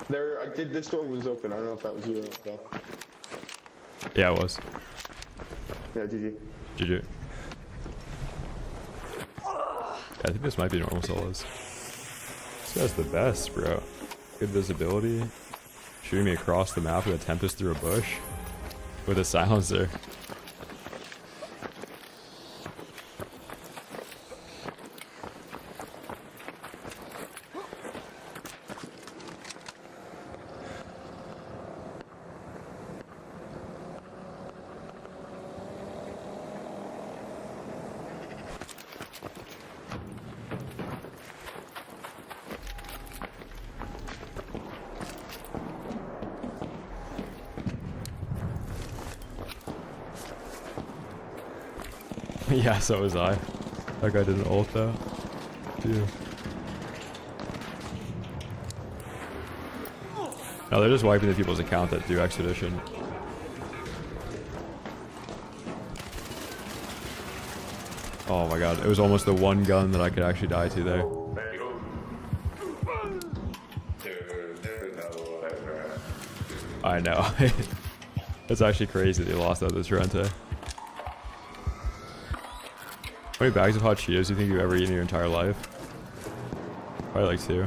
There, this door was open. I don't know if that was you. Though. Yeah, it was. Yeah, GG. GG. I think this might be normal solos. This guy's the best, bro. Good visibility. Shooting me across the map with a Tempest through a bush. With a silencer. Yeah, so was I. That guy didn't ult though. Dude. No, they're just wiping the people's account that do Expedition. Oh my god, it was almost the one gun that I could actually die to there. I know. It's actually crazy they lost out to Trente. How many bags of hot Cheetos do you think you've ever eaten in your entire life? Probably like 2.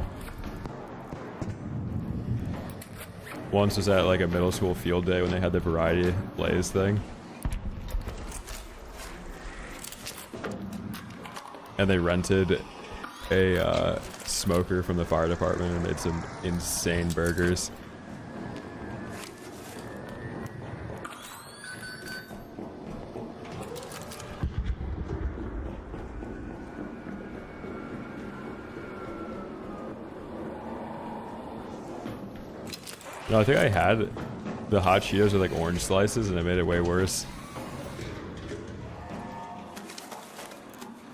Once was at like a middle school field day when they had the variety Lay's thing. And they rented a smoker from the fire department and made some insane burgers. No, I think I had the hot Cheetos with like orange slices and it made it way worse.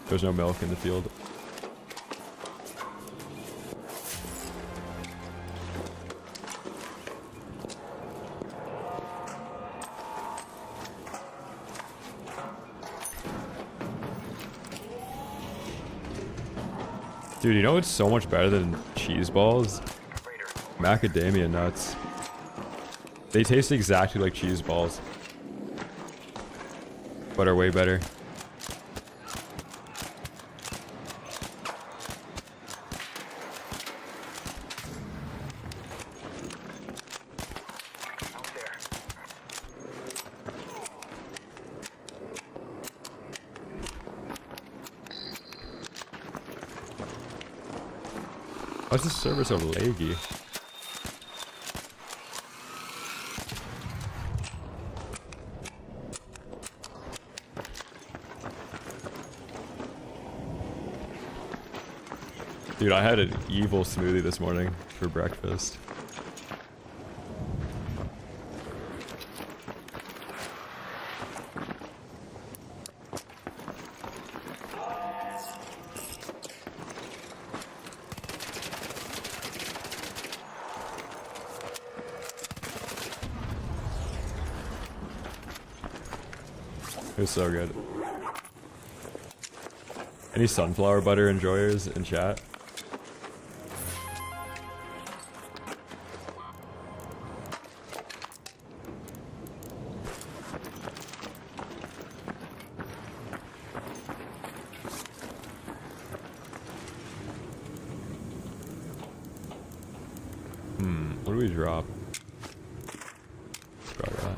There's no milk in the field. Dude, you know what's so much better than cheese balls? Macadamia nuts. They taste exactly like cheese balls, but are way better. Why's this server so laggy? Dude, I had an evil smoothie this morning for breakfast. It was so good. Any sunflower butter enjoyers in chat? What do we drop? Drop that.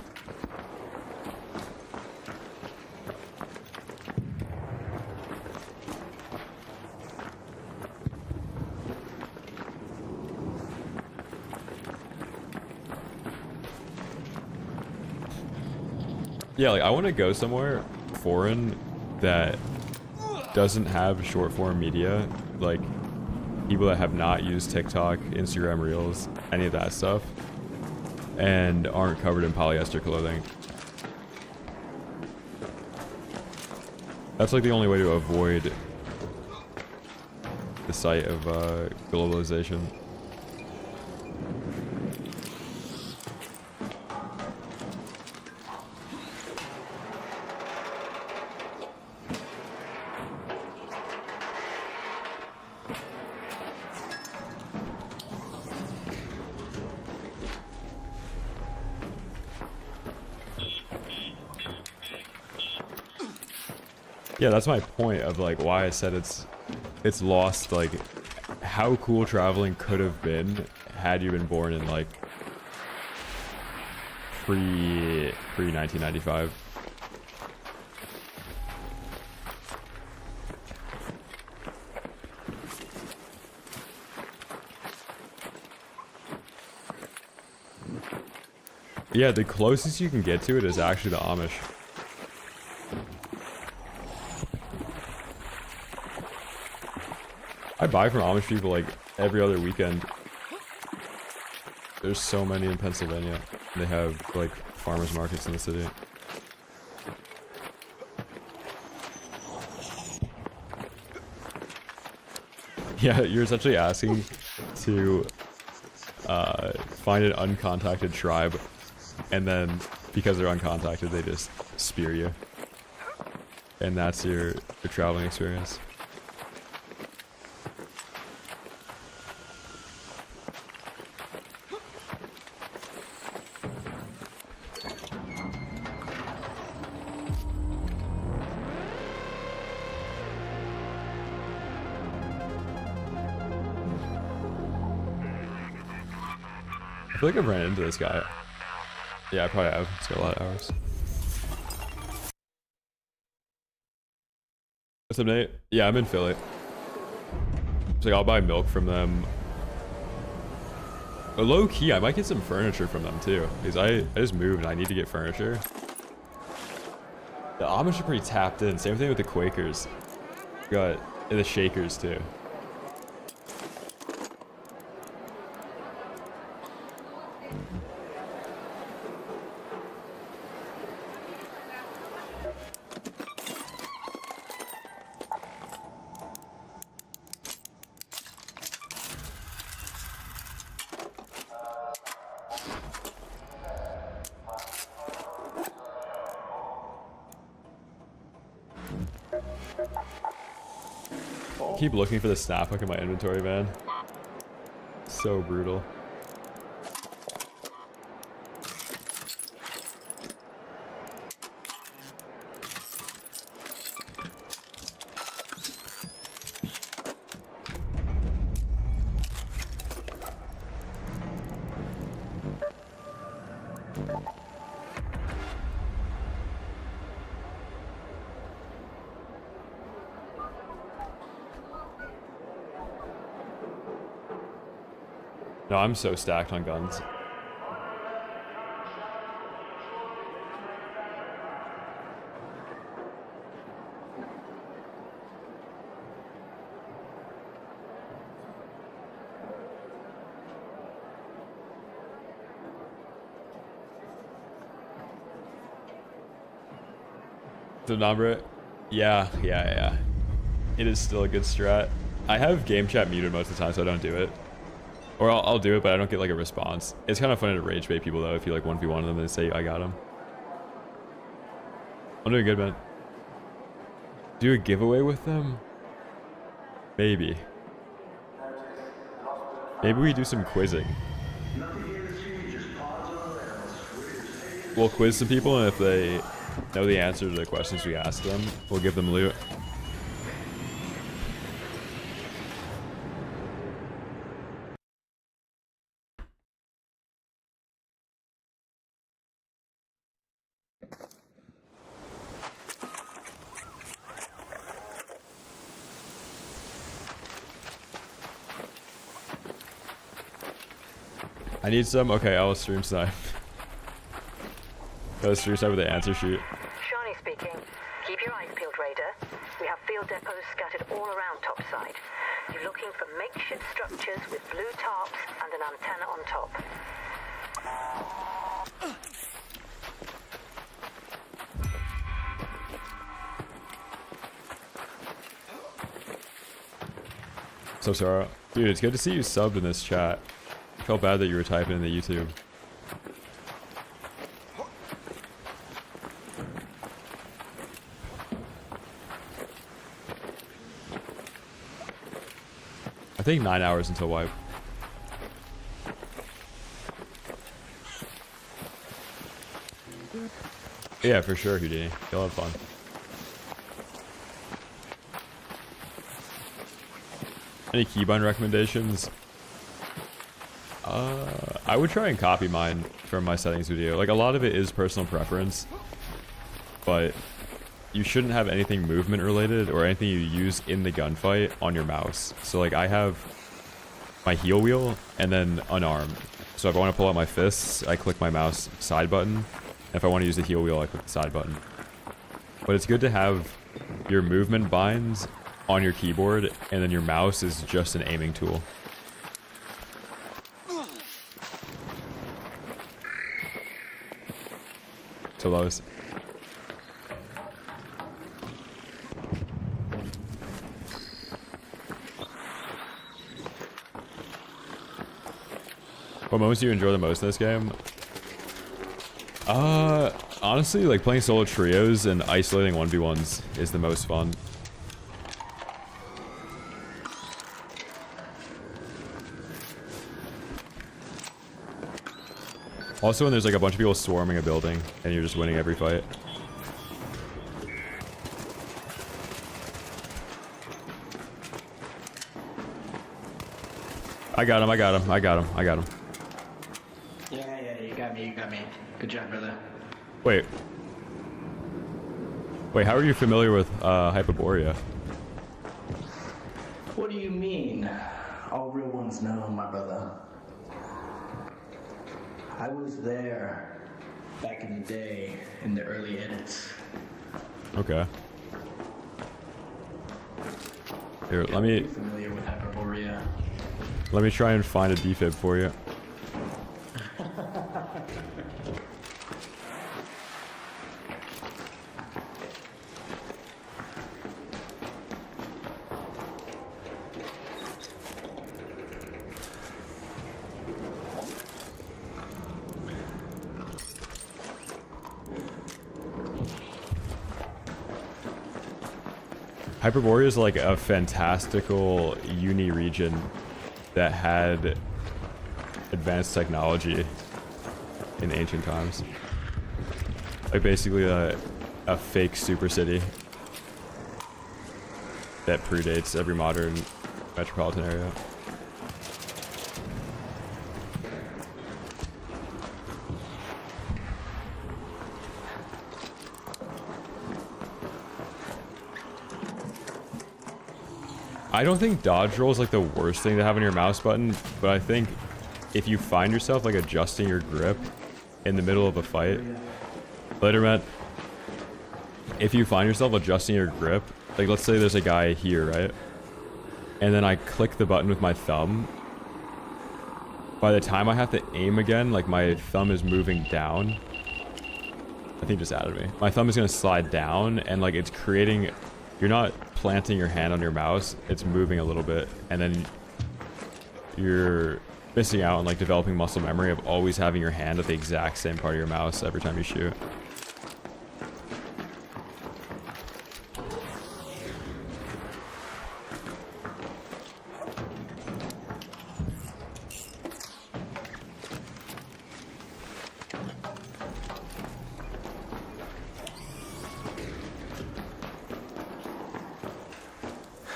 Yeah, like I want to go somewhere foreign that doesn't have short form media, like people that have not used TikTok, Instagram Reels, any of that stuff, and aren't covered in polyester clothing. That's like the only way to avoid the sight of globalization. Yeah, that's my point of like why I said it's lost like how cool traveling could have been had you been born in like pre 1995. Yeah, the closest you can get to it is actually the Amish. I buy from Amish people like every other weekend. There's so many in Pennsylvania. They have like farmers markets in the city. Yeah, you're essentially asking to find an uncontacted tribe, and then because they're uncontacted, they just spear you, and that's your traveling experience. I feel like I've ran into this guy. Yeah, I probably have. It's got a lot of hours. What's up, Nate? Yeah, I'm in Philly. It's like I'll buy milk from them. But low key, I might get some furniture from them too, because I just moved and I need to get furniture. The Amish are pretty tapped in. Same thing with the Quakers. Got the Shakers too. Keep looking for the snap hook in my inventory, man. So brutal. No, I'm so stacked on guns. The number, yeah. It is still a good strat. I have game chat muted most of the time, so I don't do it. Or I'll do it, but I don't get like a response. It's kind of funny to rage bait people though if you like 1v1 them and they say I got them. I'm doing good, man. Do a giveaway with them? Maybe. Maybe we do some quizzing. We'll quiz some people, and if they know the answer to the questions we ask them, we'll give them loot. I need some? Okay, I'll stream snipe. I'll stream snipe with the answer sheet. Shawnee speaking. Keep your eyes peeled, Raider. We have field depots scattered all around topside. You're looking for makeshift structures with blue tarps and an antenna on top. So Sarah, dude, it's good to see you subbed in this chat. I felt bad that you were typing in the YouTube. I think 9 hours until wipe. Yeah, for sure, Houdini. You'll have fun. Any keybind recommendations? I would try and copy mine from my settings video. Like, a lot of it is personal preference, but you shouldn't have anything movement related or anything you use in the gunfight on your mouse. So like, I have my heel wheel and then unarmed. So if I want to pull out my fists, I click my mouse side button. And if I want to use the heel wheel, I click the side button. But it's good to have your movement binds on your keyboard, and then your mouse is just an aiming tool. So Lois. What moments do you enjoy the most in this game? Honestly, like playing solo trios and isolating 1v1s is the most fun. Also when there's like a bunch of people swarming a building and you're just winning every fight. I got him, I got him, I got him, I got him. Yeah, you got me. Good job, brother. Wait, how are you familiar with Hyperborea? What do you mean? All real ones know, my brother. I was there back in the day, in the early edits. Okay. Here, let me... familiar with Hyperborea. Let me try and find a defib for you. Hyperborea is like a fantastical uni region that had advanced technology in ancient times. Like basically a fake super city that predates every modern metropolitan area. I don't think dodge roll is like the worst thing to have on your mouse button, but I think if you find yourself like adjusting your grip in the middle of a fight, later Matt, if you find yourself adjusting your grip, like let's say there's a guy here, right? And then I click the button with my thumb. By the time I have to aim again, like my thumb is moving down. I think it just added me. My thumb is gonna slide down and like it's creating, you're not planting your hand on your mouse, it's moving a little bit, and then you're missing out on like developing muscle memory of always having your hand at the exact same part of your mouse every time you shoot.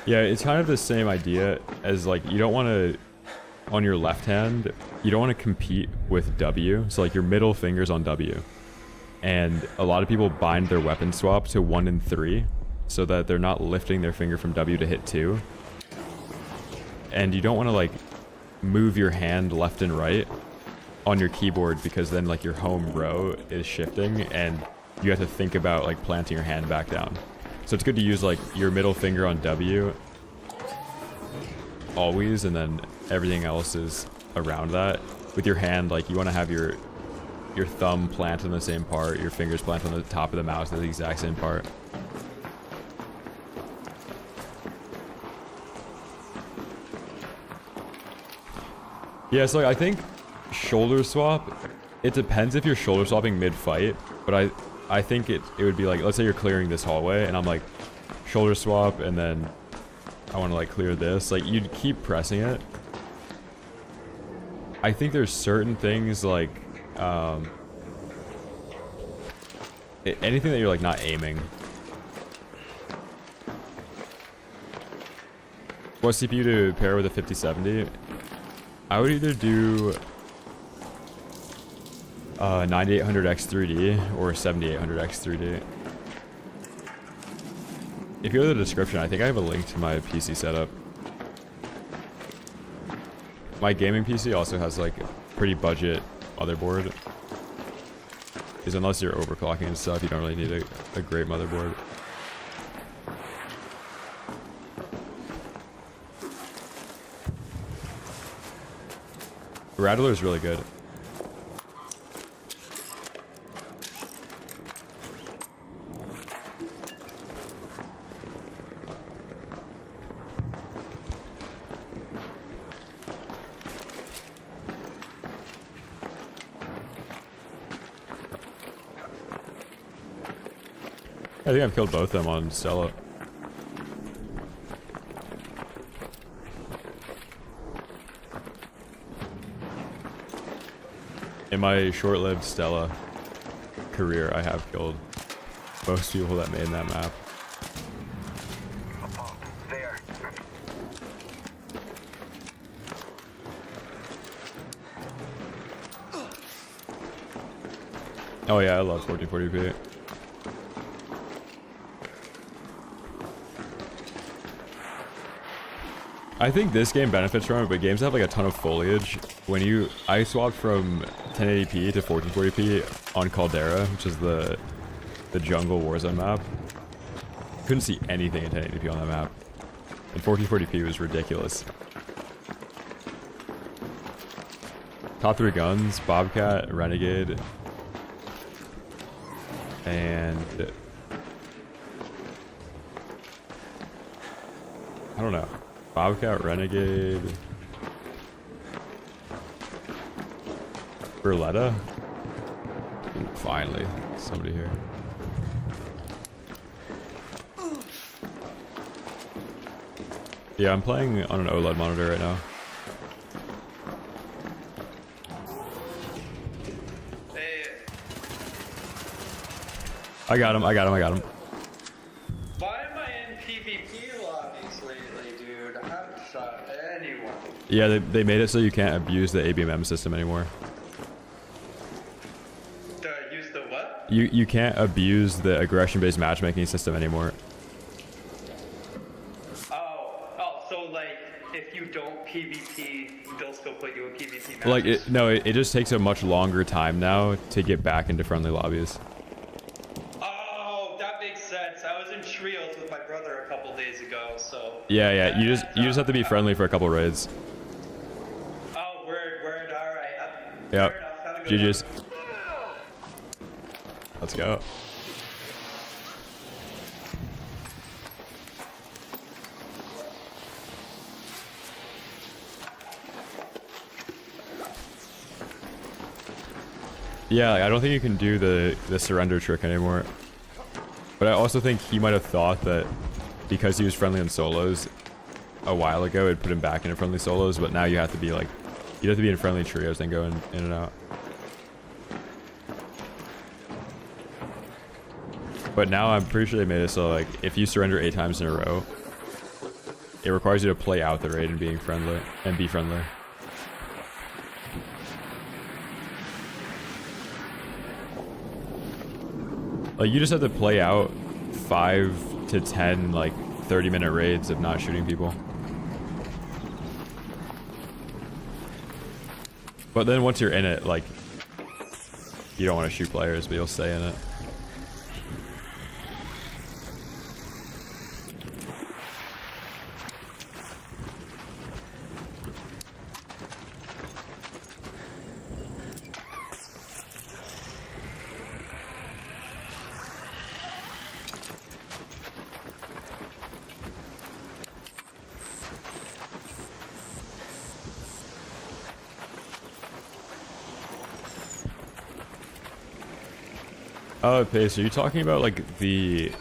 Yeah, it's kind of the same idea as like, you don't want to, on your left hand, you don't want to compete with W. So like your middle finger's on W. And a lot of people bind their weapon swap to 1 and 3 so that they're not lifting their finger from W to hit 2. And you don't want to like move your hand left and right on your keyboard because then like your home row is shifting and you have to think about like planting your hand back down. So it's good to use like your middle finger on W always, and then everything else is around that. With your hand, like you want to have your thumb planted on the same part, your fingers planted on the top of the mouse at the exact same part. Yeah, so like, I think shoulder swap, it depends if you're shoulder swapping mid-fight, but I think it would be like, let's say you're clearing this hallway and I'm like shoulder swap and then I want to like clear this, like you'd keep pressing it. I think there's certain things like anything that you're like not aiming. What CPU to pair with a 5070? I would either do 9800X3D or 7800X3D. If you go to the description, I think I have a link to my PC setup. My gaming PC also has like a pretty budget motherboard. Because unless you're overclocking and stuff, you don't really need a great motherboard. Rattler is really good. I think I've killed both of them on Stella. In my short-lived Stella career, I have killed most people that made that map. There. Oh yeah, I love 1440p. I think this game benefits from it, but games that have like a ton of foliage. I swapped from 1080p to 1440p on Caldera, which is the jungle Warzone map. Couldn't see anything in 1080p on that map. And 1440p was ridiculous. Top 3 guns, Bobcat, Renegade, and I don't know. Bobcat, Renegade, Berletta. Ooh, finally, somebody here. Yeah, I'm playing on an OLED monitor right now. Hey. I got him. Why am I in PvP lobbies lately, dude? I haven't shot anyone. Yeah, they made it so you can't abuse the ABMM system anymore. Use the what? You can't abuse the aggression-based matchmaking system anymore. So like, if you don't PvP, they'll still put you in PvP matches? Like, it just takes a much longer time now to get back into friendly lobbies. Oh, that makes sense. I was in trios with my brother a couple days ago, so... Yeah, you just have to be friendly for a couple raids. Oh, word, alright. Yep. GG's. Let's go. Yeah, like, I don't think you can do the surrender trick anymore. But I also think he might have thought that because he was friendly in solos a while ago, it put him back into friendly solos, but now you have to be like, you'd have to be in friendly trios and go in and out. But now I'm pretty sure they made it so like, if you surrender 8 times in a row, it requires you to play out the raid and be friendly. Like, you just have to play out 5 to 10, like, 30-minute raids of not shooting people. But then once you're in it, like, you don't want to shoot players, but you'll stay in it. Oh, Pace, are you talking about like the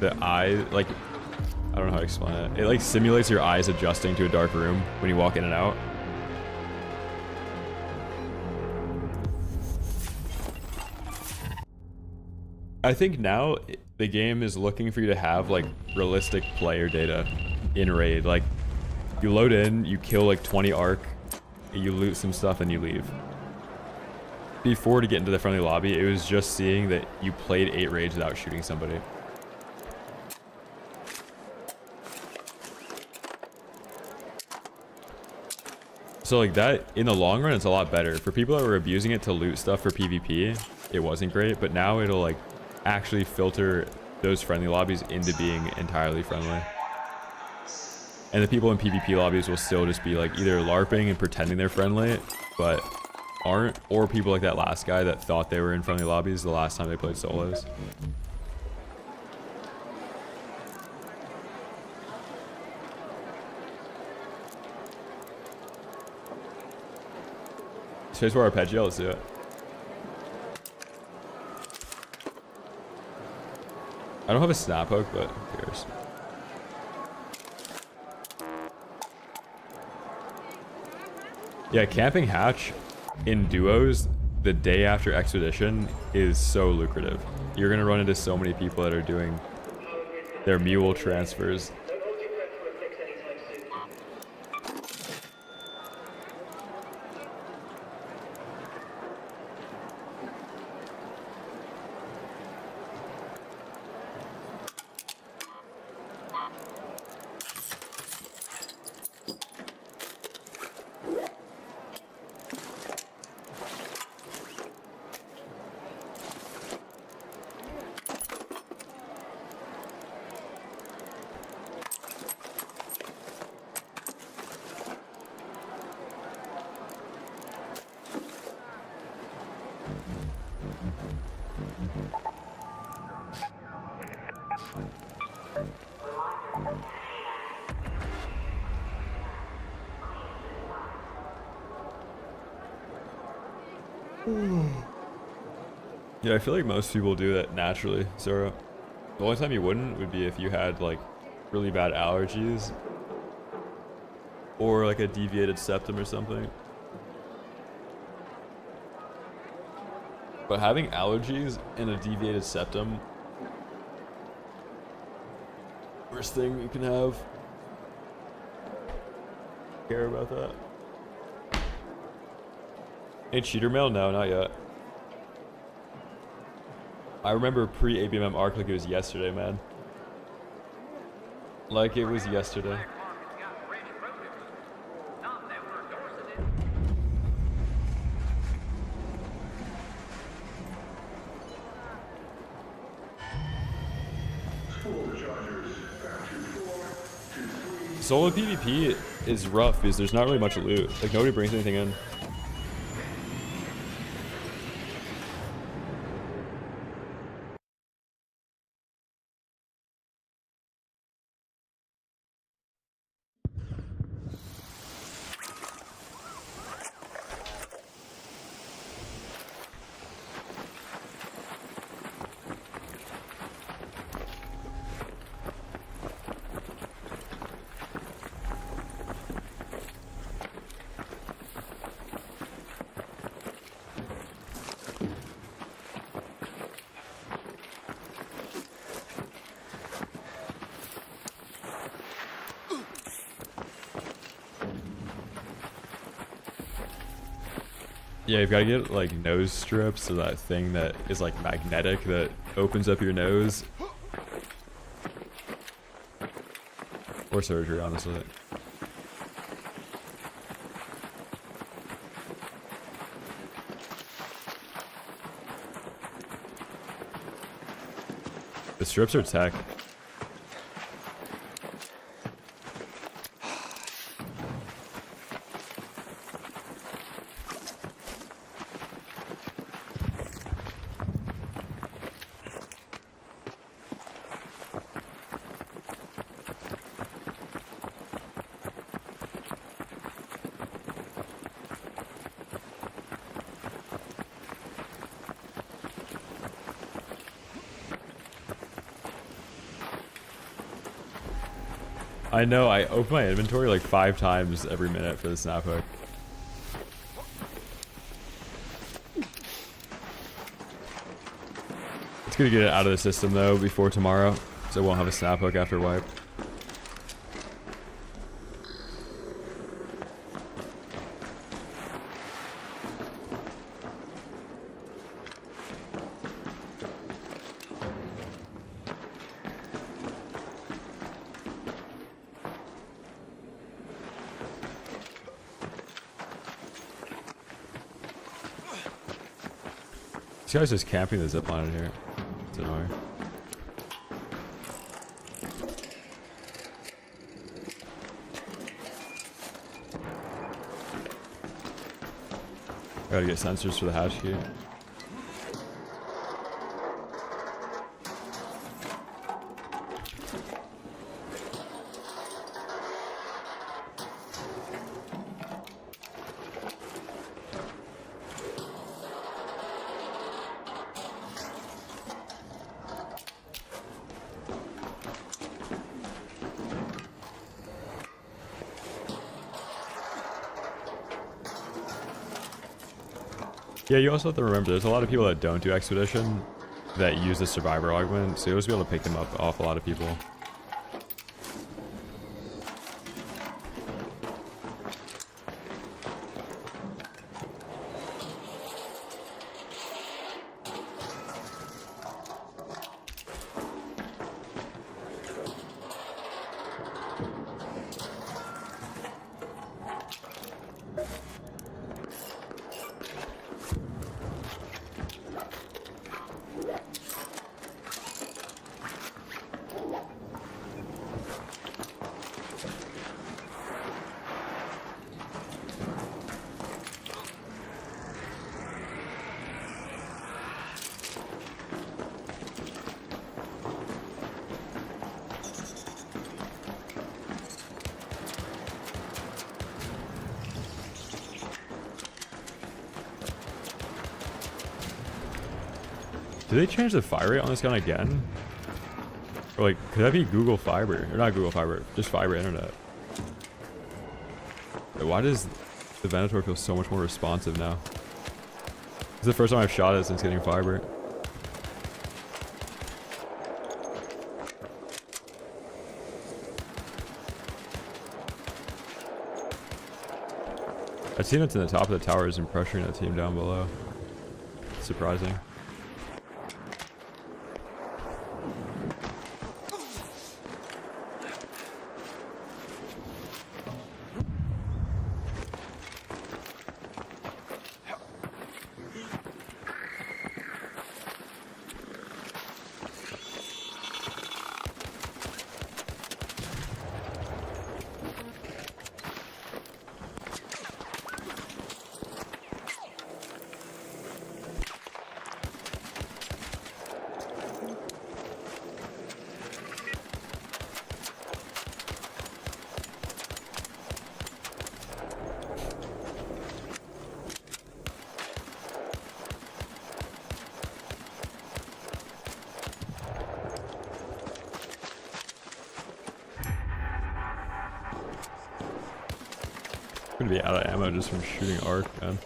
eye, like, I don't know how to explain it. It like simulates your eyes adjusting to a dark room when you walk in and out. I think now the game is looking for you to have like realistic player data. in raid. Like, you load in, you kill like 20 arc, you loot some stuff, and you leave. Before, to get into the friendly lobby, it was just seeing that you played 8 raids without shooting somebody. So like that, in the long run, it's a lot better. For people that were abusing it to loot stuff for PvP, it wasn't great, but now it'll like actually filter those friendly lobbies into being entirely friendly. And the people in PvP lobbies will still just be like either LARPing and pretending they're friendly, but aren't, or people like that last guy that thought they were in friendly lobbies the last time they played solos. Space War Arpeggio, let's do it. I don't have a snap hook, but who cares? Yeah, camping hatch in duos the day after expedition is so lucrative. You're gonna run into so many people that are doing their mule transfers. Yeah, I feel like most people do that naturally, Zora. The only time you wouldn't would be if you had like really bad allergies or like a deviated septum or something. But having allergies and a deviated septum, worst thing you can have. Care about that? Hey, cheater mail? No, not yet. I remember pre-ABMM arc like it was yesterday, man. Like it was yesterday. Solo PvP is rough because there's not really much loot. Like nobody brings anything in. Yeah, you've got to get like nose strips, or that thing that is like magnetic that opens up your nose. Or surgery, honestly. The strips are tech. I know, I open my inventory like 5 times every minute for the snap hook. It's gonna get it out of the system though before tomorrow, so I won't have a snap hook after wipe. This guy's just camping the zipline in here. It's annoying. Gotta get sensors for the hatch key. Yeah, you also have to remember there's a lot of people that don't do expedition that use the survivor augment, so you'll just be able to pick them up off a lot of people. Did they change the fire rate on this gun again? Or like, could that be Google Fiber? Or not Google Fiber, just fiber internet. Wait, why does the Venator feel so much more responsive now? This is the first time I've shot it since getting fiber. I've seen it's in the top of the towers and pressuring that team down below. Surprising. I'm gonna be out of ammo just from shooting arc, man.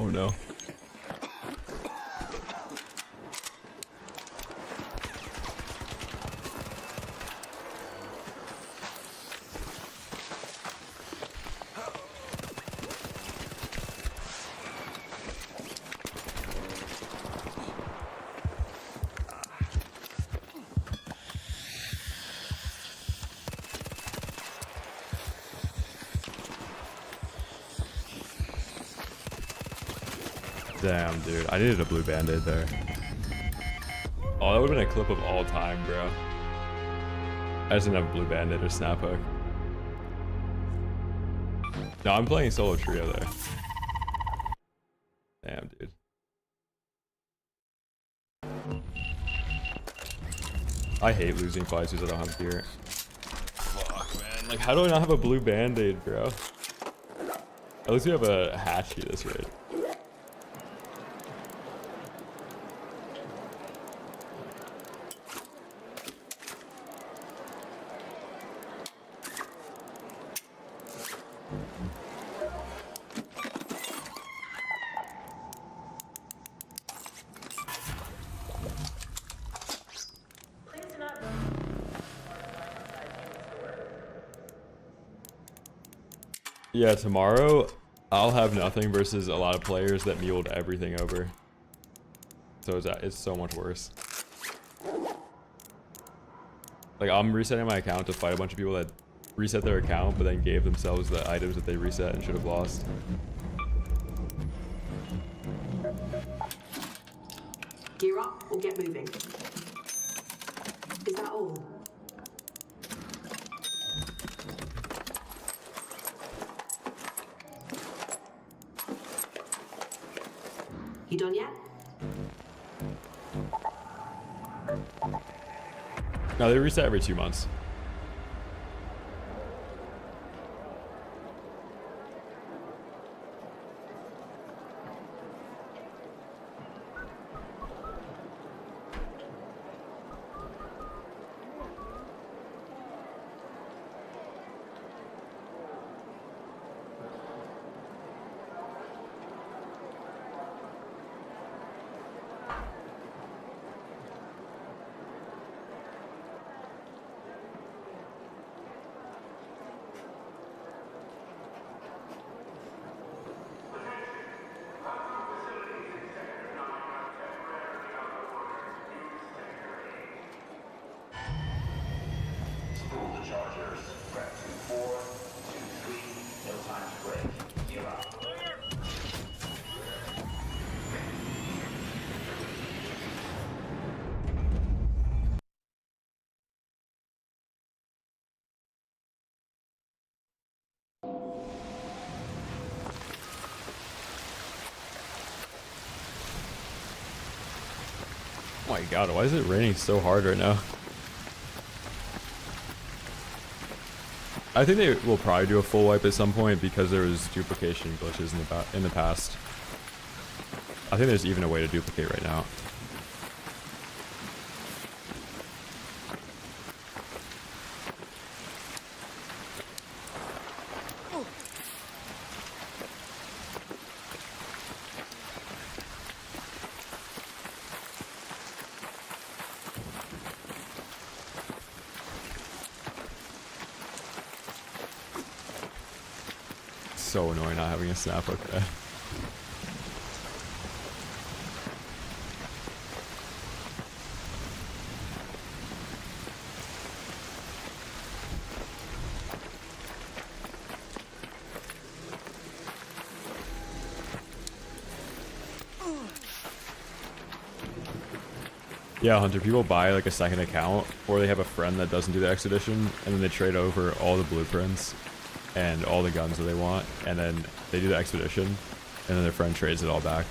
Oh no. Damn, dude. I needed a blue band-aid there. Oh, that would have been a clip of all time, bro. I just didn't have a blue band-aid or snap hook. No, I'm playing solo trio there. Damn, dude. I hate losing fights because I don't have gear. Fuck, man. Like, how do I not have a blue band-aid, bro? At least we have a hatchet this rate. Yeah, tomorrow I'll have nothing versus a lot of players that muled everything over. So it's so much worse. Like, I'm resetting my account to fight a bunch of people that reset their account but then gave themselves the items that they reset and should have lost. Gear up or get moving. Is that all? You done yet? No, they reset every 2 months. Oh my god, why is it raining so hard right now? I think they will probably do a full wipe at some point because there was duplication glitches in the past. I think there's even a way to duplicate right now. So annoying not having a snap hook there. Yeah, Hunter, people buy like a second account or they have a friend that doesn't do the expedition and then they trade over all the blueprints and all the guns that they want, and then they do the expedition, and then their friend trades it all back.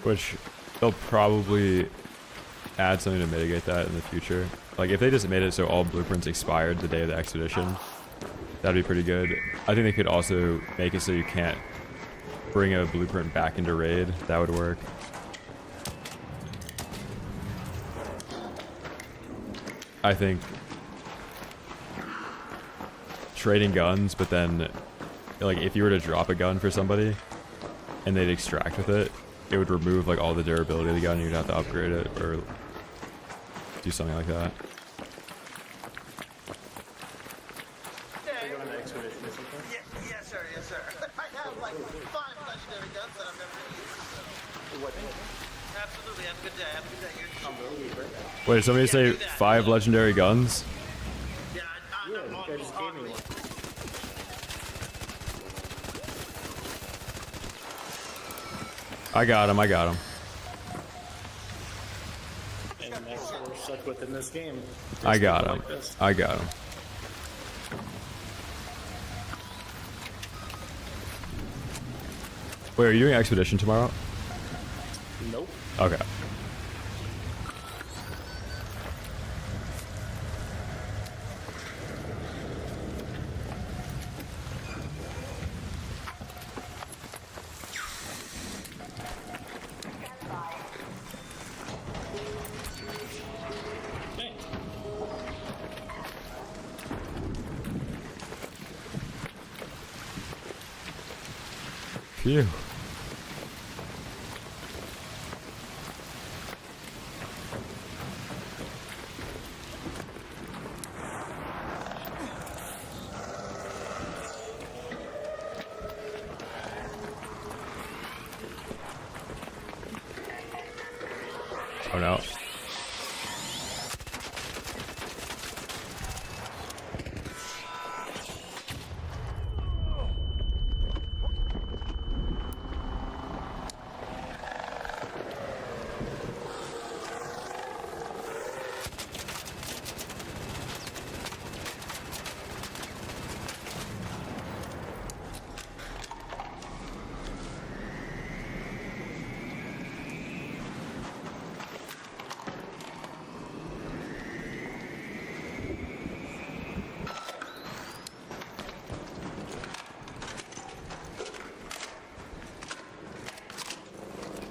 Which they'll probably add something to mitigate that in the future. Like if they just made it so all blueprints expired the day of the expedition, that'd be pretty good. I think they could also make it so you can't bring a blueprint back into raid. That would work. I think trading guns, but then like if you were to drop a gun for somebody and they'd extract with it, it would remove like all the durability of the gun and you'd have to upgrade it or do something like that. Yes, sir. I have like 5 legendary guns that I've never used. So. Absolutely. Have a good day. Wait, did somebody say 5 legendary guns? Yeah, on me. I got him. I got him. And that's what we're stuck with in this game. I got him. Like this. I got him. Wait, are you doing expedition tomorrow? Nope. Okay. Phew. Oh no.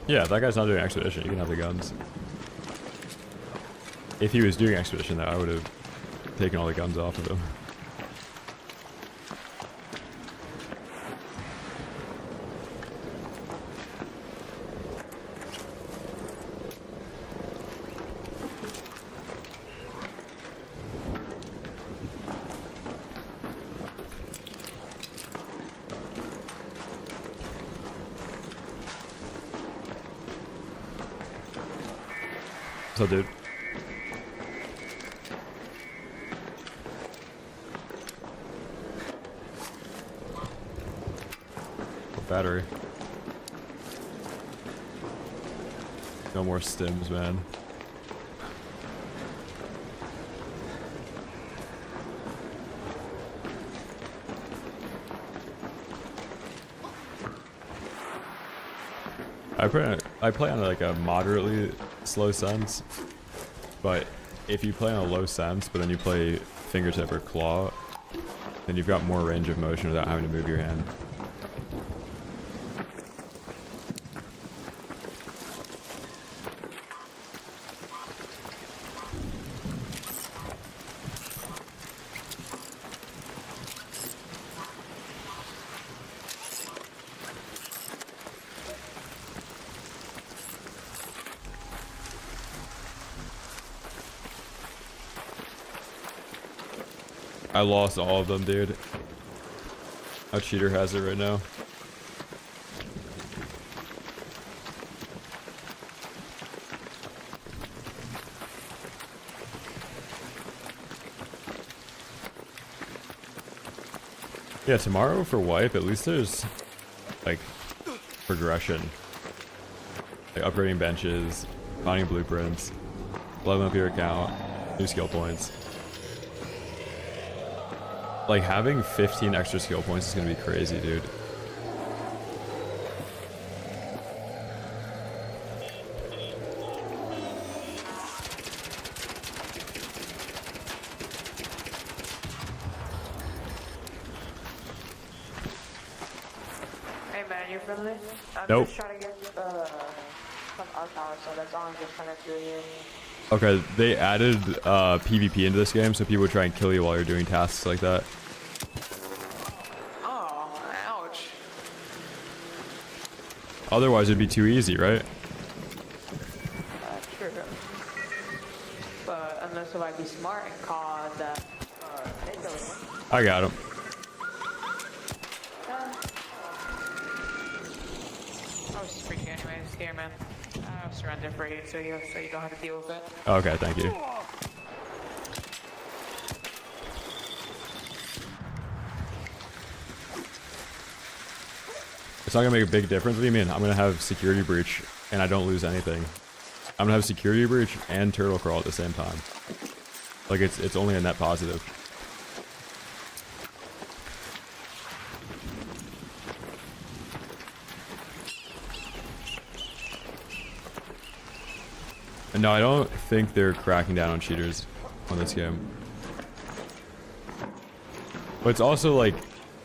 Yeah, if that guy's not doing expedition, you can have the guns. If he was doing expedition, though, I would have taken all the guns off of him. So, dude. Battery. No more stims, man. I play on like a moderately slow sense, but if you play on a low sense, but then you play fingertip or claw, then you've got more range of motion without having to move your hand. I lost all of them, dude. Our cheater has it right now. Yeah, tomorrow for wipe, at least there's like progression. Like upgrading benches, finding blueprints, leveling up your account, new skill points. Like, having 15 extra skill points is gonna be crazy, dude. Hey man, you friendly? I'm Nope. just trying to get some art power, so that's all I'm just trying to do here. Okay, they added PvP into this game, so people would try and kill you while you're doing tasks like that. Oh, ouch. Otherwise, it'd be too easy, right? True. But unless if I be smart and call that, I got him. I was just freaking anyway, scared man. I'll surrender for you, so you don't have to deal with it. Okay, thank you. It's not gonna make a big difference. What do you mean? I'm gonna have security breach and I don't lose anything. I'm gonna have security breach and turtle crawl at the same time. Like it's only a net positive. And no, I don't think they're cracking down on cheaters on this game. But it's also like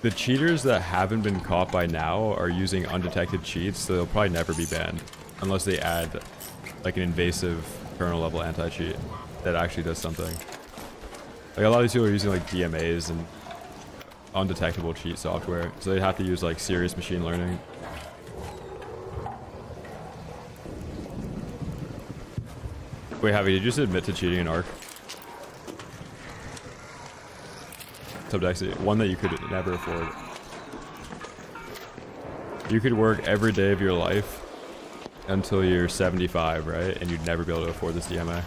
the cheaters that haven't been caught by now are using undetected cheats, so they'll probably never be banned unless they add like an invasive kernel level anti-cheat that actually does something. Like a lot of these people are using like DMAs and undetectable cheat software, so they have to use like serious machine learning. Wait, Javi, did you just admit to cheating in Ark? Subdexy, one that you could never afford. You could work every day of your life until you're 75, right? And you'd never be able to afford this DMA.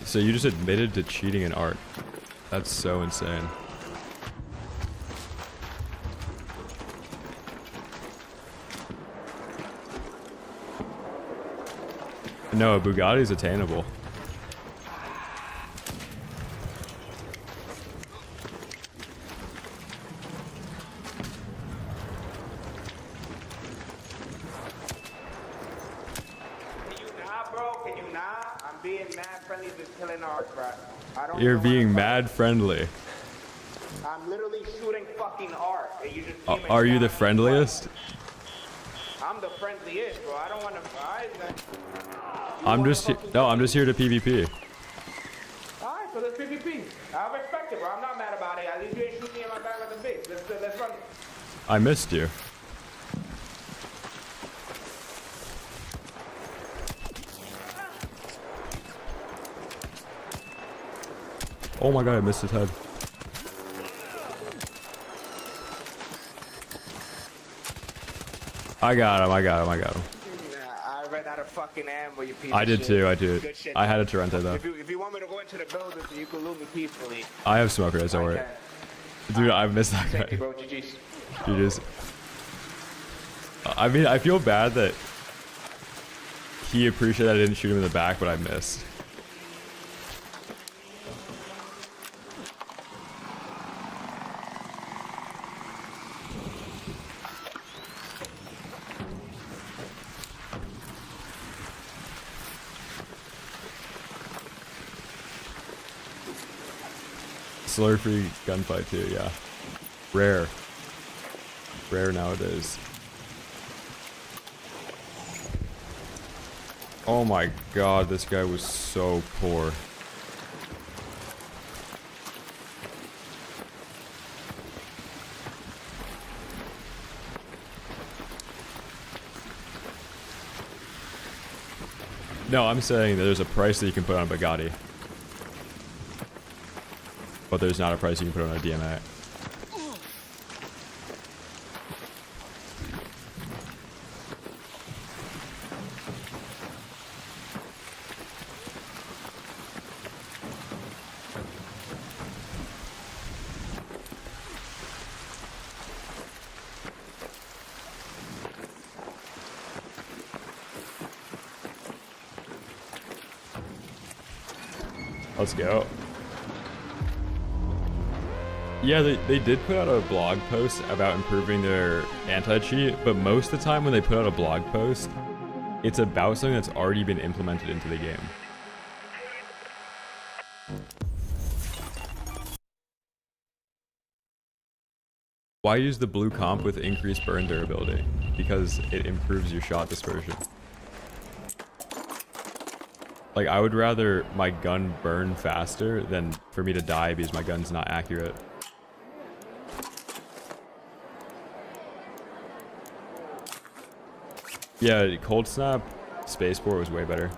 So you just admitted to cheating in Ark. That's so insane. No, a Bugatti's attainable. You're being mad friendly. I'm literally shooting fucking Ark. And you just Are you the friendliest? I'm the friendliest, bro. I don't want to. I'm just here to PvP. Alright, so let's PvP. I respect it, bro. I'm not mad about it. At least you ain't shooting me in my back like a bitch. Let's run. I missed you. Oh my god, I missed his head. I got him. I ran out of fucking ammo, you piece I did of too, shit. I did. Good shit, I had a man. Torrente though. If you want me to go into the building, so you can loot me peacefully. I have smokers, don't worry. Dude, I missed that guy. Thank you, bro. GG's. GG's. I mean, I feel bad that he appreciated that I didn't shoot him in the back, but I missed. Slur-free gunfight too, yeah. Rare. Rare nowadays. Oh my god, this guy was so poor. No, I'm saying that there's a price that you can put on a Bugatti. But there's not a price you can put on a DMA. Let's go. Yeah, they did put out a blog post about improving their anti-cheat, but most of the time when they put out a blog post, it's about something that's already been implemented into the game. Why use the blue comp with increased burn durability? Because it improves your shot dispersion. Like, I would rather my gun burn faster than for me to die because my gun's not accurate. Yeah, Cold Snap Spaceport was way better.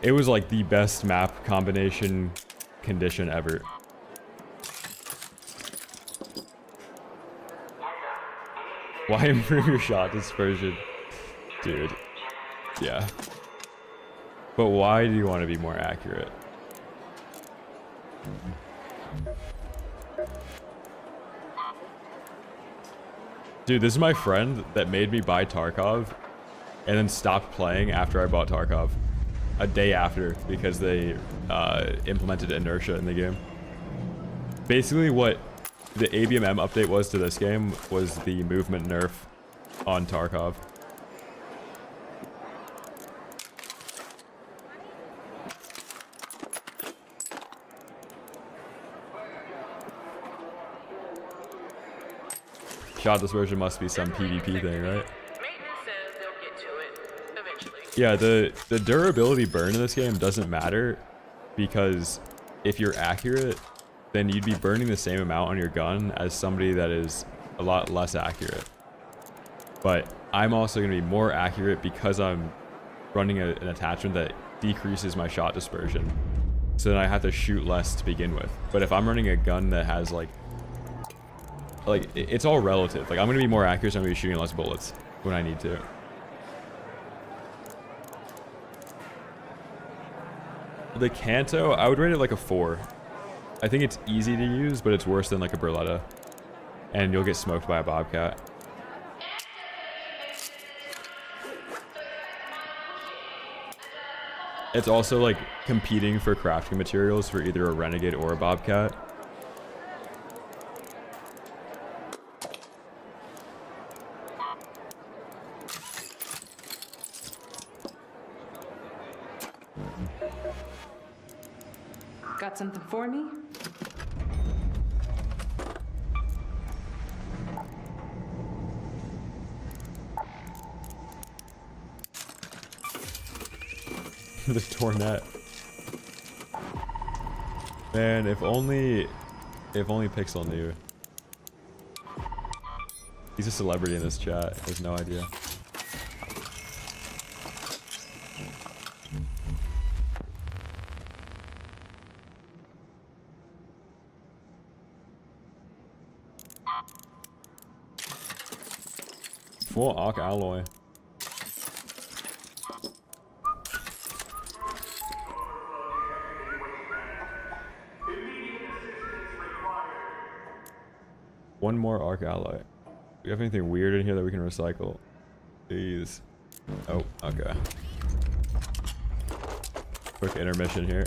It was like the best map combination condition ever. Why improve your shot dispersion? Dude. Yeah. But why do you want to be more accurate? Dude, this is my friend that made me buy Tarkov and then stopped playing after I bought Tarkov. A day after, because they implemented inertia in the game. Basically what the ABMM update was to this game was the movement nerf on Tarkov. Shot dispersion must be some PvP thing, right? Yeah, the durability burn in this game doesn't matter, because if you're accurate, then you'd be burning the same amount on your gun as somebody that is a lot less accurate. But I'm also going to be more accurate because I'm running an attachment that decreases my shot dispersion. So then I have to shoot less to begin with. But if I'm running a gun that has like it's all relative. Like I'm going to be more accurate, so I'm going to be shooting less bullets when I need to. The Kanto, I would rate it like a 4. I think it's easy to use, but it's worse than like a Berletta. And you'll get smoked by a Bobcat. It's also like competing for crafting materials for either a Renegade or a Bobcat. Got something for me? The Tornet. Man, if only Pixel knew. He's a celebrity in this chat. He has no idea. Full Arc Alloy. One more Arc Alloy. Do you have anything weird in here that we can recycle? Please. Oh, okay. Quick intermission here.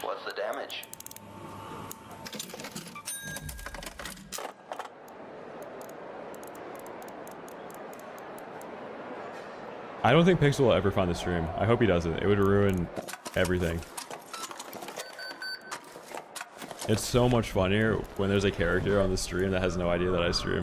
What's the damage? I don't think Pixel will ever find the stream. I hope he doesn't. It would ruin everything. It's so much funnier when there's a character on the stream that has no idea that I stream.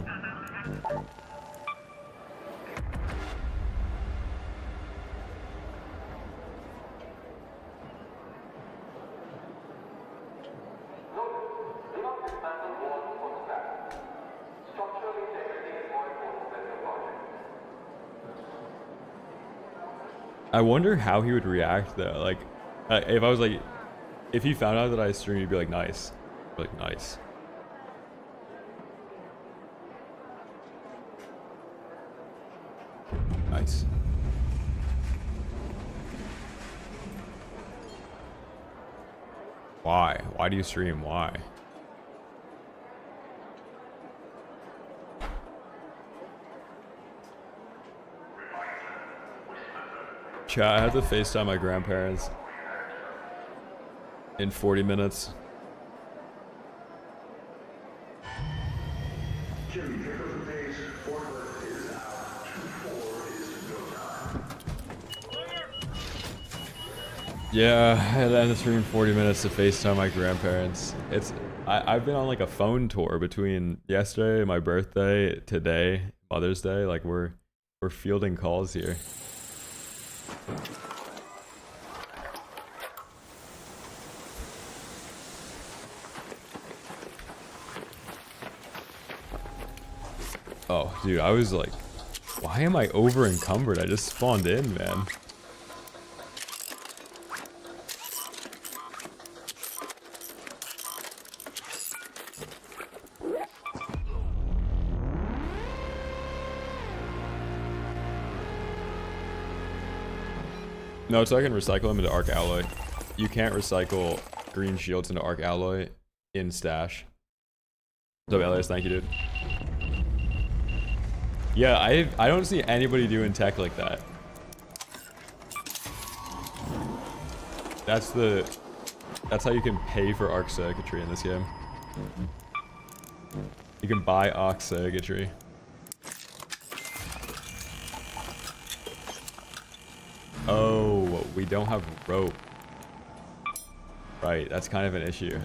I wonder how he would react though. Like, if I was like, if he found out that I stream, he'd be like, nice. I'd be like, nice. Nice. Why? Why do you stream? Why? Chat, I have to FaceTime my grandparents in 40 minutes. Jimmy, pick up the pace. Forklift is out. 2-4 is go time. Yeah, I had to end the stream 40 minutes to FaceTime my grandparents. I've been on like a phone tour between yesterday, my birthday, today, Mother's Day. Like we're fielding calls here. Oh, dude, I was like, why am I over encumbered? I just spawned in, man. No, so I can recycle them into Arc Alloy. You can't recycle green shields into arc alloy in stash. What's up, Elias? Thank you, dude. Yeah, I don't see anybody doing tech like that. That's how you can pay for arc circuitry in this game. You can buy arc circuitry. Oh, we don't have rope. Right, that's kind of an issue.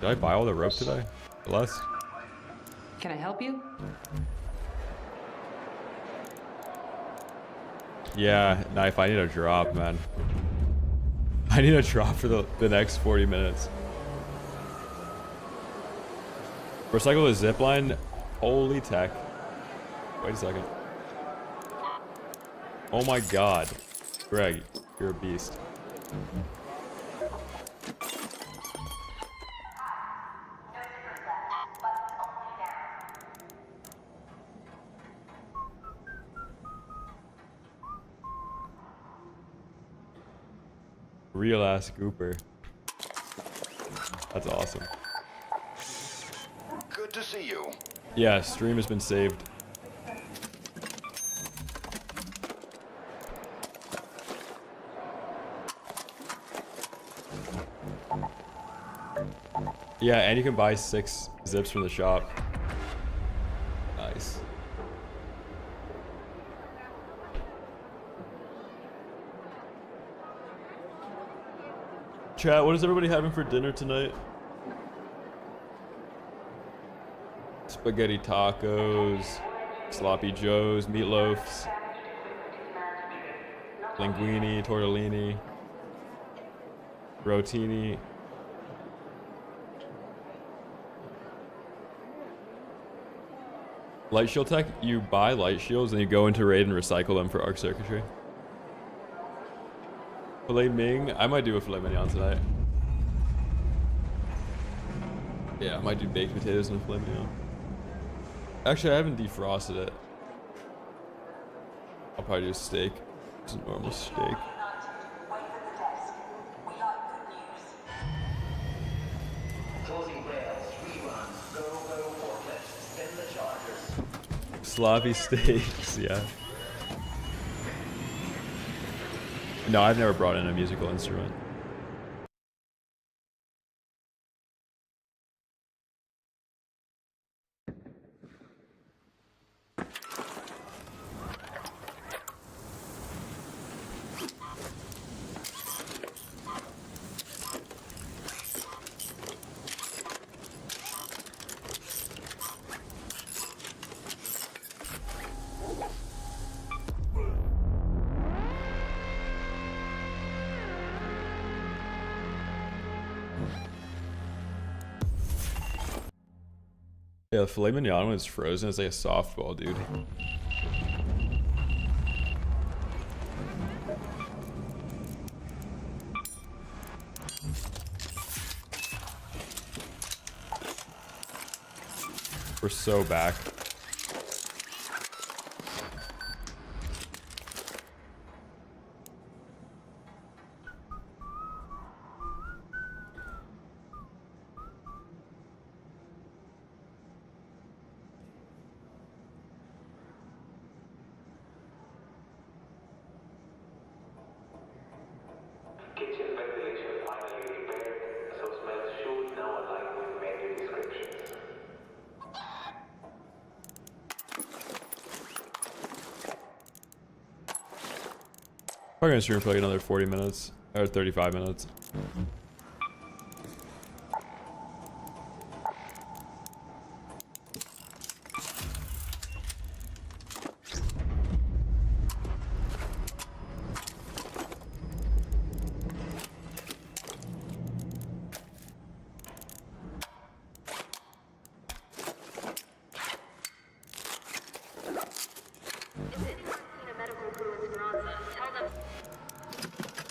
Did I buy all the rope today? Less? Can I help you? Yeah, knife, I need a drop, man. I need a drop for the next 40 minutes. Recycle the zipline. Holy tech. Wait a second. Oh my god. Greg, you're a beast. Real ass Cooper. That's awesome. Good to see you. Yeah, stream has been saved. Yeah, and you can buy 6 zips from the shop. Nice. Chat, what is everybody having for dinner tonight? Spaghetti tacos, sloppy joes, meatloafs, linguine, tortellini, rotini. Light shield tech, you buy light shields and you go into raid and recycle them for arc circuitry. Filet ming, I might do a filet mignon tonight. Yeah, I might do baked potatoes and a filet mignon. Actually, I haven't defrosted it. I'll probably do a steak. Just a normal steak. Closing rails, reruns, go, forklifts, spin the chargers. Sloppy steaks, yeah. No, I've never brought in a musical instrument. Yeah, the filet mignon when it's frozen is like a softball, dude. We're so back. Kitchen ventilation finally repaired, so smells should now align with menu descriptions. Probably gonna stream for like another 40 minutes or 35 minutes.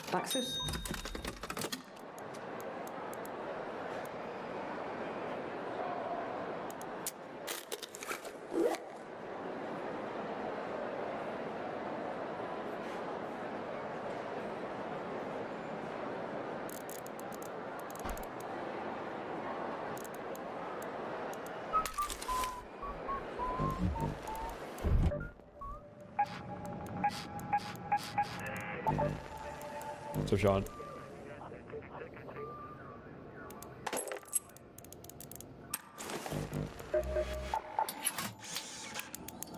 Taxes? So Sean.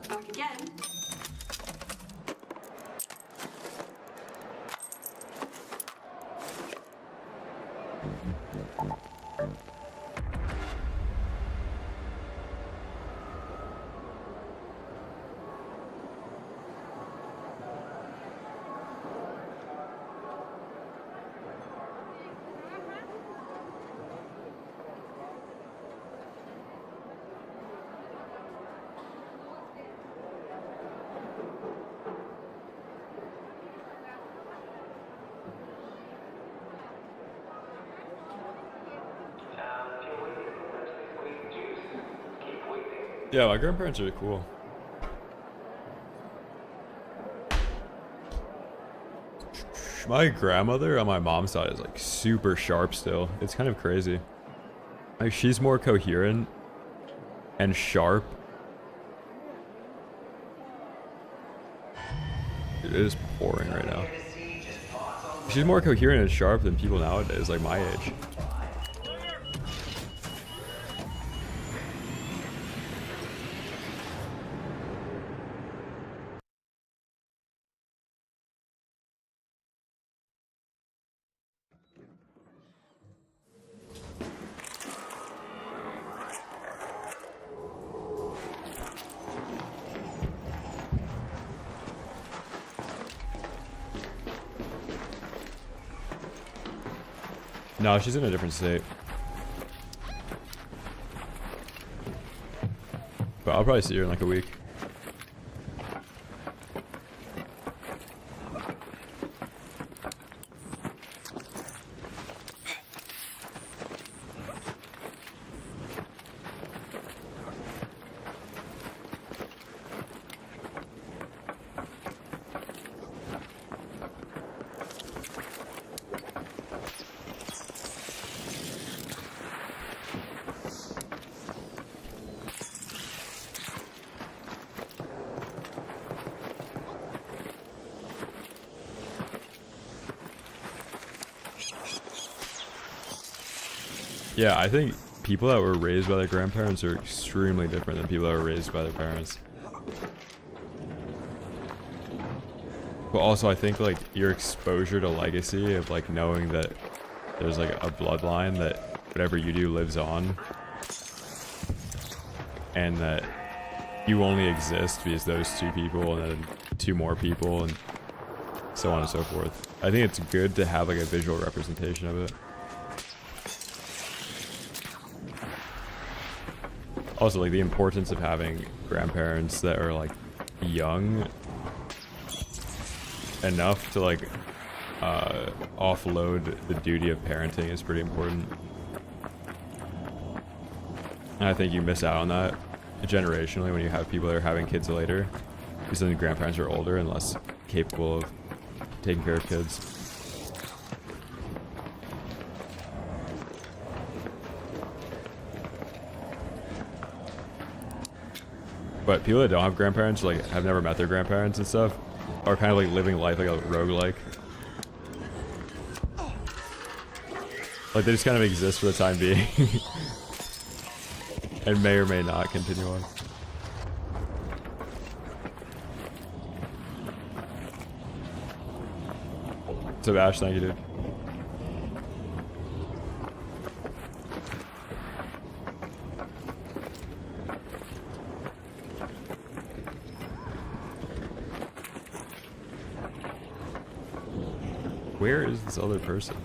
Back again. Yeah, my grandparents are cool. My grandmother on my mom's side is like super sharp still. It's kind of crazy. Like she's more coherent and sharp. Dude, it is pouring right now. She's more coherent and sharp than people nowadays, like my age. No, she's in a different state. But I'll probably see her in like a week. Yeah, I think people that were raised by their grandparents are extremely different than people that were raised by their parents. But also I think like your exposure to legacy of like knowing that there's like a bloodline that whatever you do lives on, and that you only exist because those two people and then two more people and so on and so forth. I think it's good to have like a visual representation of it. Also, like the importance of having grandparents that are like young enough to like offload the duty of parenting is pretty important. And I think you miss out on that generationally when you have people that are having kids later, because then the grandparents are older and less capable of taking care of kids. But people that don't have grandparents, like have never met their grandparents and stuff, are kind of like living life like a roguelike. Like they just kind of exist for the time being. And may or may not continue on. So Ash, thank you, dude. Where is this other person?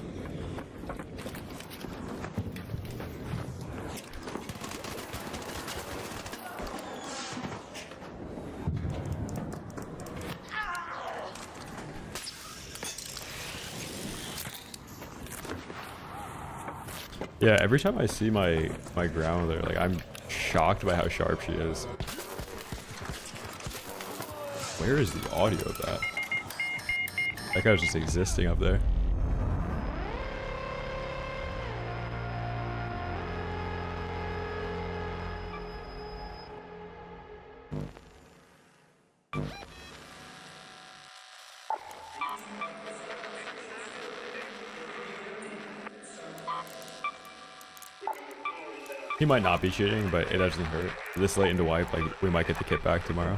Yeah, every time I see my grandmother, like I'm shocked by how sharp she is. Where is the audio of that? That guy was just existing up there. He might not be cheating, but it doesn't hurt. This late into wipe, like we might get the kit back tomorrow.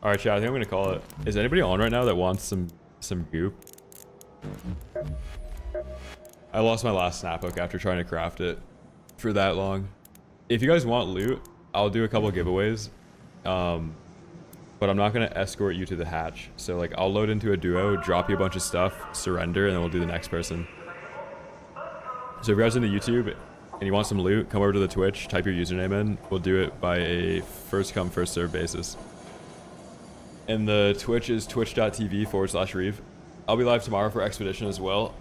All right, chat. I think I'm gonna call it. Is anybody on right now that wants some goop? I lost my last snap hook after trying to craft it for that long. If you guys want loot, I'll do a couple giveaways. But I'm not gonna escort you to the hatch. So like, I'll load into a duo, drop you a bunch of stuff, surrender, and then we'll do the next person. So if you guys are into YouTube and you want some loot, come over to the Twitch, type your username in. We'll do it by a first come, first serve basis. And the Twitch is twitch.tv/Reave. I'll be live tomorrow for Expedition as well.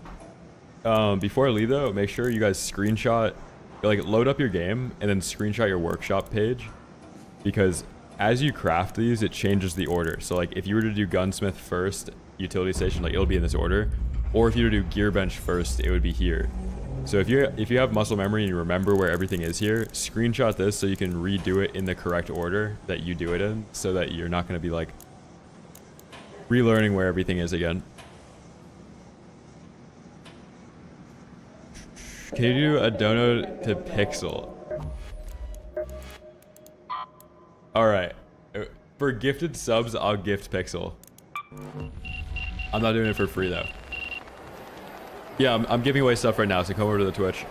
Before I leave though, make sure you guys screenshot, like load up your game and then screenshot your workshop page. Because as you craft these, it changes the order. So like if you were to do gunsmith first, utility station, like it'll be in this order. Or if you were to do gear bench first, it would be here. So if you have muscle memory and you remember where everything is here, screenshot this so you can redo it in the correct order that you do it in, so that you're not going to be like relearning where everything is again. Can you do a dono to Pixel? Alright. For gifted subs, I'll gift Pixel. I'm not doing it for free though. Yeah, I'm giving away stuff right now, so come over to the Twitch.